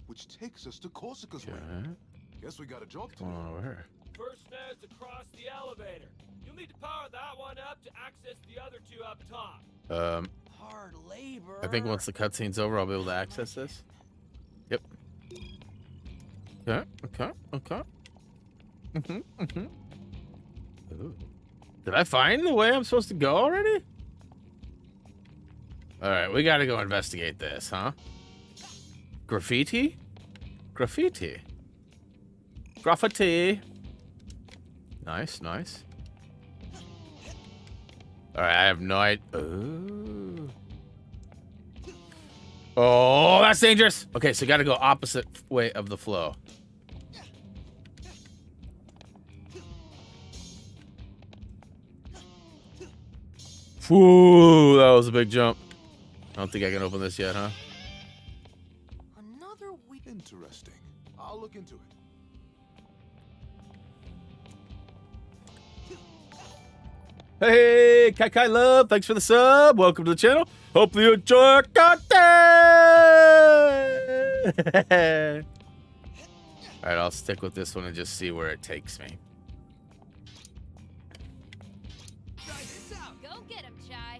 which takes us to Corsica's Okay. wing. Guess we got a job to What's going on do. over here? First nest across the elevator. You'll need to power that one up to access the other two up top. Hard labor. I think once the cutscene's over, I'll be able to access this. Yep. Okay. Ooh. Did I find the way I'm supposed to go already? All right, we got to go investigate this, huh? Graffiti? Graffiti. Nice. All right, I have no idea. Ooh. Oh, that's dangerous. Okay, so got to go opposite way of the flow. Whew, that was a big jump. I don't think I can open this yet, huh? Another week. Interesting. I'll look into it. Hey, Kai Love, thanks for the sub. Welcome to the channel. Hopefully you enjoy our content. All right, I'll stick with this one and just see where it takes me. Go get him, Chai.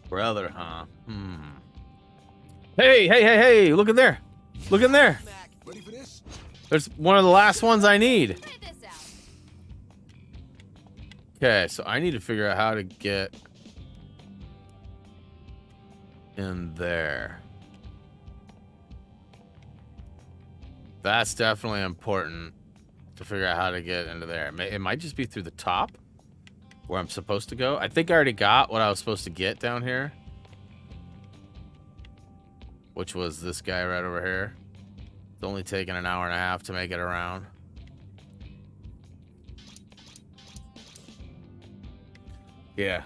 Brother, huh? Hey, look in there. Look in there. Ready for this? There's one of the last ones I need. Try this out. Okay, so I need to figure out how to get in there. That's definitely important to figure out how to get into there. It might just be through the top where I'm supposed to go. I think I already got what I was supposed to get down here, which was this guy right over here. It's only taken an hour and a half to make it around. Yeah.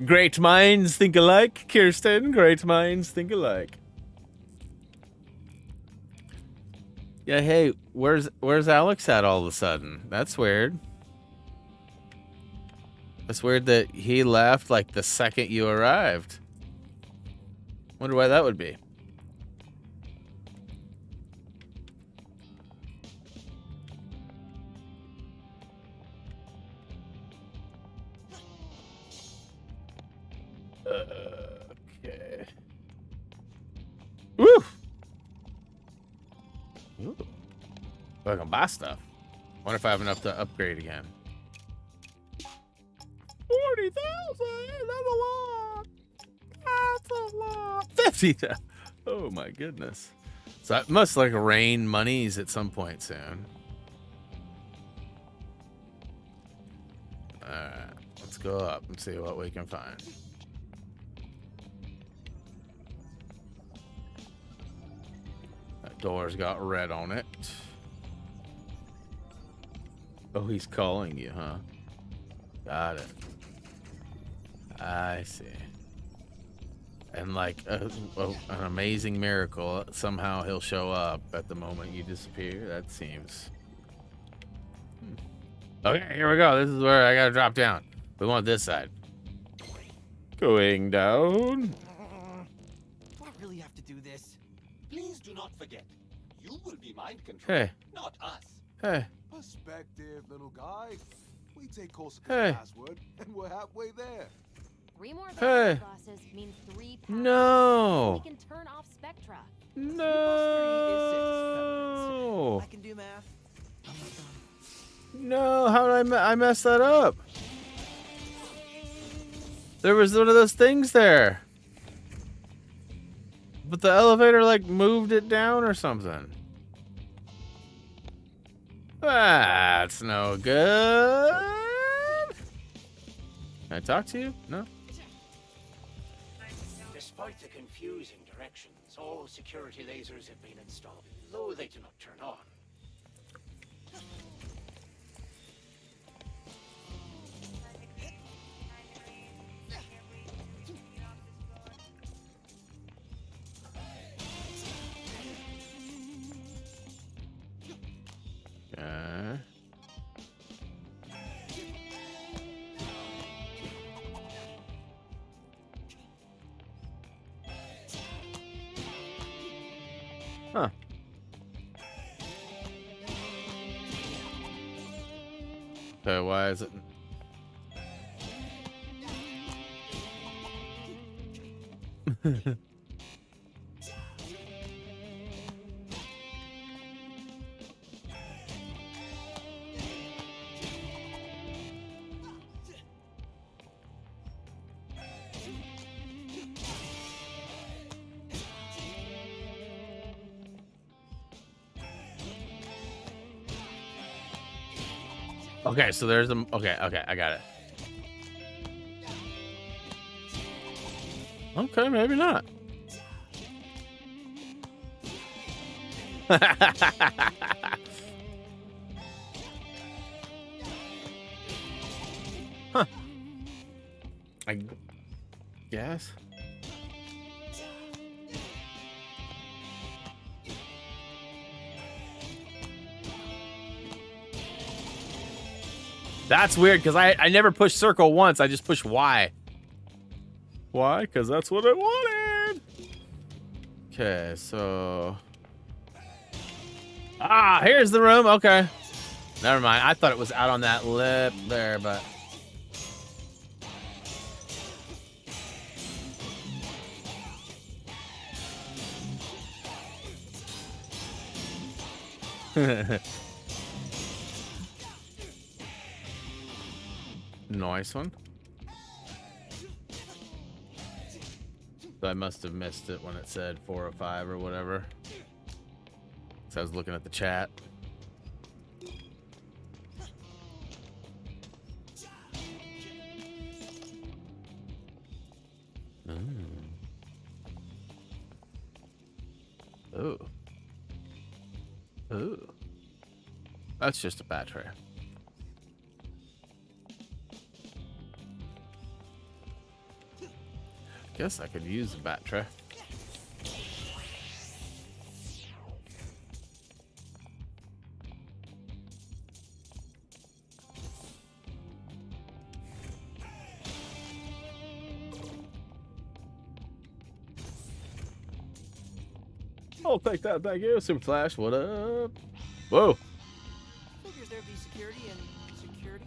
Great minds think alike, Kirsten. Great minds think alike. Yeah, hey, where's Alex at all of a sudden? That's weird. It's weird that he left like the second you arrived. Wonder why that would be. Okay. Woo! Ooh. I can buy stuff. Wonder if I have enough to upgrade again. 40,000. That's a lot. That's a lot. 50,000. Oh my goodness. So that must like rain monies at some point soon. All right, let's go up and see what we can find. That door's got red on it. Oh, he's calling you, huh? Got it. I see. And like an amazing miracle, somehow he'll show up at the moment you disappear. That seems... Okay, here we go. This is where I gotta drop down. We want this side. Going down. Do I really have to do this? Please do not forget, you will be mind controlled, Hey. not us. Hey. Perspective, little guy. We take Corsica's Hey. password, and we're halfway there. 3 more Hey. bosses mean 3 passes. No. We can turn off Spectra. No. I can do math. I'm not done. No, how did I mess that up? There was one of those things there. But the elevator like moved it down or something. That's no good. Can I talk to you? No? Despite the confusing directions, all security lasers have been installed, though they do not turn on. Huh. Okay, why is it? Okay, so there's a... Okay, I got it. Okay, maybe not. Huh. I guess. That's weird, because I never pushed circle once. I just pushed Y. Why? Because that's what I wanted. Okay, so... Ah, here's the room. Okay. Never mind. I thought it was out on that lip there, but... Nice one. So I must have missed it when it said 4 or 5 or whatever. So I was looking at the chat. Oh. Oh. That's just a battery. Guess I could use the battery. I'll take that, thank you. Super Flash, what up? Whoa. Figures there'd be security and security.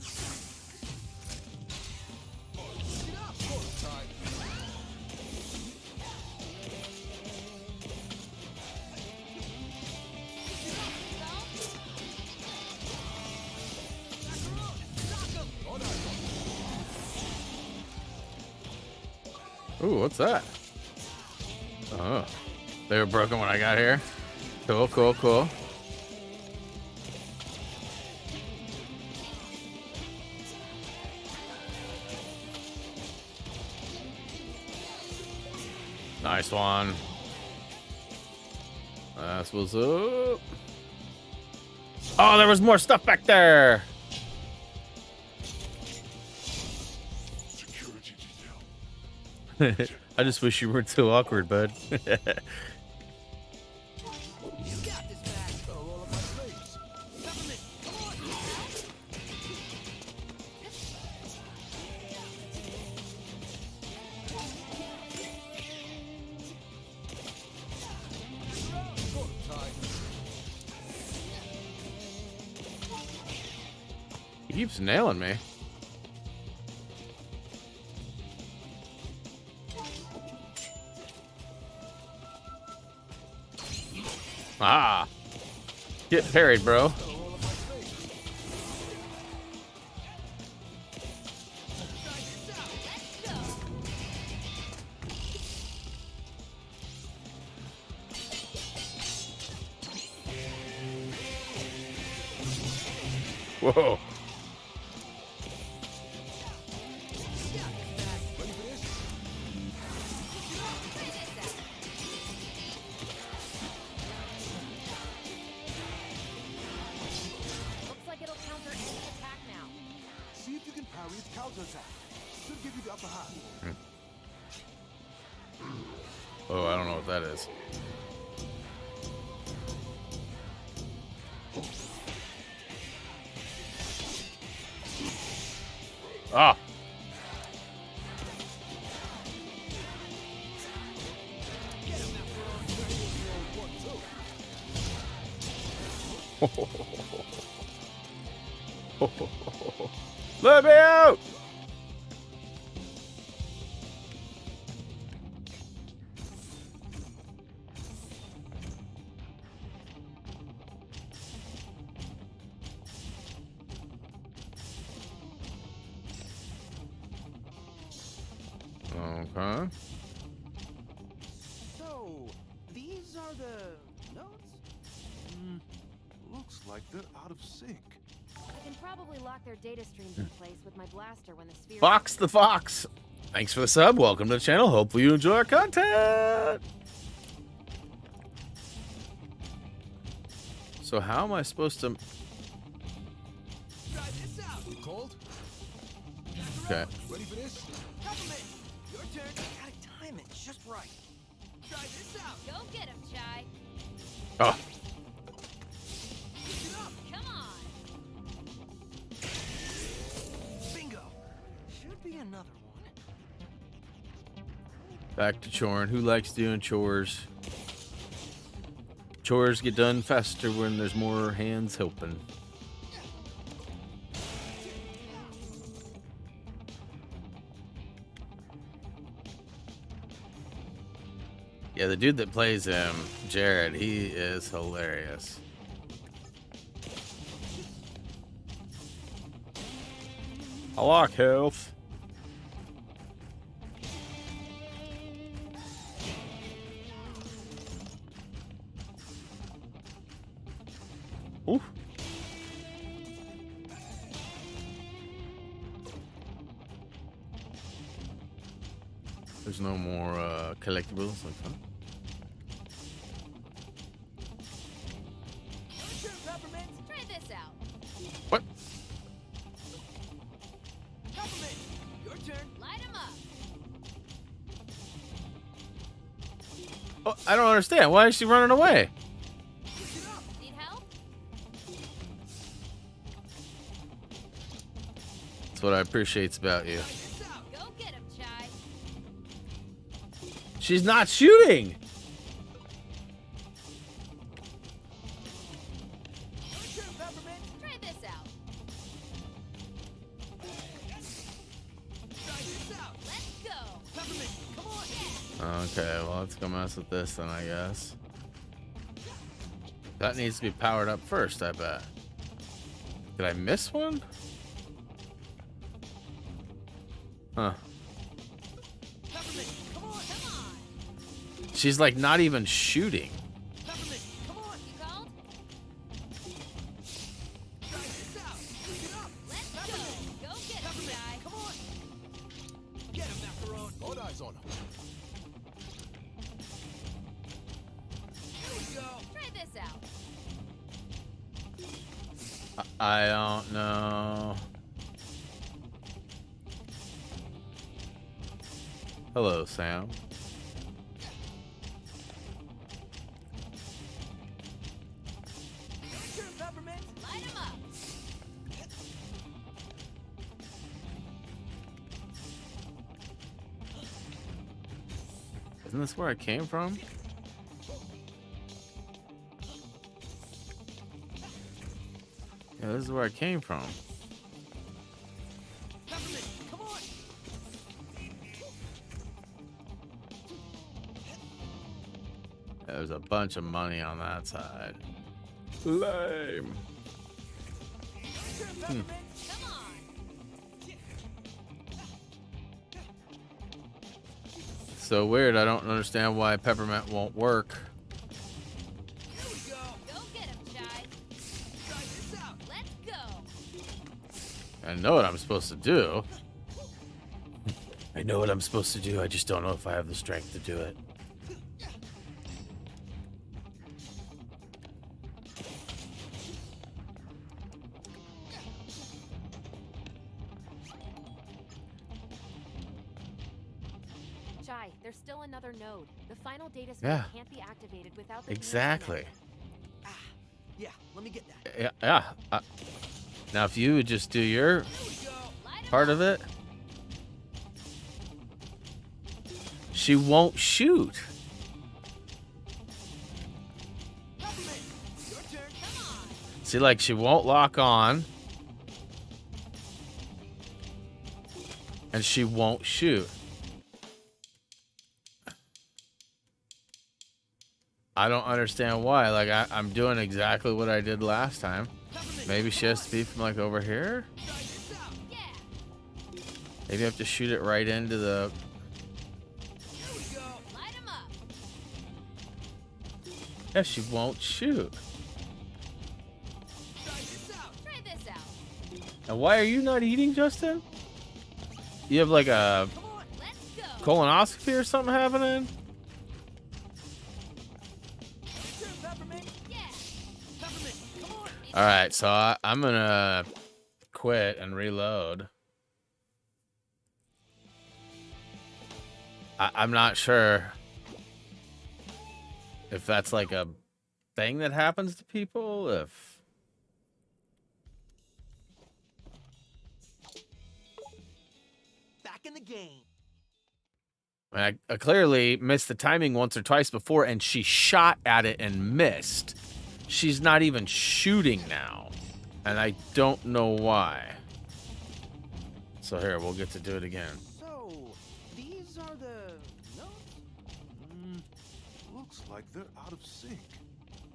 Ooh, what's that? Oh, they were broken when I got here. Cool, cool, cool. Nice one. That's what's up. Oh, there was more stuff back there. I just wish you weren't so awkward, bud. He keeps nailing me. Ah, get parried, bro. Whoa. Oh, I don't know what that is. Ah. Let me out! Okay. So, these are the notes? Looks like they're out of sync. I can probably lock their data streams in place with my blaster when the sphere. Fox the Fox. Thanks for the sub. Welcome to the channel. Hopefully you enjoy our content. So how am I supposed to... Try this out. You cold? Okay. Ready for this? Peppermint, your turn. Gotta time it just right. Try this out. Go get him, Chai. Oh. Come on. Bingo. Should be another one. Back to choring. Who likes doing chores? Chores get done faster when there's more hands helping. Yeah, the dude that plays him, Jared, he is hilarious. I like health. Ooh. There's no more collectibles like that. Try this out. What? Peppermint, your turn. Light him up. Oh, I don't understand. Why is she running away? Need help? That's what I appreciate about you. Go get him, Chai. She's not shooting. Try this out. Let's go. Peppermint, come on. Okay, well, let's go mess with this then, I guess. That needs to be powered up first, I bet. Did I miss one? Huh. Peppermint, come on. She's like not even shooting. Peppermint, come on. You called? Try this out. Pick it up. Let's go. Go get him, Peppermint, Chai. come on. Get him, Macaron. All eyes on him. Here we go. Try this out. I don't know. Hello, Sam. Your turn, Peppermint. Light him up. Isn't this where I came from? Yeah, this is where I came from. Peppermint, come on. There's a bunch of money on that side. Lame. Peppermint. Come on. So weird, I don't understand why peppermint won't work. Here we go. Go get him, Chai. Try this out. Let's go. I know what I'm supposed to do. I know what I'm supposed to do, I just don't know if I have the strength to do it. Chai, there's still another node. The final data stream Yeah. can't be activated without the Exactly. Yeah, let me get that. Yeah. Now, if you would just do your part of it, she won't shoot. Peppermint, your turn. Come on. See, like, she won't lock on. And she won't shoot. I don't understand why. Like, I'm doing exactly what I did last time. Maybe she has to be from, like, over here? Maybe I have to shoot it right into the... Yeah, she won't shoot. And why are you not eating, Justin? You have like a colonoscopy or something happening? All right, so I'm gonna quit and reload. I'm not sure if that's like a thing that happens to people. If Back in the game. I clearly missed the timing once or twice before, and she shot at it and missed. She's not even shooting now, and I don't know why. So here, we'll get to do it again. So, these are the notes? Looks like they're out of sync.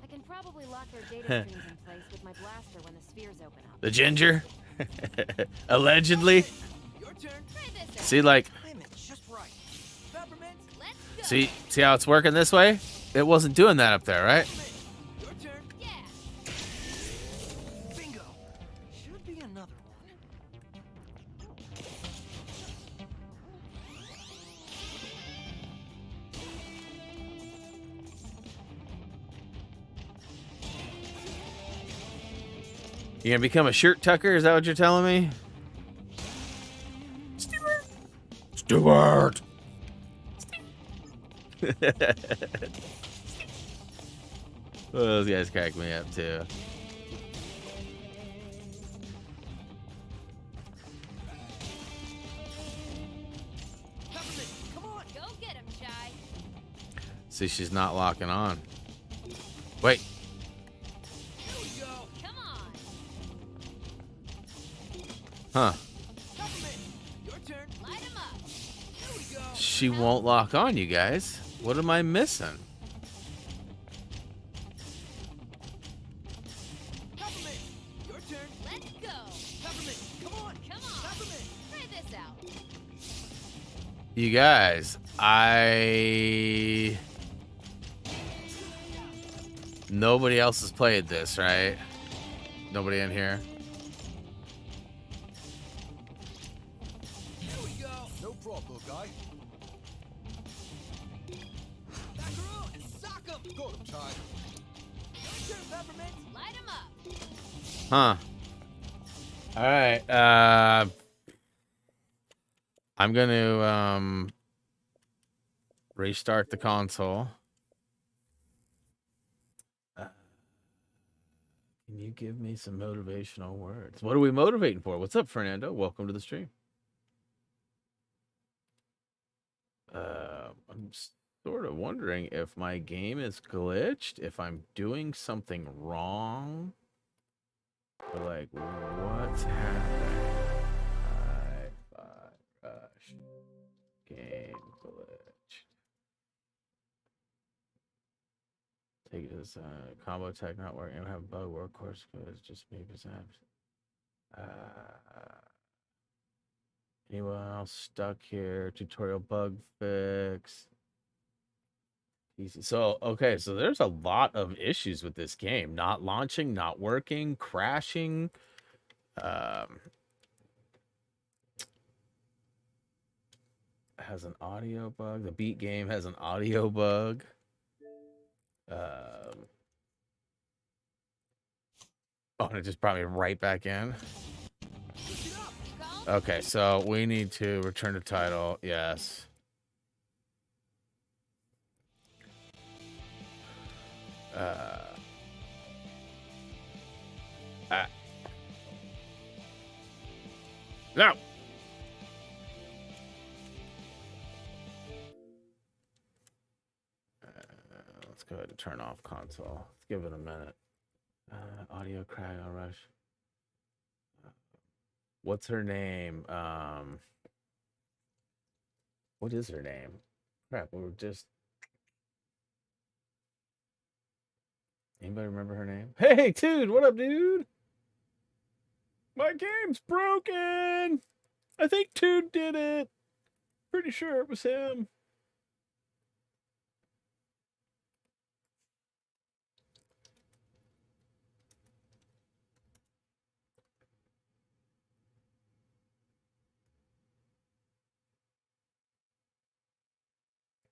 I can probably lock their data streams in place with my blaster when the spheres open up. The ginger? Allegedly? Your turn. See, like... See how it's working this way? It wasn't doing that up there, right? Your turn. Yeah. Bingo. Should be another one. You gonna become a shirt tucker? Is that what you're telling me? Stewart! Those guys crack me up too. Come on, go get him, Shy. See, she's not locking on. Wait. Here we go. Come on. Huh. Your turn. Light him up. Here we go. She won't lock on, you guys. What am I missing? Peppermint. Your turn. Let's go. Peppermint. Come on. Peppermint. Try this out. You guys, nobody else has played this, right? Nobody in here? Here we go. No problem, little guy. Back her out and sock him. Got him, Ty. Your turn, Peppermint. Light him up. Huh. All right. I'm going to restart the console. Can you give me some motivational words? What are we motivating for? What's up, Fernando? Welcome to the stream. I'm sort of wondering if my game is glitched, if I'm doing something wrong. Or like, what's happening? Rush. Game glitch. Take it as combo tech not working. I don't have bug workhorse code. It's just me perhaps. Anyone else stuck here? Tutorial bug fix. Easy. So, okay, so there's a lot of issues with this game. Not launching, not working, crashing. Has an audio bug. The Beat game has an audio bug. Oh, and it just brought me right back in. Okay, so we need to return to title. Yes. No. Let's go ahead and turn off console. Let's give it a minute. Audio crack, I'll rush. What's her name? What is her name? Crap, we were just... Anybody remember her name? Hey, dude, what up, dude? My game's broken! I think Dude did it. Pretty sure it was him.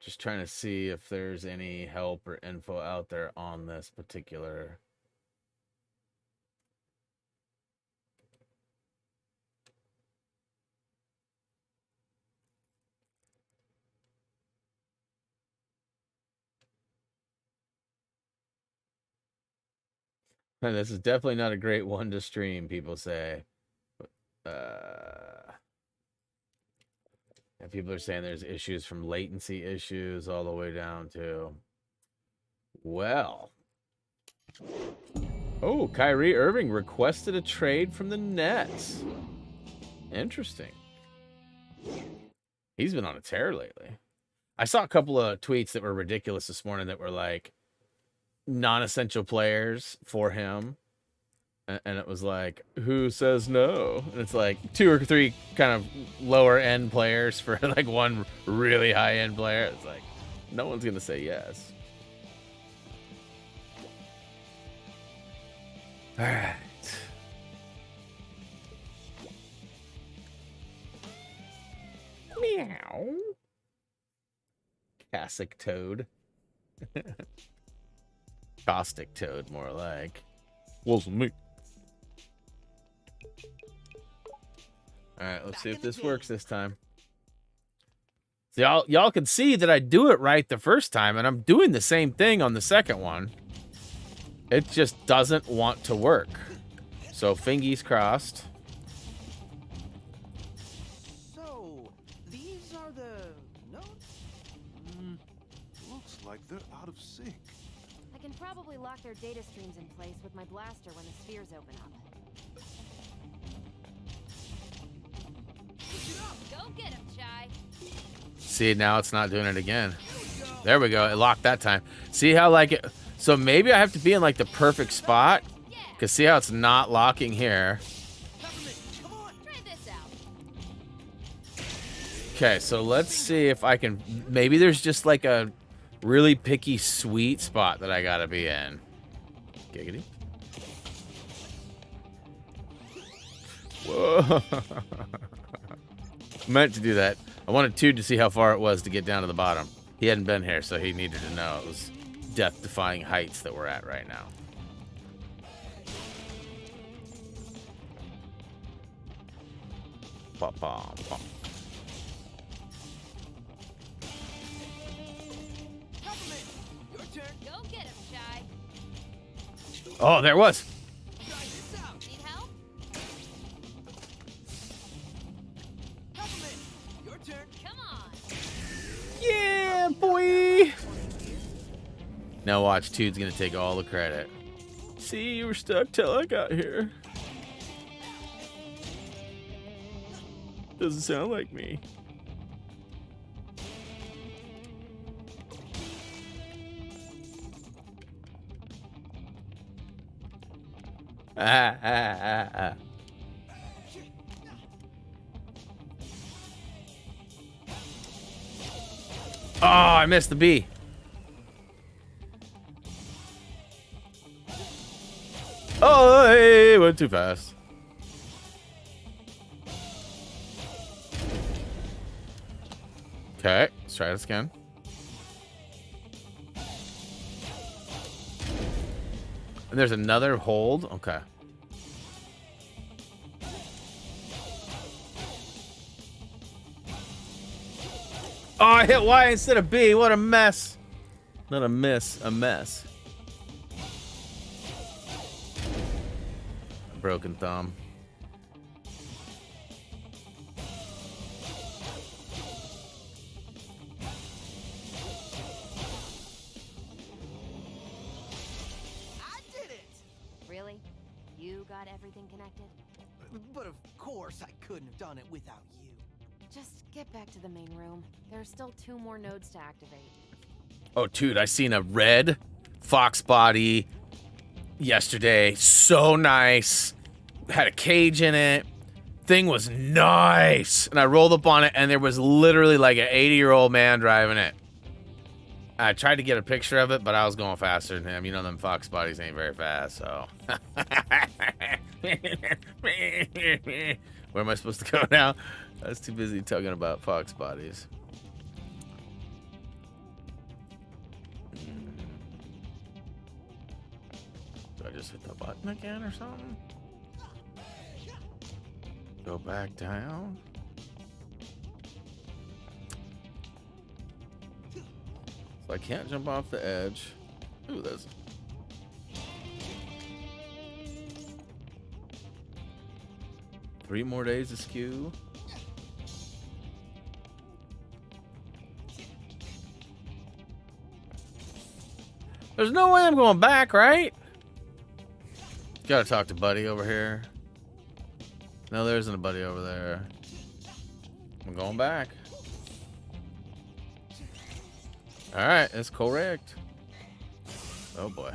Just trying to see if there's any help or info out there on this particular... This is definitely not a great one to stream, people say. And people are saying there's issues from latency issues all the way down to... Well. Oh, Kyrie Irving requested a trade from the Nets. Interesting. He's been on a tear lately. I saw a couple of tweets that were ridiculous this morning that were like non-essential players for him. And it was like, who says no? And it's like 2 or 3 kind of lower end players for like one really high end player. It's like, no one's going to say yes. All right. Meow. Cassock toad. Caustic toad, more like. Wasn't me. All right, let's see if this works this time. So y'all can see that I do it right the first time, and I'm doing the same thing on the second one. It just doesn't want to work. So fingies crossed. So, these are the notes? Looks like they're out of sync. I can probably lock their data streams in place with my blaster when the spheres open up. Go get him, Chai. See, now it's not doing it again. There we go. It locked that time. See how like it... So maybe I have to be in like the perfect spot. Because see how it's not locking here. Okay, so let's see if I can... Maybe there's just like a really picky sweet spot that I gotta be in. Giggity. Whoa. Meant to do that. I wanted Tude to see how far it was to get down to the bottom. He hadn't been here, so he needed to know it was death-defying heights that we're at right now. Pop, pop, pop. Your turn. Go get him, Chai. Oh, there it was. Need help? Your turn. Come on. Yeah, boy. Now watch, Tude's gonna take all the credit. See, you were stuck till I got here. Doesn't sound like me. Oh, I missed the B. Oh, hey, went too fast. Okay, let's try this again. And there's another hold. Okay. Oh, I hit Y instead of B. What a mess. Not a miss, a mess. Broken thumb. you got everything connected? But of course I couldn't have done it without you. Just get back to the main room. There are still 2 more nodes to activate. Oh, dude, I seen a red fox body yesterday. So nice. Had a cage in it. Thing was nice. And I rolled up on it, and there was literally like an 80-year-old man driving it. I tried to get a picture of it, but I was going faster than him. You know, them fox bodies ain't very fast, so. Where am I supposed to go now? I was too busy talking about fox bodies. Do I just hit the button again or something? Go back down. So I can't jump off the edge. Ooh, there's... Three more days to skew. There's no way I'm going back, right? Gotta talk to Buddy over here. No, there isn't a Buddy over there. I'm going back. Alright, it's correct. Oh boy.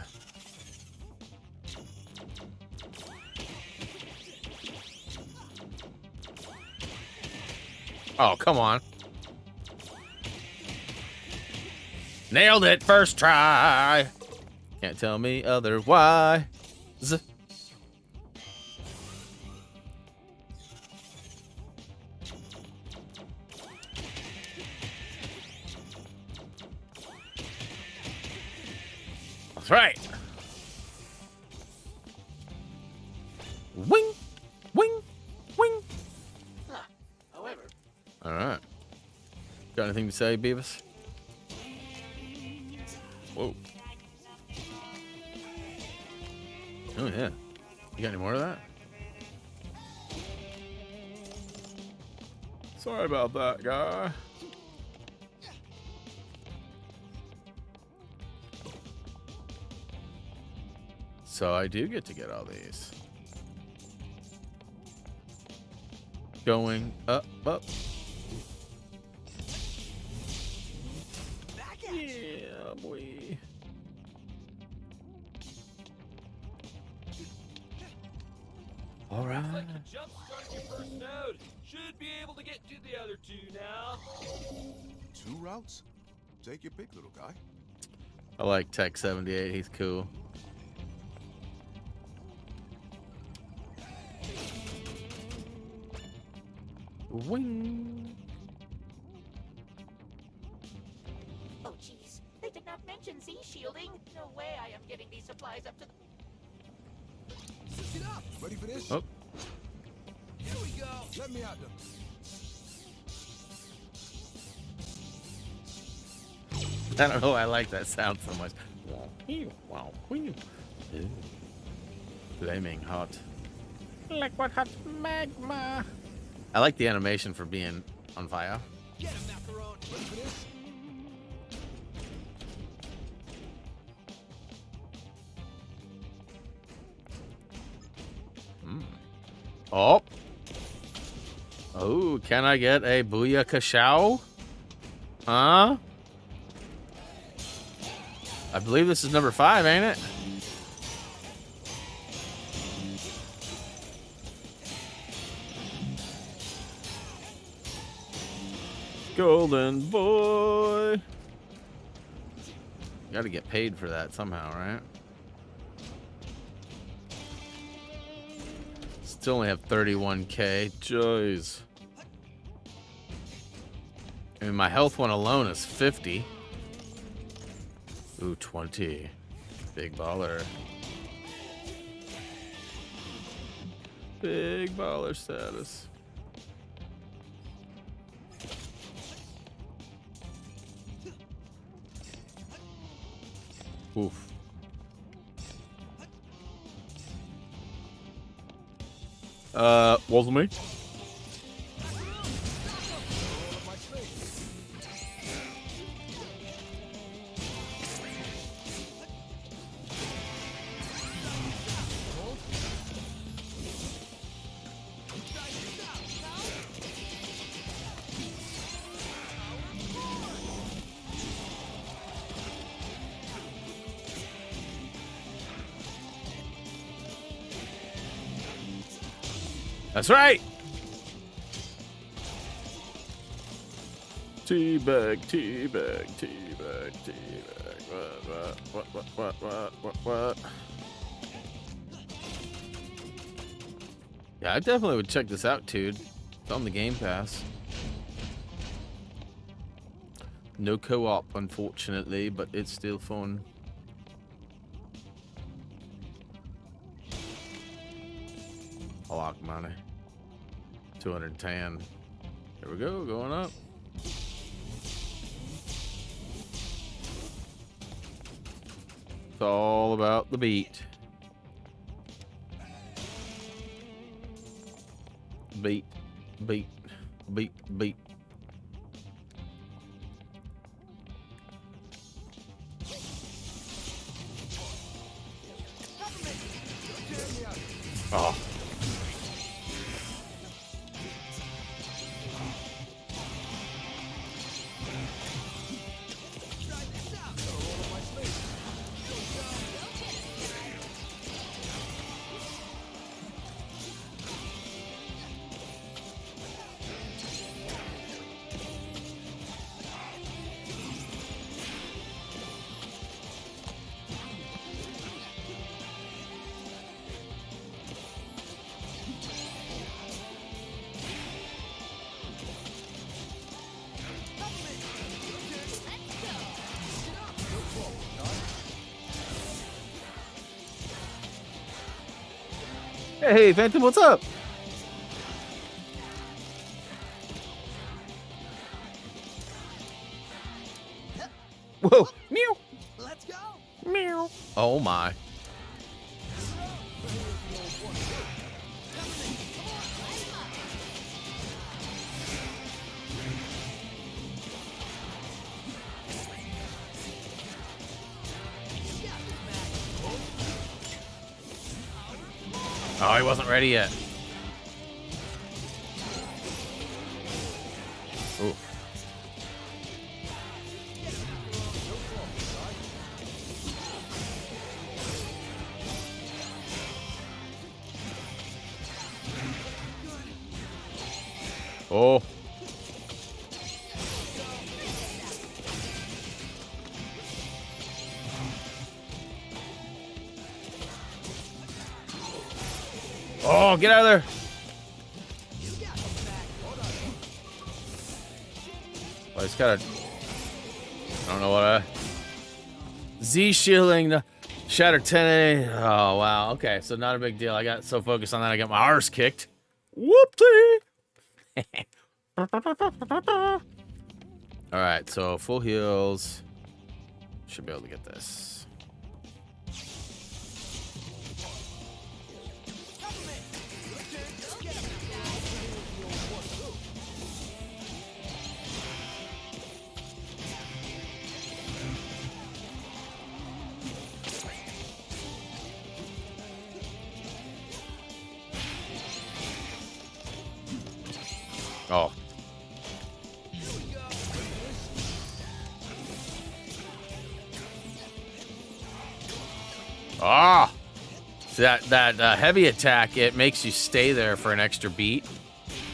Oh, come on. Nailed it first try. Can't tell me otherwise. That's right. Wing, wing, wing. However, all right. Got anything to say, Beavis? Whoa. Oh, yeah. You got any more of that? Sorry about that, guy. So I do get to get all these. Going up, up. Yeah, boy. All right. Looks like you jump started your first node. Should be able to get to the other 2 now. 2 routes? Take your pick, little guy. I like Tech 78. He's cool. Wing. Oh, jeez. They did not mention Z-shielding. No way I am getting these supplies up to the... Get up! Ready for this? Oh. Here we go. Let me out I don't know why I like that sound so much. Wow. Flaming hot. Liquid hot magma. I like the animation for being on fire. Get him, macaron. Ready for this? Oh. Oh, can I get a Booyah Kashow? Huh? I believe this is number 5, ain't it? Golden boy. Got to get paid for that somehow, right? Still only have 31k. Jeez. I mean, my health one alone is 50. Ooh, 20. Big baller. Big baller status. Oof. Wasn't me. That's right. Teabag, teabag, teabag, teabag. What? Yeah, I definitely would check this out, dude. It's on the Game Pass. No co-op, unfortunately, but it's still fun. A lot of money. 210. Here we go, going up. It's all about the beat. Beat, beat, beat, beat. Oh. Hey, Phantom, what's up? Whoa. Meow. Let's go. Meow. Oh my. Oh, he wasn't ready yet. Ooh. Oh. Oh, get out of there. Oh, he's got a... I don't know what Z shielding, shatter 10A. Oh, wow. Okay, so not a big deal. I got so focused on that, I got my arse kicked. Whoopsie. All right, so full heals. Should be able to get this. Oh. Ah. So that heavy attack, it makes you stay there for an extra beat,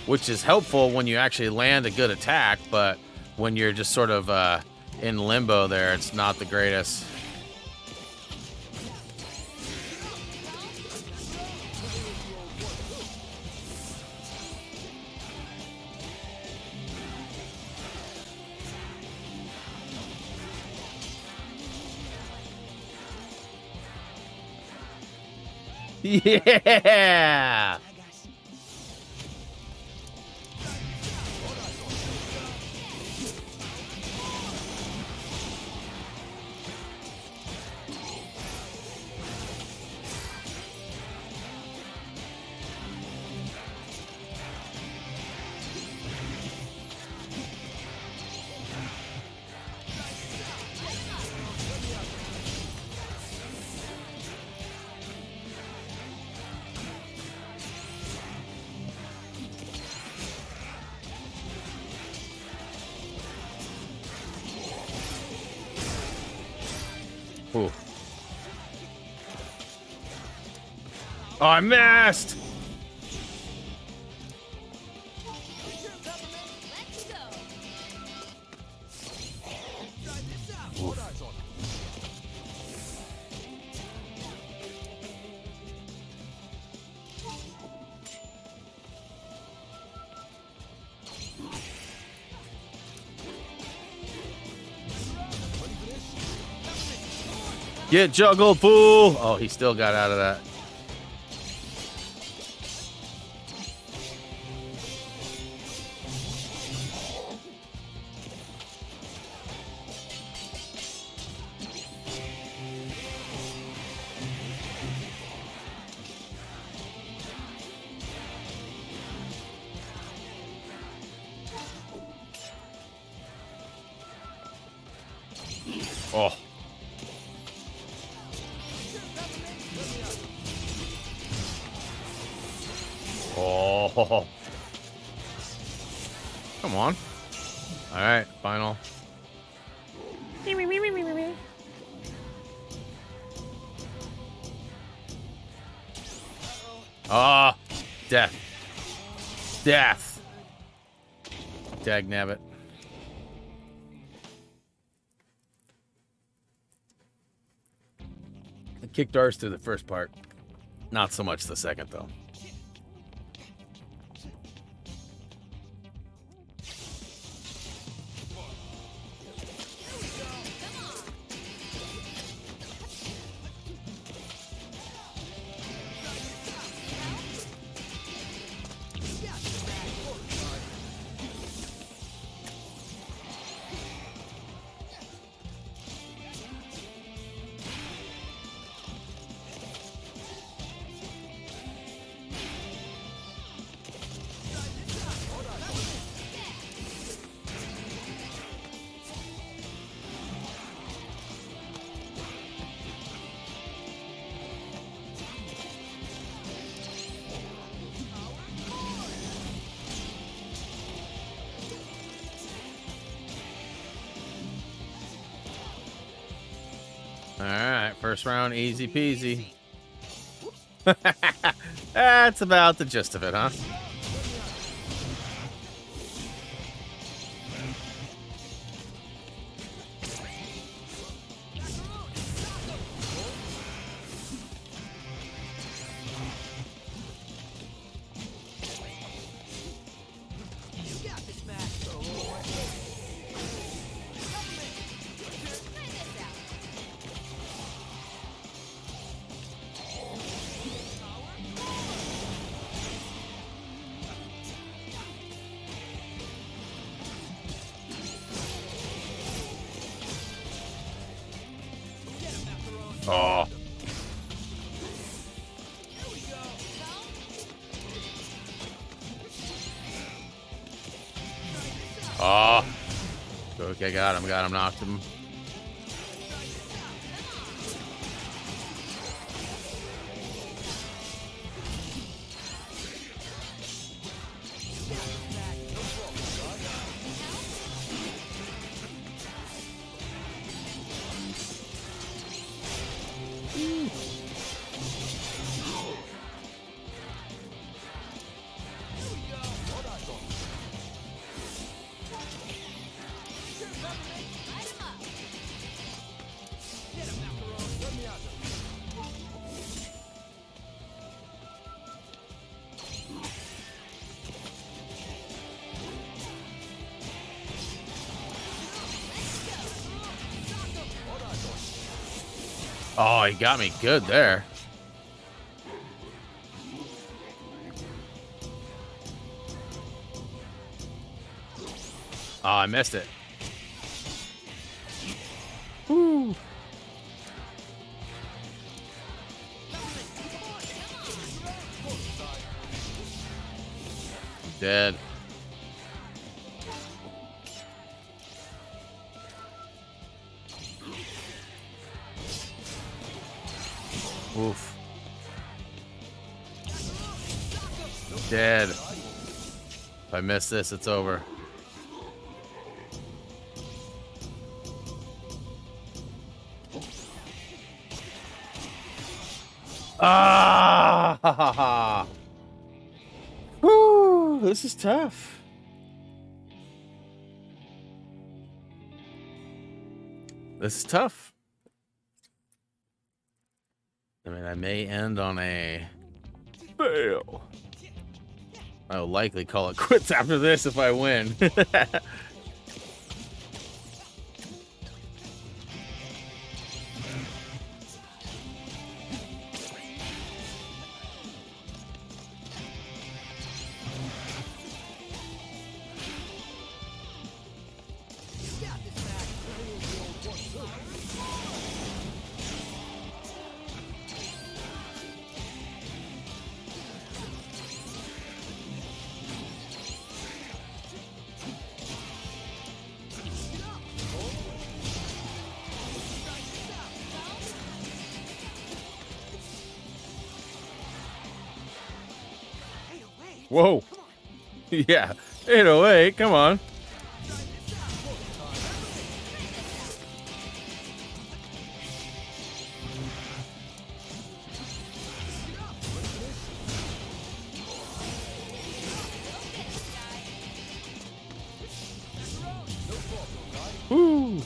which is helpful when you actually land a good attack, but when you're just sort of in limbo there, it's not the greatest. Yeah! Ooh. Oh, I missed! Get juggled, fool! Oh, he still got out of that. Oh. Oh. Come on. All right, final. Ah, death. Death. Dagnabbit. I kicked ours through the first part. Not so much the second, though. Alright, first round, easy peasy. That's about the gist of it, huh? Oh. Oh. Okay, got him, knocked him. Oh, he got me good there. Oh, I missed it. Woo. Dead. Oof. Dead. If I miss this, it's over. Ah! Ha ha ha. Whew, this is tough. This is tough. I mean, I may end on a fail. I will likely call it quits after this if I win. Whoa. Yeah. 808. Come on. Woo.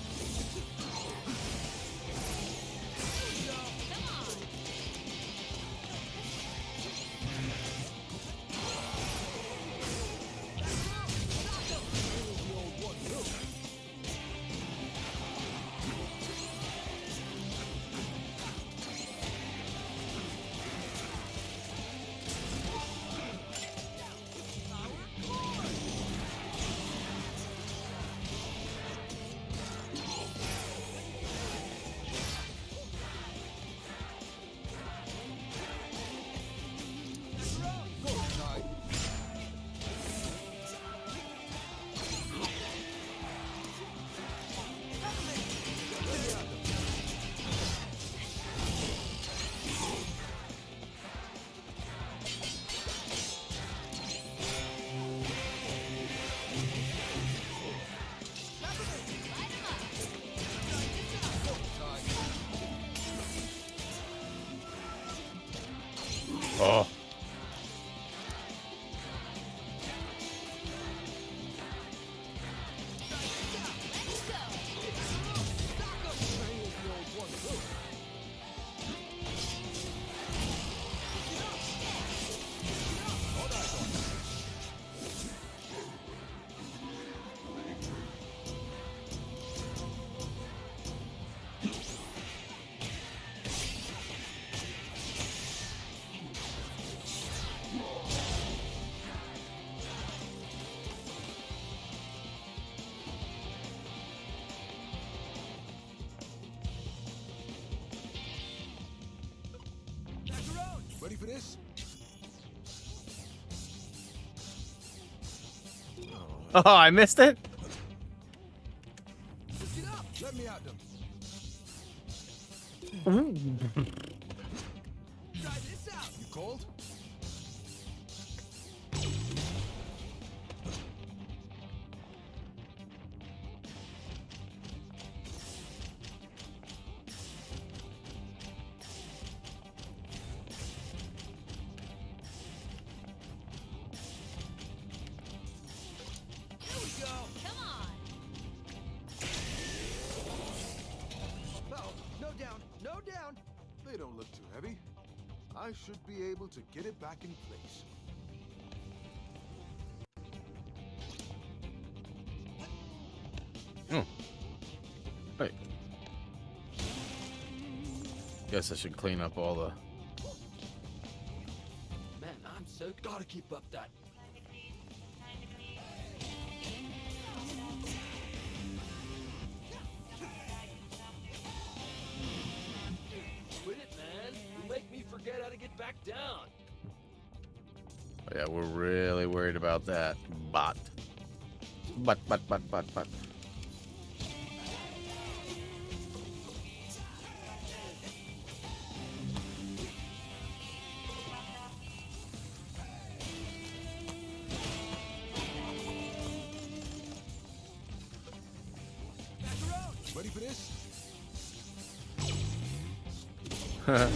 Oh. Ready for this? Oh, I missed it? Get up! Let me out them. Try this out. You cold? They don't look too heavy. I should be able to get it back in place. Oh. Wait. Guess I should clean up all the... Man, I'm so gotta keep up that. Quit it, man. You make me forget how to get back down. Oh, yeah, we're really worried about that. Bot. But. Ready for this? That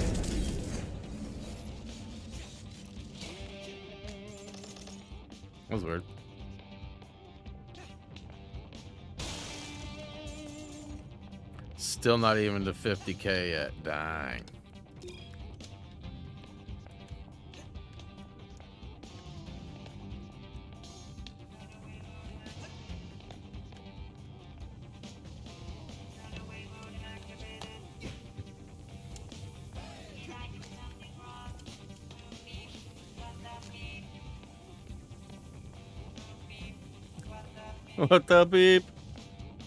was weird. Still not even to 50K yet. Dang. What the beep?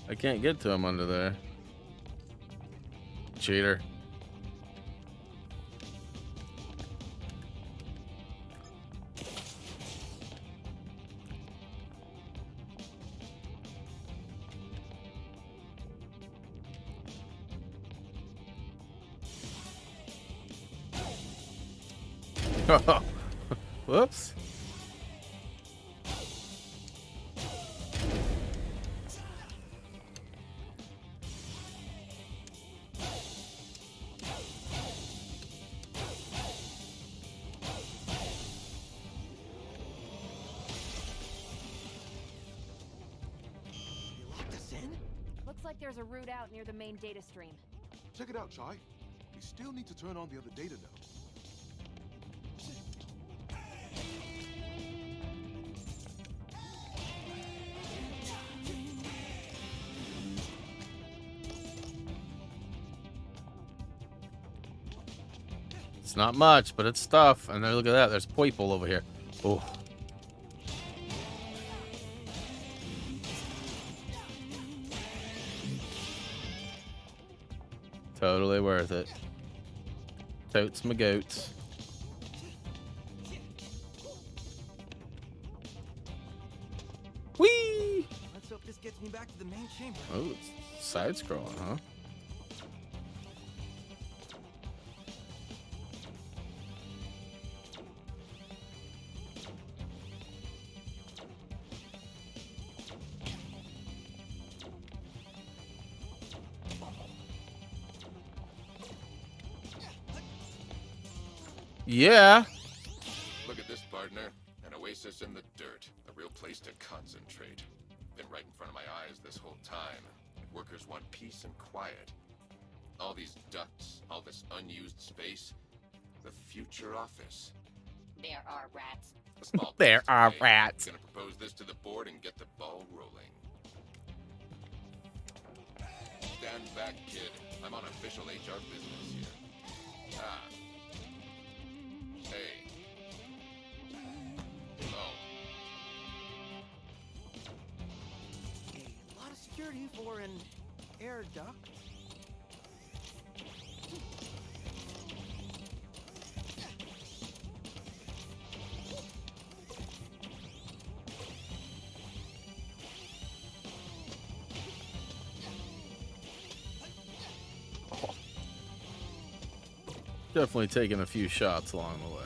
I can't get to him under there. Cheater. Whoops. like there's a route out near the main data stream. Check it out, Chai. We still need to turn on the other data now. It's not much, but it's stuff. And then look at that. There's people over here. Oh. Totally worth it. Totes my goats. Whee! Let's hope this gets me back to the main chamber. Oh, it's side scrolling, huh? Yeah. Look at this, partner. An oasis in the dirt. A real place to concentrate. Been right in front of my eyes this whole time. Workers want peace and quiet. All these ducts, all this unused space. The future office. There are rats. A small There task are today. rats. Gonna propose this to the board and get the ball rolling. Stand back, kid. I'm on official HR business here. Ah. Hey. Oh. A lot of security for an air duct. Definitely taking a few shots along the way.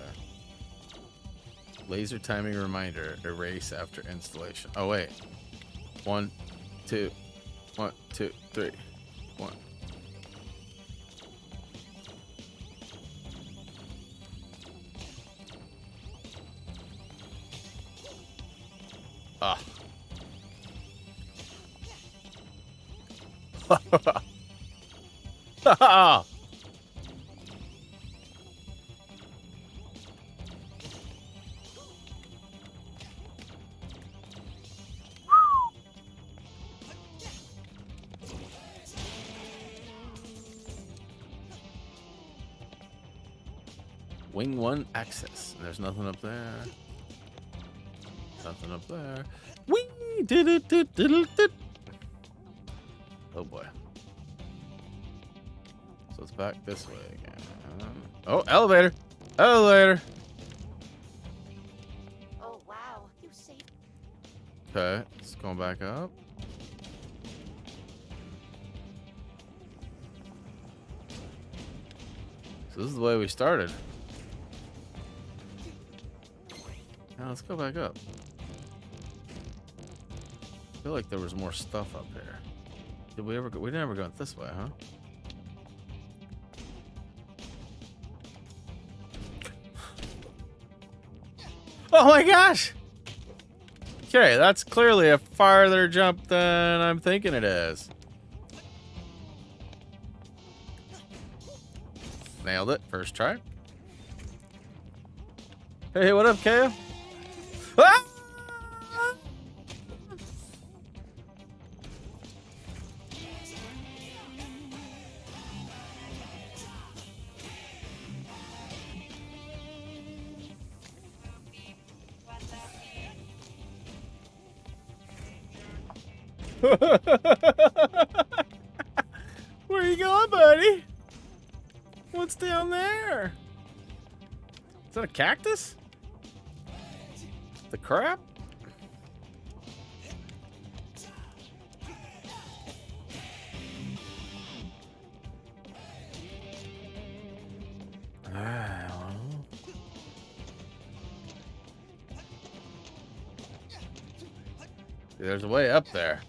Laser timing reminder. Erase after installation. Oh, wait. 1, 2. 1, 2, 3. 1. Ah. Ha Wing 1 access. And there's nothing up there. Nothing up there. Whee! Oh boy. So it's back this way again. Oh, elevator! Elevator! Oh wow, you saved. Okay, it's going back up. So this is the way we started. Now let's go back up. I feel like there was more stuff up here. Did we ever go? We never went this way, huh? Oh my gosh! Okay, that's clearly a farther jump than I'm thinking it is. Nailed it. First try. Hey, what up, Kale? Ah! Where you going, buddy? What's down there? Is that a cactus? The crap? There's a way up there.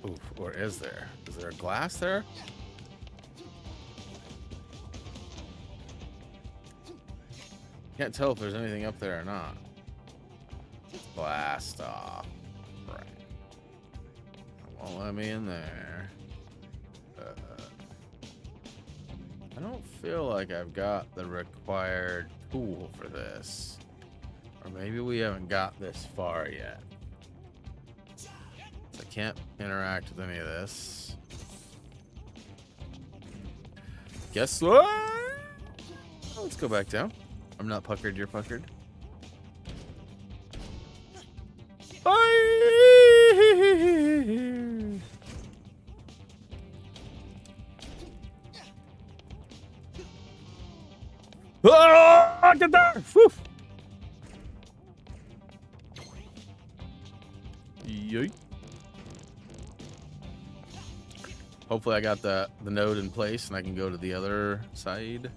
Oof, or is there? Is there a glass there? Can't tell if there's anything up there or not. Blast off. Right. Won't let me in there. I don't feel like I've got the required tool for this. Or maybe we haven't got this far yet. So I can't interact with any of this. Guess what? Let's go back down. I'm not puckered, you're puckered. Oh, get there! Whew. Yoink. Hopefully I got the node in place and I can go to the other side.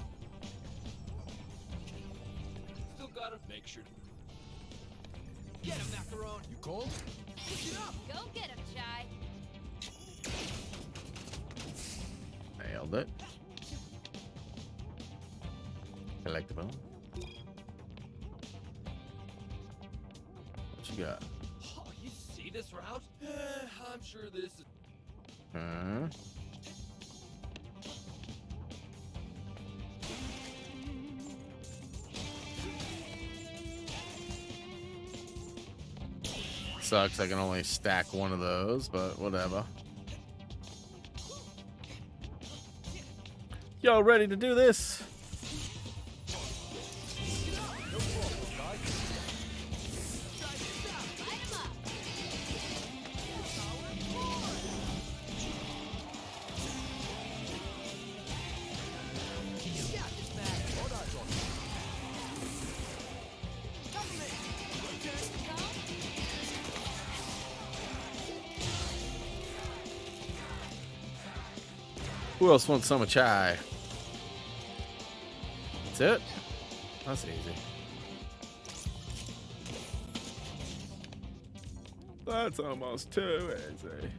Still gotta make sure. Get him, Macaron. You cold? Push it up. Go get him, Chai. Nailed it. Collectible. What you got? Oh, you see this route? I'm sure this is... Huh? Sucks, I can only stack one of those, but whatever. Y'all ready to do this? Who else wants some of chai? That's it? That's easy. That's almost too easy.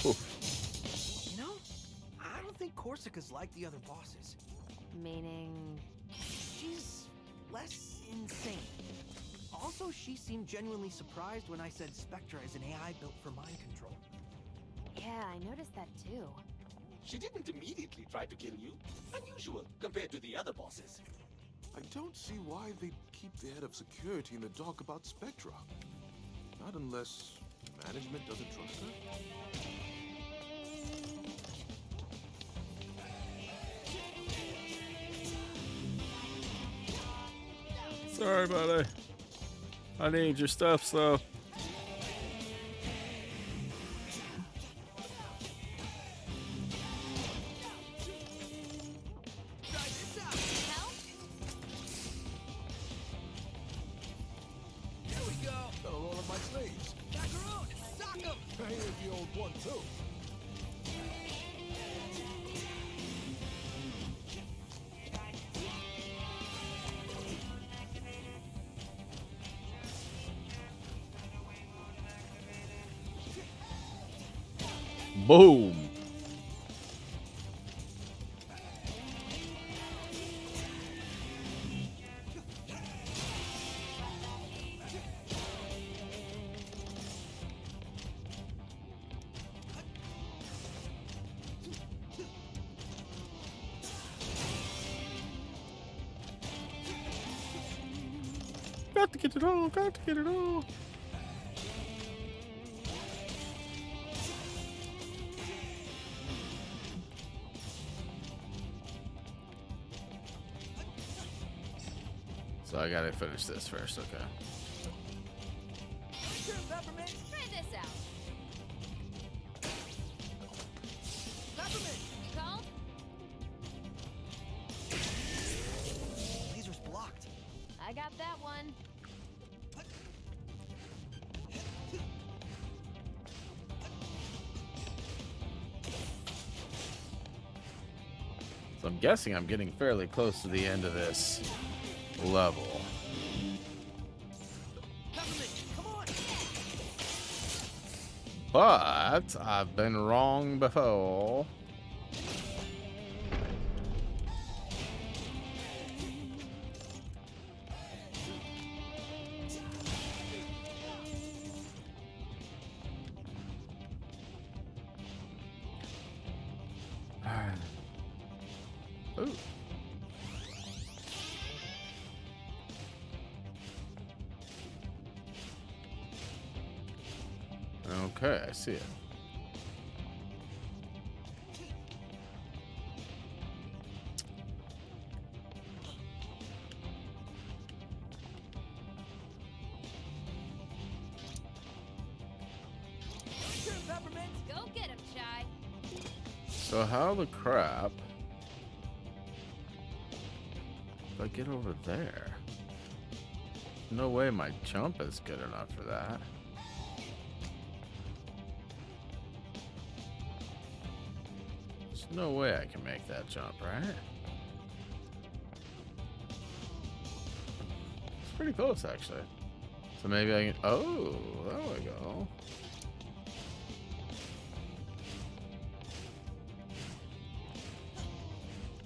You know, I don't think Corsica's like the other bosses. Meaning... She's less insane. Also, she seemed genuinely surprised when I said Spectra is an AI built for mind control. Yeah, I noticed that too. She didn't immediately try to kill you. Unusual compared to the other bosses. I don't see why they keep the head of security in the dark about Spectra. Not unless management doesn't trust her. Sorry, buddy. I need your stuff, so. Here we go. Got all of my slaves. Macaron, sock him. Hey, the old one too. Boom. Got to get it all, got to get it all. So I gotta finish this first, okay. Sure, Peppermint. Try this out. Peppermint. You called? Laser's blocked. I got that one. So I'm guessing I'm getting fairly close to the end of this level. Peppermint, come on. But I've been wrong before. Okay, I see it. Go get him, Shy. So how the crap do I get over there? No way my jump is good enough for that. There's no way I can make that jump, right? It's pretty close, actually. So maybe I can... Oh, there we go.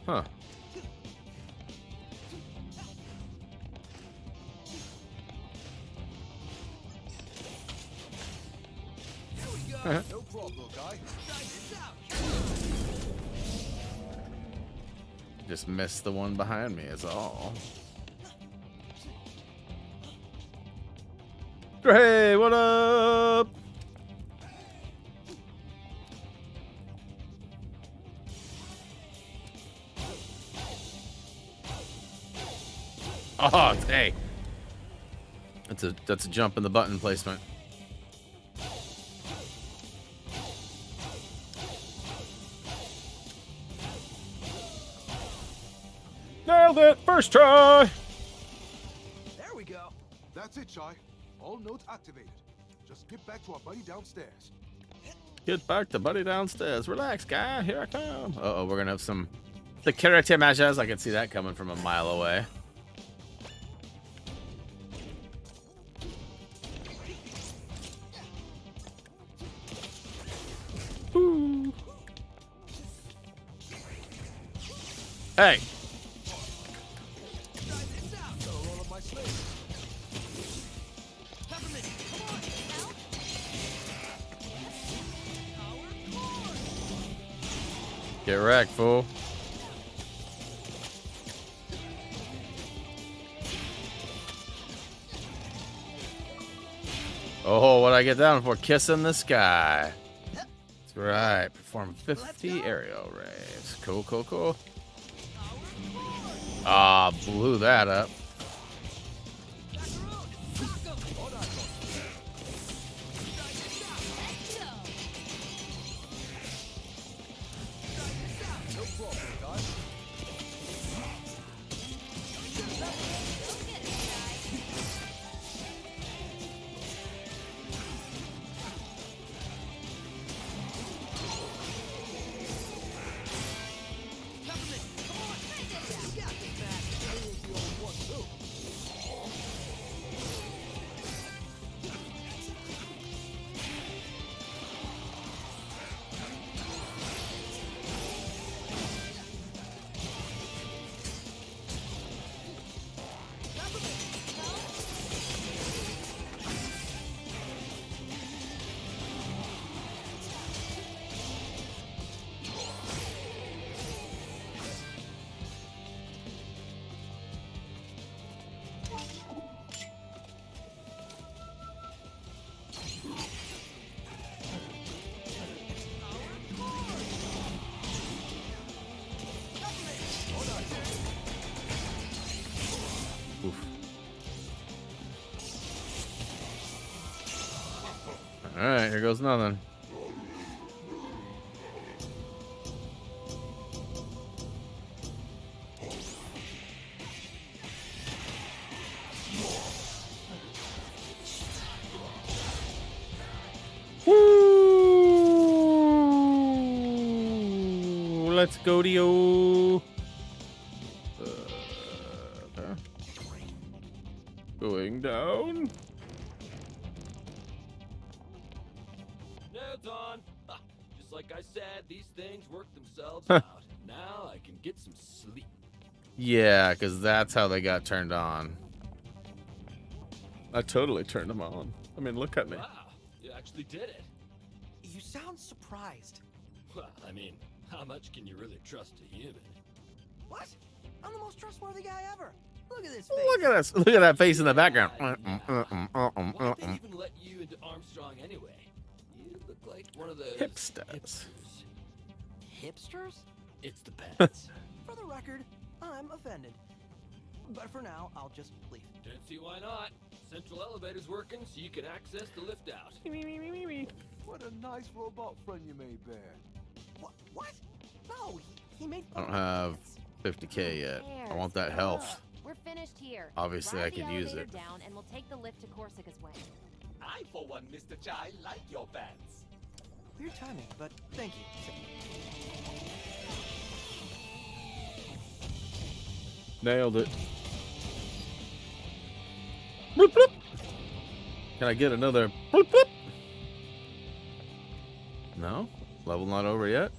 Huh. No problem, guy. Just missed the one behind me is all. Hey, what up? Oh, hey. That's a jump in the button placement. Nailed it! First try! There we go. That's it, Shy. All nodes activated. Just get back to our buddy downstairs. Get back to buddy downstairs. Relax, guy. Here I come. Uh-oh, we're gonna have some security measures. I can see that coming from a mile away. Ooh. Hey. Get wrecked, fool. Oh, what'd I get down for? Kissing the sky. That's right. Perform 50 aerial rays. Cool, cool, cool. Ah, blew that up. All right, here goes nothing. Woo! Let's go, Dio. Okay. Going down. Nodes on. Ha, just like I said, these things work themselves out. Now I can get some sleep. Yeah, because that's how they got turned on. I totally turned them on. I mean, look at me. Wow, you actually did it. You sound surprised. Well, I mean, how much can you really trust a human? What? I'm the most trustworthy guy ever. Look at this face. Look at us. Look at that face in the background. Why'd they even let you into Armstrong anyway? like one of those Hipsters. Hipsters? It's the pants. For the record, I'm offended. But for now, I'll just leave. Don't see why not. Central elevator's working, so you can access the lift out. What a nice robot friend you made, Bear. What? No, he made I don't have 50K yet. I want that health. We're finished here. Obviously, Ride I the could use elevator it. down, and we'll take the lift to Corsica's way. I, for one, Mr. Chai, like your pants. Weird timing, but thank you. Nailed it. Bloop, bloop. Can I get another bloop, bloop? No? Level not over yet?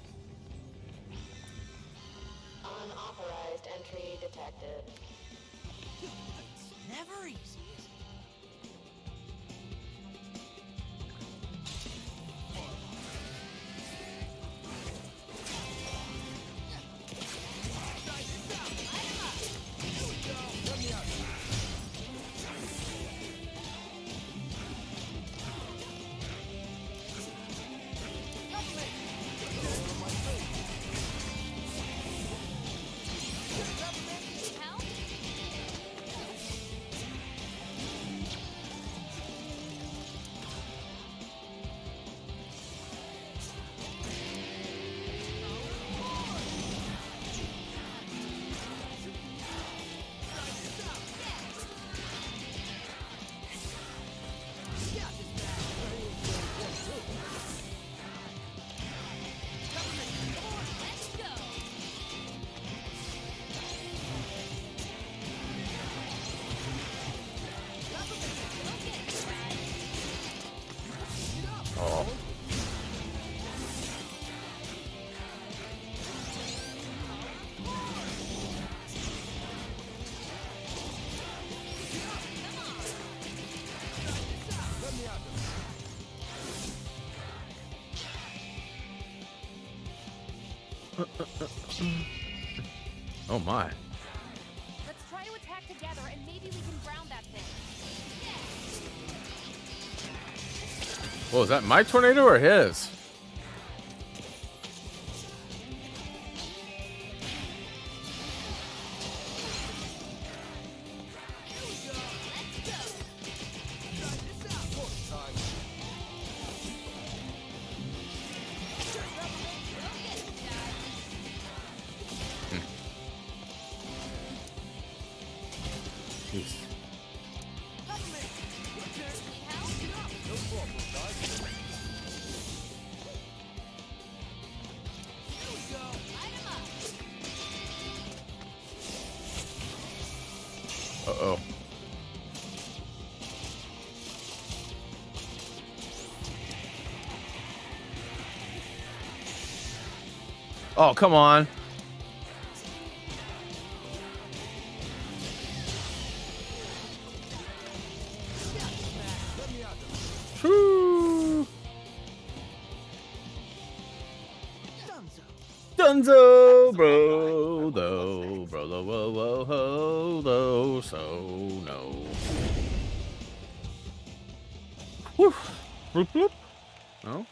Unauthorized entry detected. Never easy. Oh. Oh my. Let's try to attack together, and maybe we can ground that thing. Whoa, is that my tornado or his? Jeez. Uh-oh. Oh, come on. Whew. Dunzo, bro, though, bro, whoa, whoa, ho, though, so no. Whew. Bloop, bloop. No.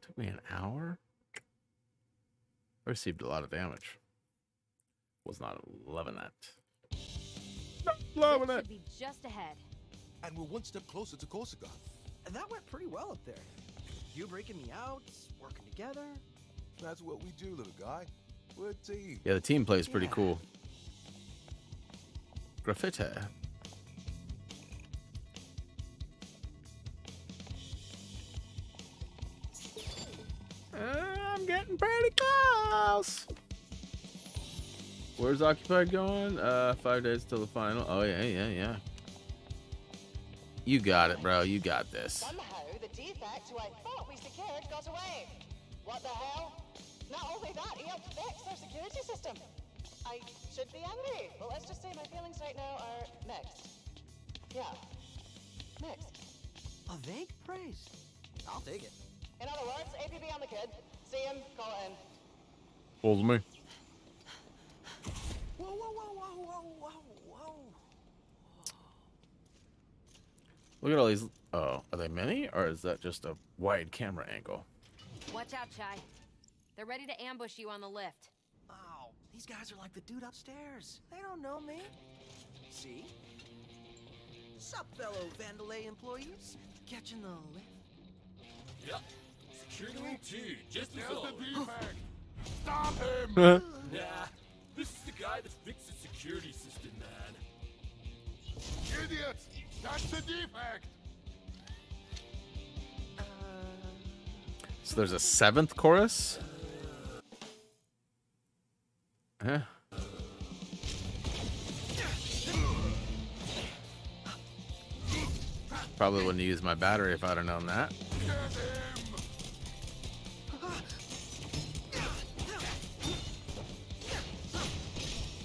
Took me an hour. I received a lot of damage. Was not loving that. Not loving Lift it. should be just ahead. And we're one step closer to Corsica. That went pretty well up there. You breaking me out, working together. That's what we do, little guy. We're a team. Yeah, the team play is pretty cool. Graffiti. I'm getting pretty close. Where's Occupied going? 5 days till the final. Oh, yeah. You got it, bro. You got this. Somehow, the defect who I thought we secured got away. What the hell? Not only that, he helped fix our security system. I should be angry, but let's just say my feelings right now are mixed. Yeah, mixed. A vague praise. I'll take it. In other words, APB on the kid. See him, call it in. Pulls me. Whoa, whoa, whoa, whoa, whoa, whoa, whoa. Look at all these. Oh, are they many, or is that just a wide camera angle? Watch out, Chai. They're ready to ambush you on the lift. Oh, these guys are like the dude upstairs. They don't know me. See? Sup, fellow Vandalay employees? Catching the lift? Yep. Security room 2, just as There's always. the defect. Stop him! Nah, this is the guy that fixed the security system, man. Idiots! That's the defect! So there's a 7th chorus? Huh? Probably wouldn't use my battery if I'd have known that.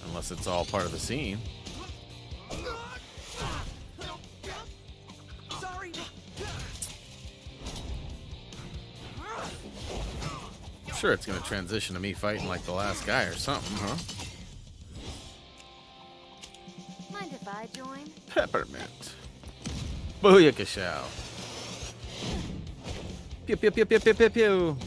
Unless it's all part of the scene. Sorry. I'm sure it's gonna transition to me fighting like the last guy or something, huh? Mind if I join? Peppermint. Booyakashow. Pew pew pew pew pew pew pew.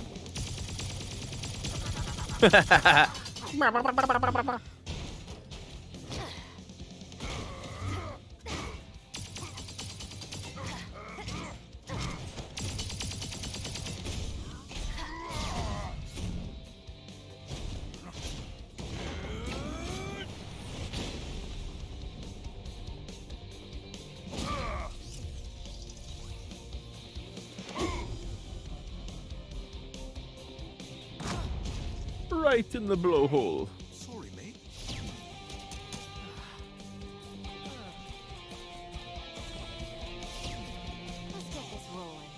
Right in the blowhole. Sorry, mate. Let's get this rolling.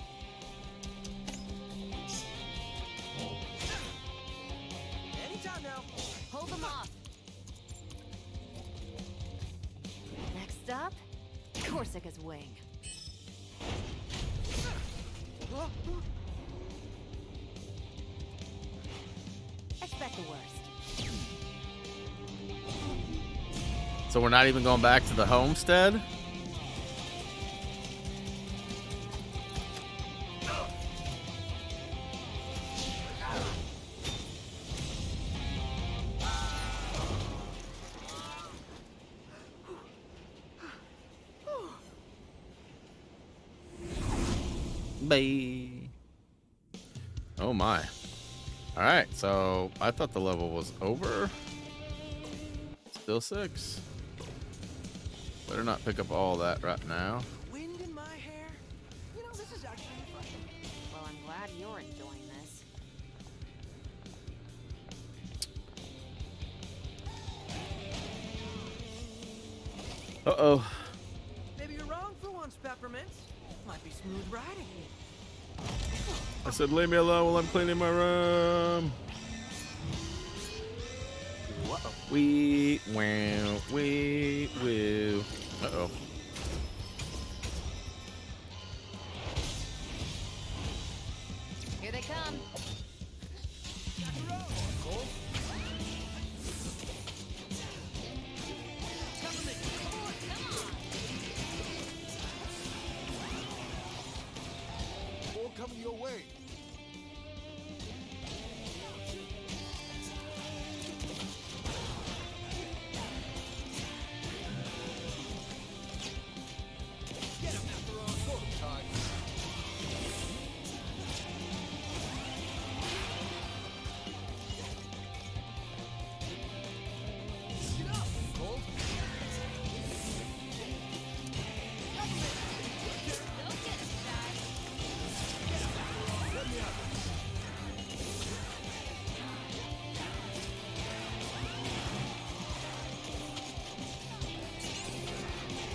Anytime now. Hold them off. Next up, Corsica's wing. Expect the worst. So we're not even going back to the homestead? Bye. Oh my. Alright, so I thought the level was over. Still 6. Better not pick up all that right now. Wind in my hair. You know, this is actually refreshing. Well, I'm glad you're enjoying this. Uh-oh. Maybe you're wrong for once, Peppermint. Might be smooth riding. I said leave me alone while I'm cleaning my room. Whoa. Wee, wow, wee, woo. Uh-oh. Here they come. More coming your way. Get him after our total time. Get up, Colt.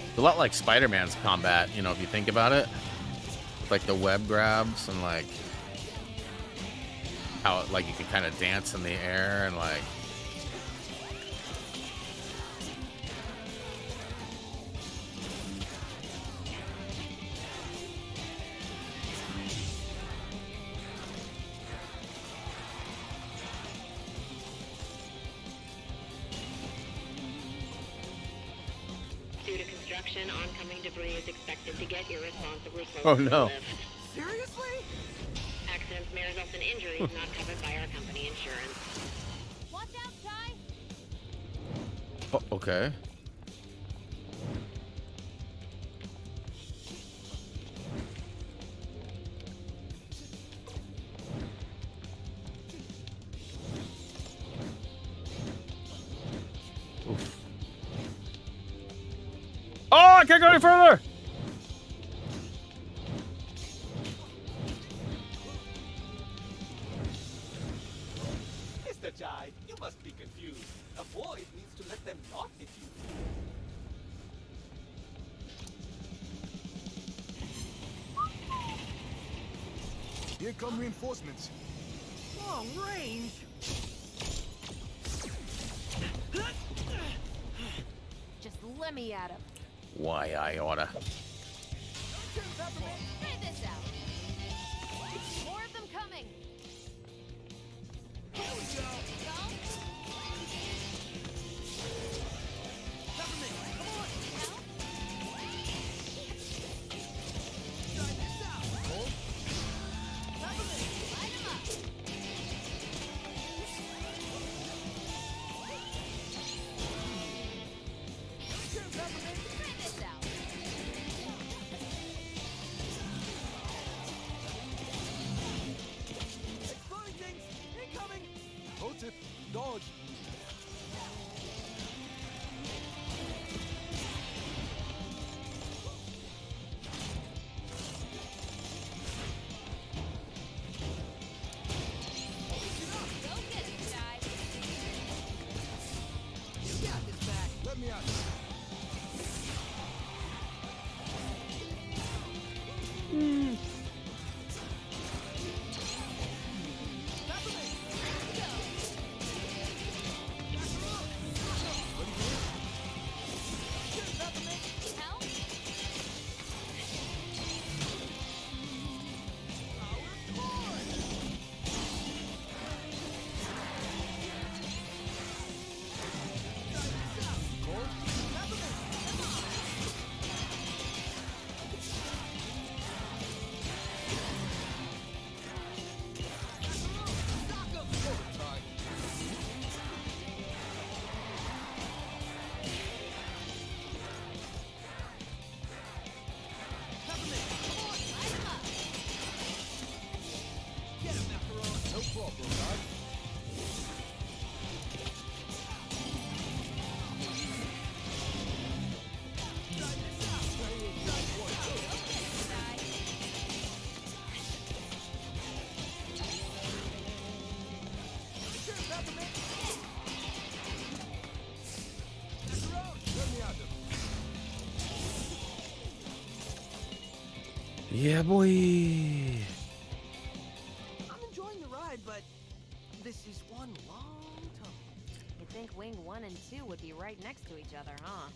It's a lot like Spider-Man's combat, you know, if you think about it. Like the web grabs and like how like you can kind of dance in the air and like Due to construction construction, oncoming debris is expected to get irresponsibly close Oh, to the no. lift. Seriously? Accidents may result in injuries not covered by our company insurance. Watch out, Ty! Oh, okay. Oof. Oh, I can't go any further! Mr. Jai, you must be confused. A void needs to let them not hit you. Here come reinforcements. Long range? Just let me at him. Why I oughta. Try this out. More of them coming. Here we go. Cover me. Come on. Try this out. Cover me. Light 'em up. Try this out. Exploding things. Incoming. Pro tip, dodge. Go get it, Ty. You got this back. Let me out. Cover me. Let's go. Cover me. Help? Power forward. Try this out. Cover me. Stock 'em. Overtime. Cover me. Come on. Light 'em up. Get him, Macaron. No problem, guys. Try this out. Go get it, Ty. Sure, cover me. Macaron. Let me out. Yeah, boy. I'm enjoying the ride, but this is one long tunnel. You'd think wing 1 and 2 would be right next to each other, huh?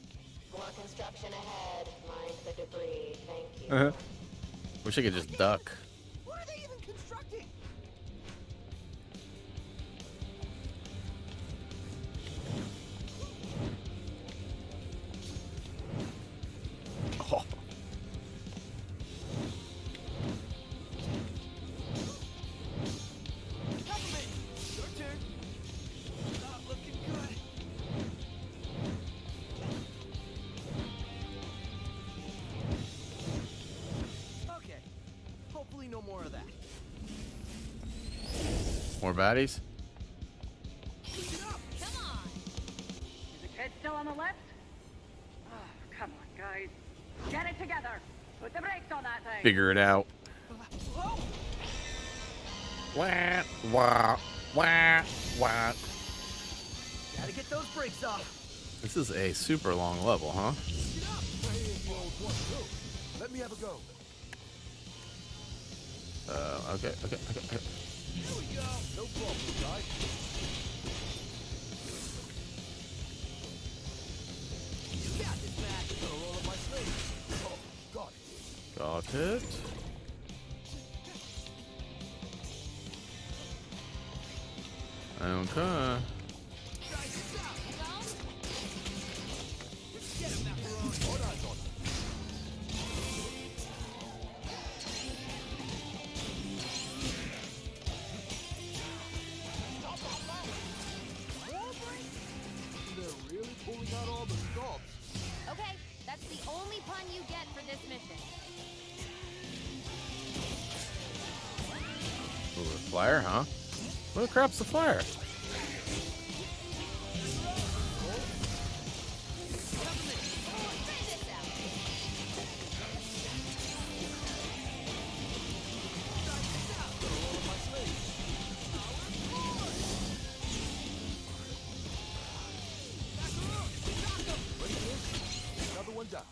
More construction ahead. Mind the debris. Thank you. Uh-huh. Wish I could just duck. What are they even constructing? Oh. Cover me. Your turn. Not looking good. Okay. Hopefully no more of that. More baddies? Keep it up. Come on. Is the kid still on the left? Oh, come on, guys. Get it together. Put the brakes on that thing. Figure it out. Whoa. Wah, wah, wah, wah. Gotta get those brakes off. This is a super long level, huh? Get up. Hey, you old one, too. Let me have a go. Okay. Here we go. No problem, guys. You got this, Matt. Gonna roll up my sleeves. Oh, got it. Got it. Okay. Try this out. Get him, Macaron. All eyes on it. the only pun you get for this mission. Ooh, a flyer, huh? What the crap's the flyer? Another one down.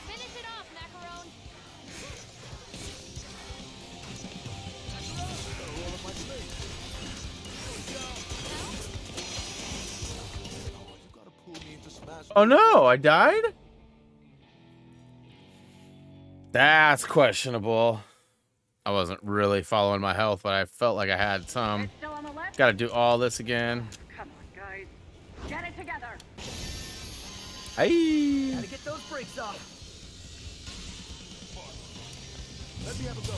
Finish it off, Macaron. Oh no, I died? That's questionable. I wasn't really following my health, but I felt like I had some. Gotta do all this again. Come on, guys. Get it together. Hey. Gotta get those brakes off. Let me have a go.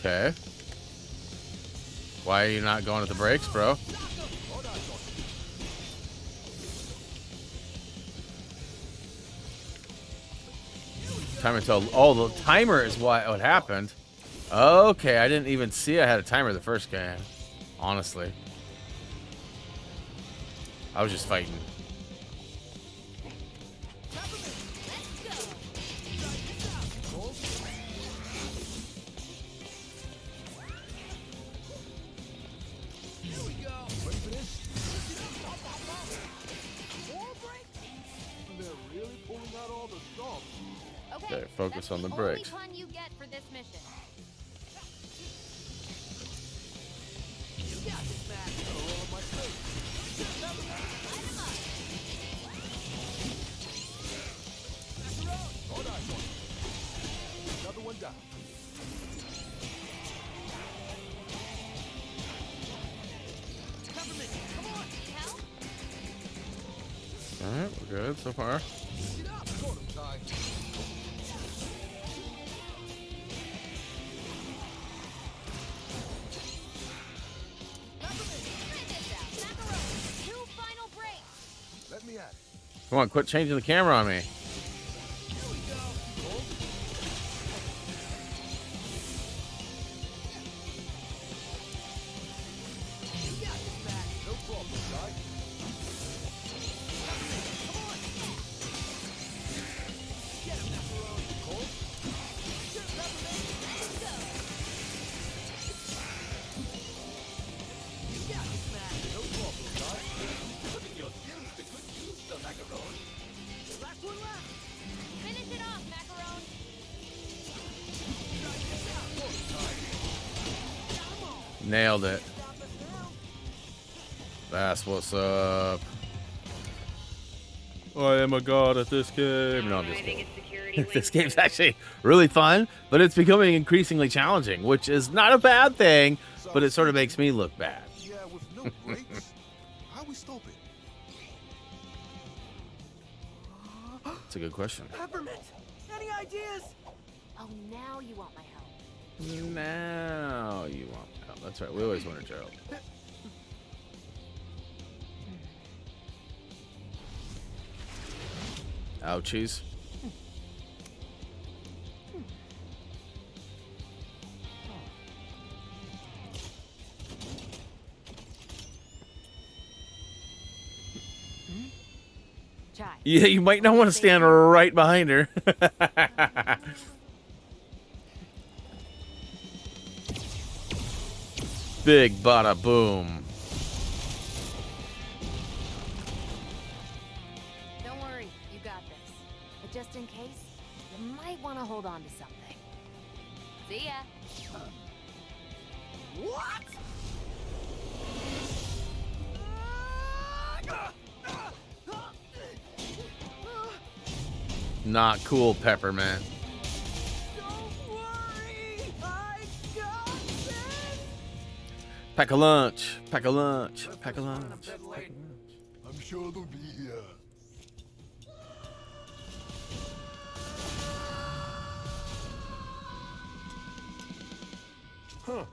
Okay. Why are you not going at the brakes, bro? Time until the timer is what happened. Okay, I didn't even see I had a timer the first game. Honestly, I was just fighting. Okay, focus on the brakes. Only pun you get for this mission. Another one down. All right, we're good so far. Come on, quit changing the camera on me. Nailed it. That's what's up. I am a god at this game. No, I'm just kidding. This game's actually really fun, but it's becoming increasingly challenging, which is not a bad thing, but it sort of makes me look bad. Yeah, with no brakes. How we stop it? That's a good question. Peppermint! Any ideas? Oh, now you want my help. Now you want help. That's right. We always wanted your help. Ouchies. Yeah, you might not want to stand right behind her. Big bada boom. Don't worry, you got this. But just in case, you might want to hold on to something. See ya. What? Not cool, Peppermint. Don't worry, I got this. Pack a lunch. Pack a lunch. Pack a lunch. I'm sure they'll be here. Huh.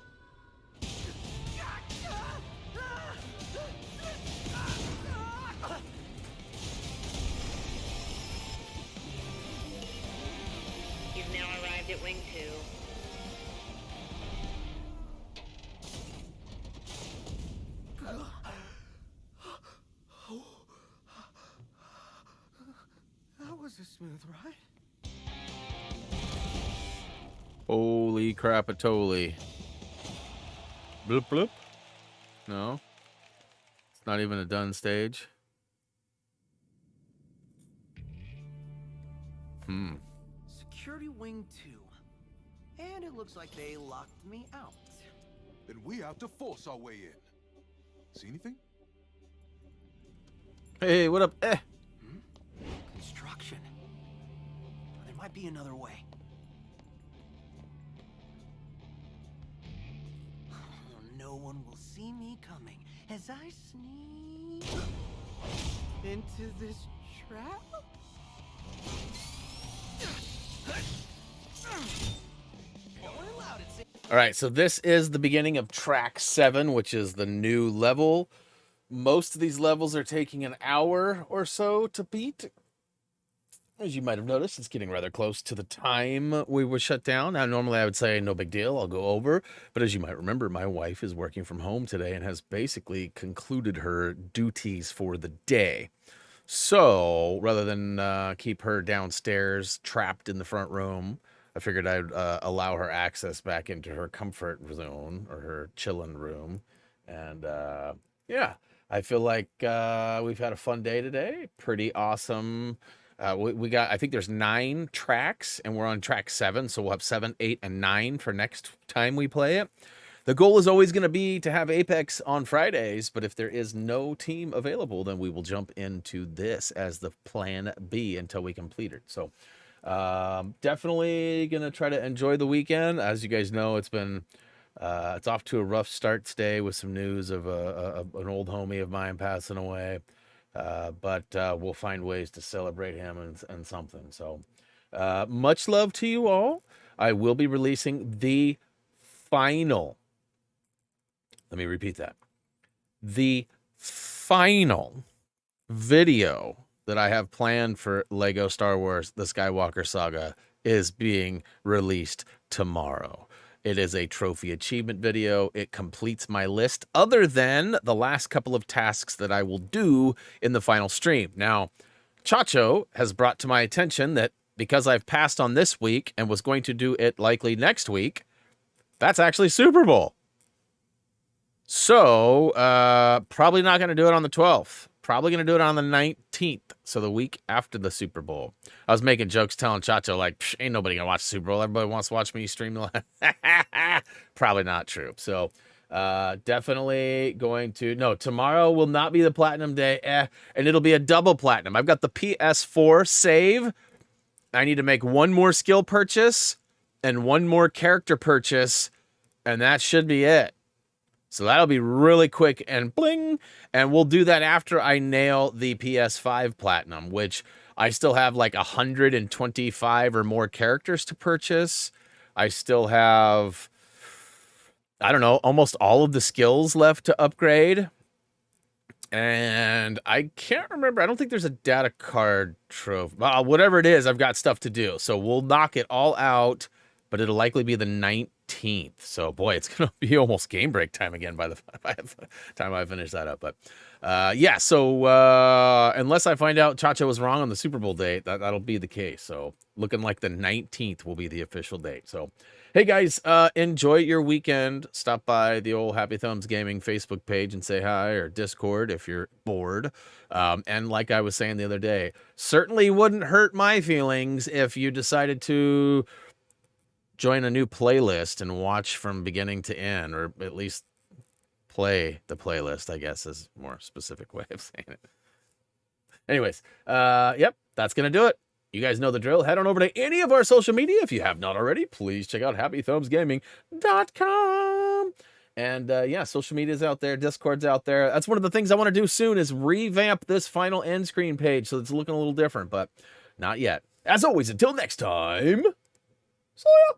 You've now arrived at Wing 2. That was a smooth ride. Holy crapatoli. Bloop bloop. No. It's not even a done stage. Security Wing 2. And it looks like they locked me out. Then we have to force our way in. See anything? Hey, what up? Construction. There might be another way. No one will see me coming as I sneak into this trap. All right, so this is the beginning of track 7, which is the new level. Most of these levels are taking an hour or so to beat. As you might have noticed, it's getting rather close to the time we were shut down. Now, normally I would say no big deal, I'll go over. But as you might remember, my wife is working from home today and has basically concluded her duties for the day. So rather than keep her downstairs trapped in the front room, I figured I'd allow her access back into her comfort zone or her chillin' room. And yeah, I feel like we've had a fun day today. Pretty awesome. We got, I think there's 9 tracks and we're on track 7. So we'll have 7, 8, and 9 for next time we play it. The goal is always going to be to have Apex on Fridays, but if there is no team available, then we will jump into this as the plan B until we complete it. So definitely going to try to enjoy the weekend. As you guys know, it's been, it's off to a rough start today with some news of an old homie of mine passing away. But we'll find ways to celebrate him and something. So much love to you all. I will be releasing the final, let me repeat that, the final video that I have planned for Lego Star Wars The Skywalker Saga is being released tomorrow. It is a trophy achievement video. It completes my list other than the last couple of tasks that I will do in the final stream. Now, Chacho has brought to my attention that because I've passed on this week and was going to do it likely next week, that's actually Super Bowl. So, probably not going to do it on the 12th. Probably going to do it on the 19th. So the week after the Super Bowl. I was making jokes telling Chacho, like, ain't nobody going to watch the Super Bowl. Everybody wants to watch me stream live. Probably not true. So, definitely going to, no, tomorrow will not be the platinum day. And it'll be a double platinum. I've got the PS4 save. I need to make one more skill purchase and one more character purchase. And that should be it. So that'll be really quick and bling. And we'll do that after I nail the PS5 Platinum, which I still have like 125 or more characters to purchase. I still have, I don't know, almost all of the skills left to upgrade. And I can't remember. I don't think there's a data card trophy. Whatever it is, I've got stuff to do. So we'll knock it all out, but it'll likely be the 19th. So, boy, it's going to be almost game break time again by the time I finish that up. But, yeah, so unless I find out Chacha was wrong on the Super Bowl date, that'll be the case. So looking like the 19th will be the official date. So, hey, guys, enjoy your weekend. Stop by the old Happy Thumbs Gaming Facebook page and say hi, or Discord if you're bored. And like I was saying the other day, certainly wouldn't hurt my feelings if you decided to join a new playlist and watch from beginning to end, or at least play the playlist, I guess is a more specific way of saying it. Anyways, yep, that's going to do it. You guys know the drill. Head on over to any of our social media. If you have not already, please check out HappyThumbsGaming.com. And yeah, social media's out there. Discord's out there. That's one of the things I want to do soon is revamp this final end screen page so it's looking a little different, but not yet. As always, until next time, see ya.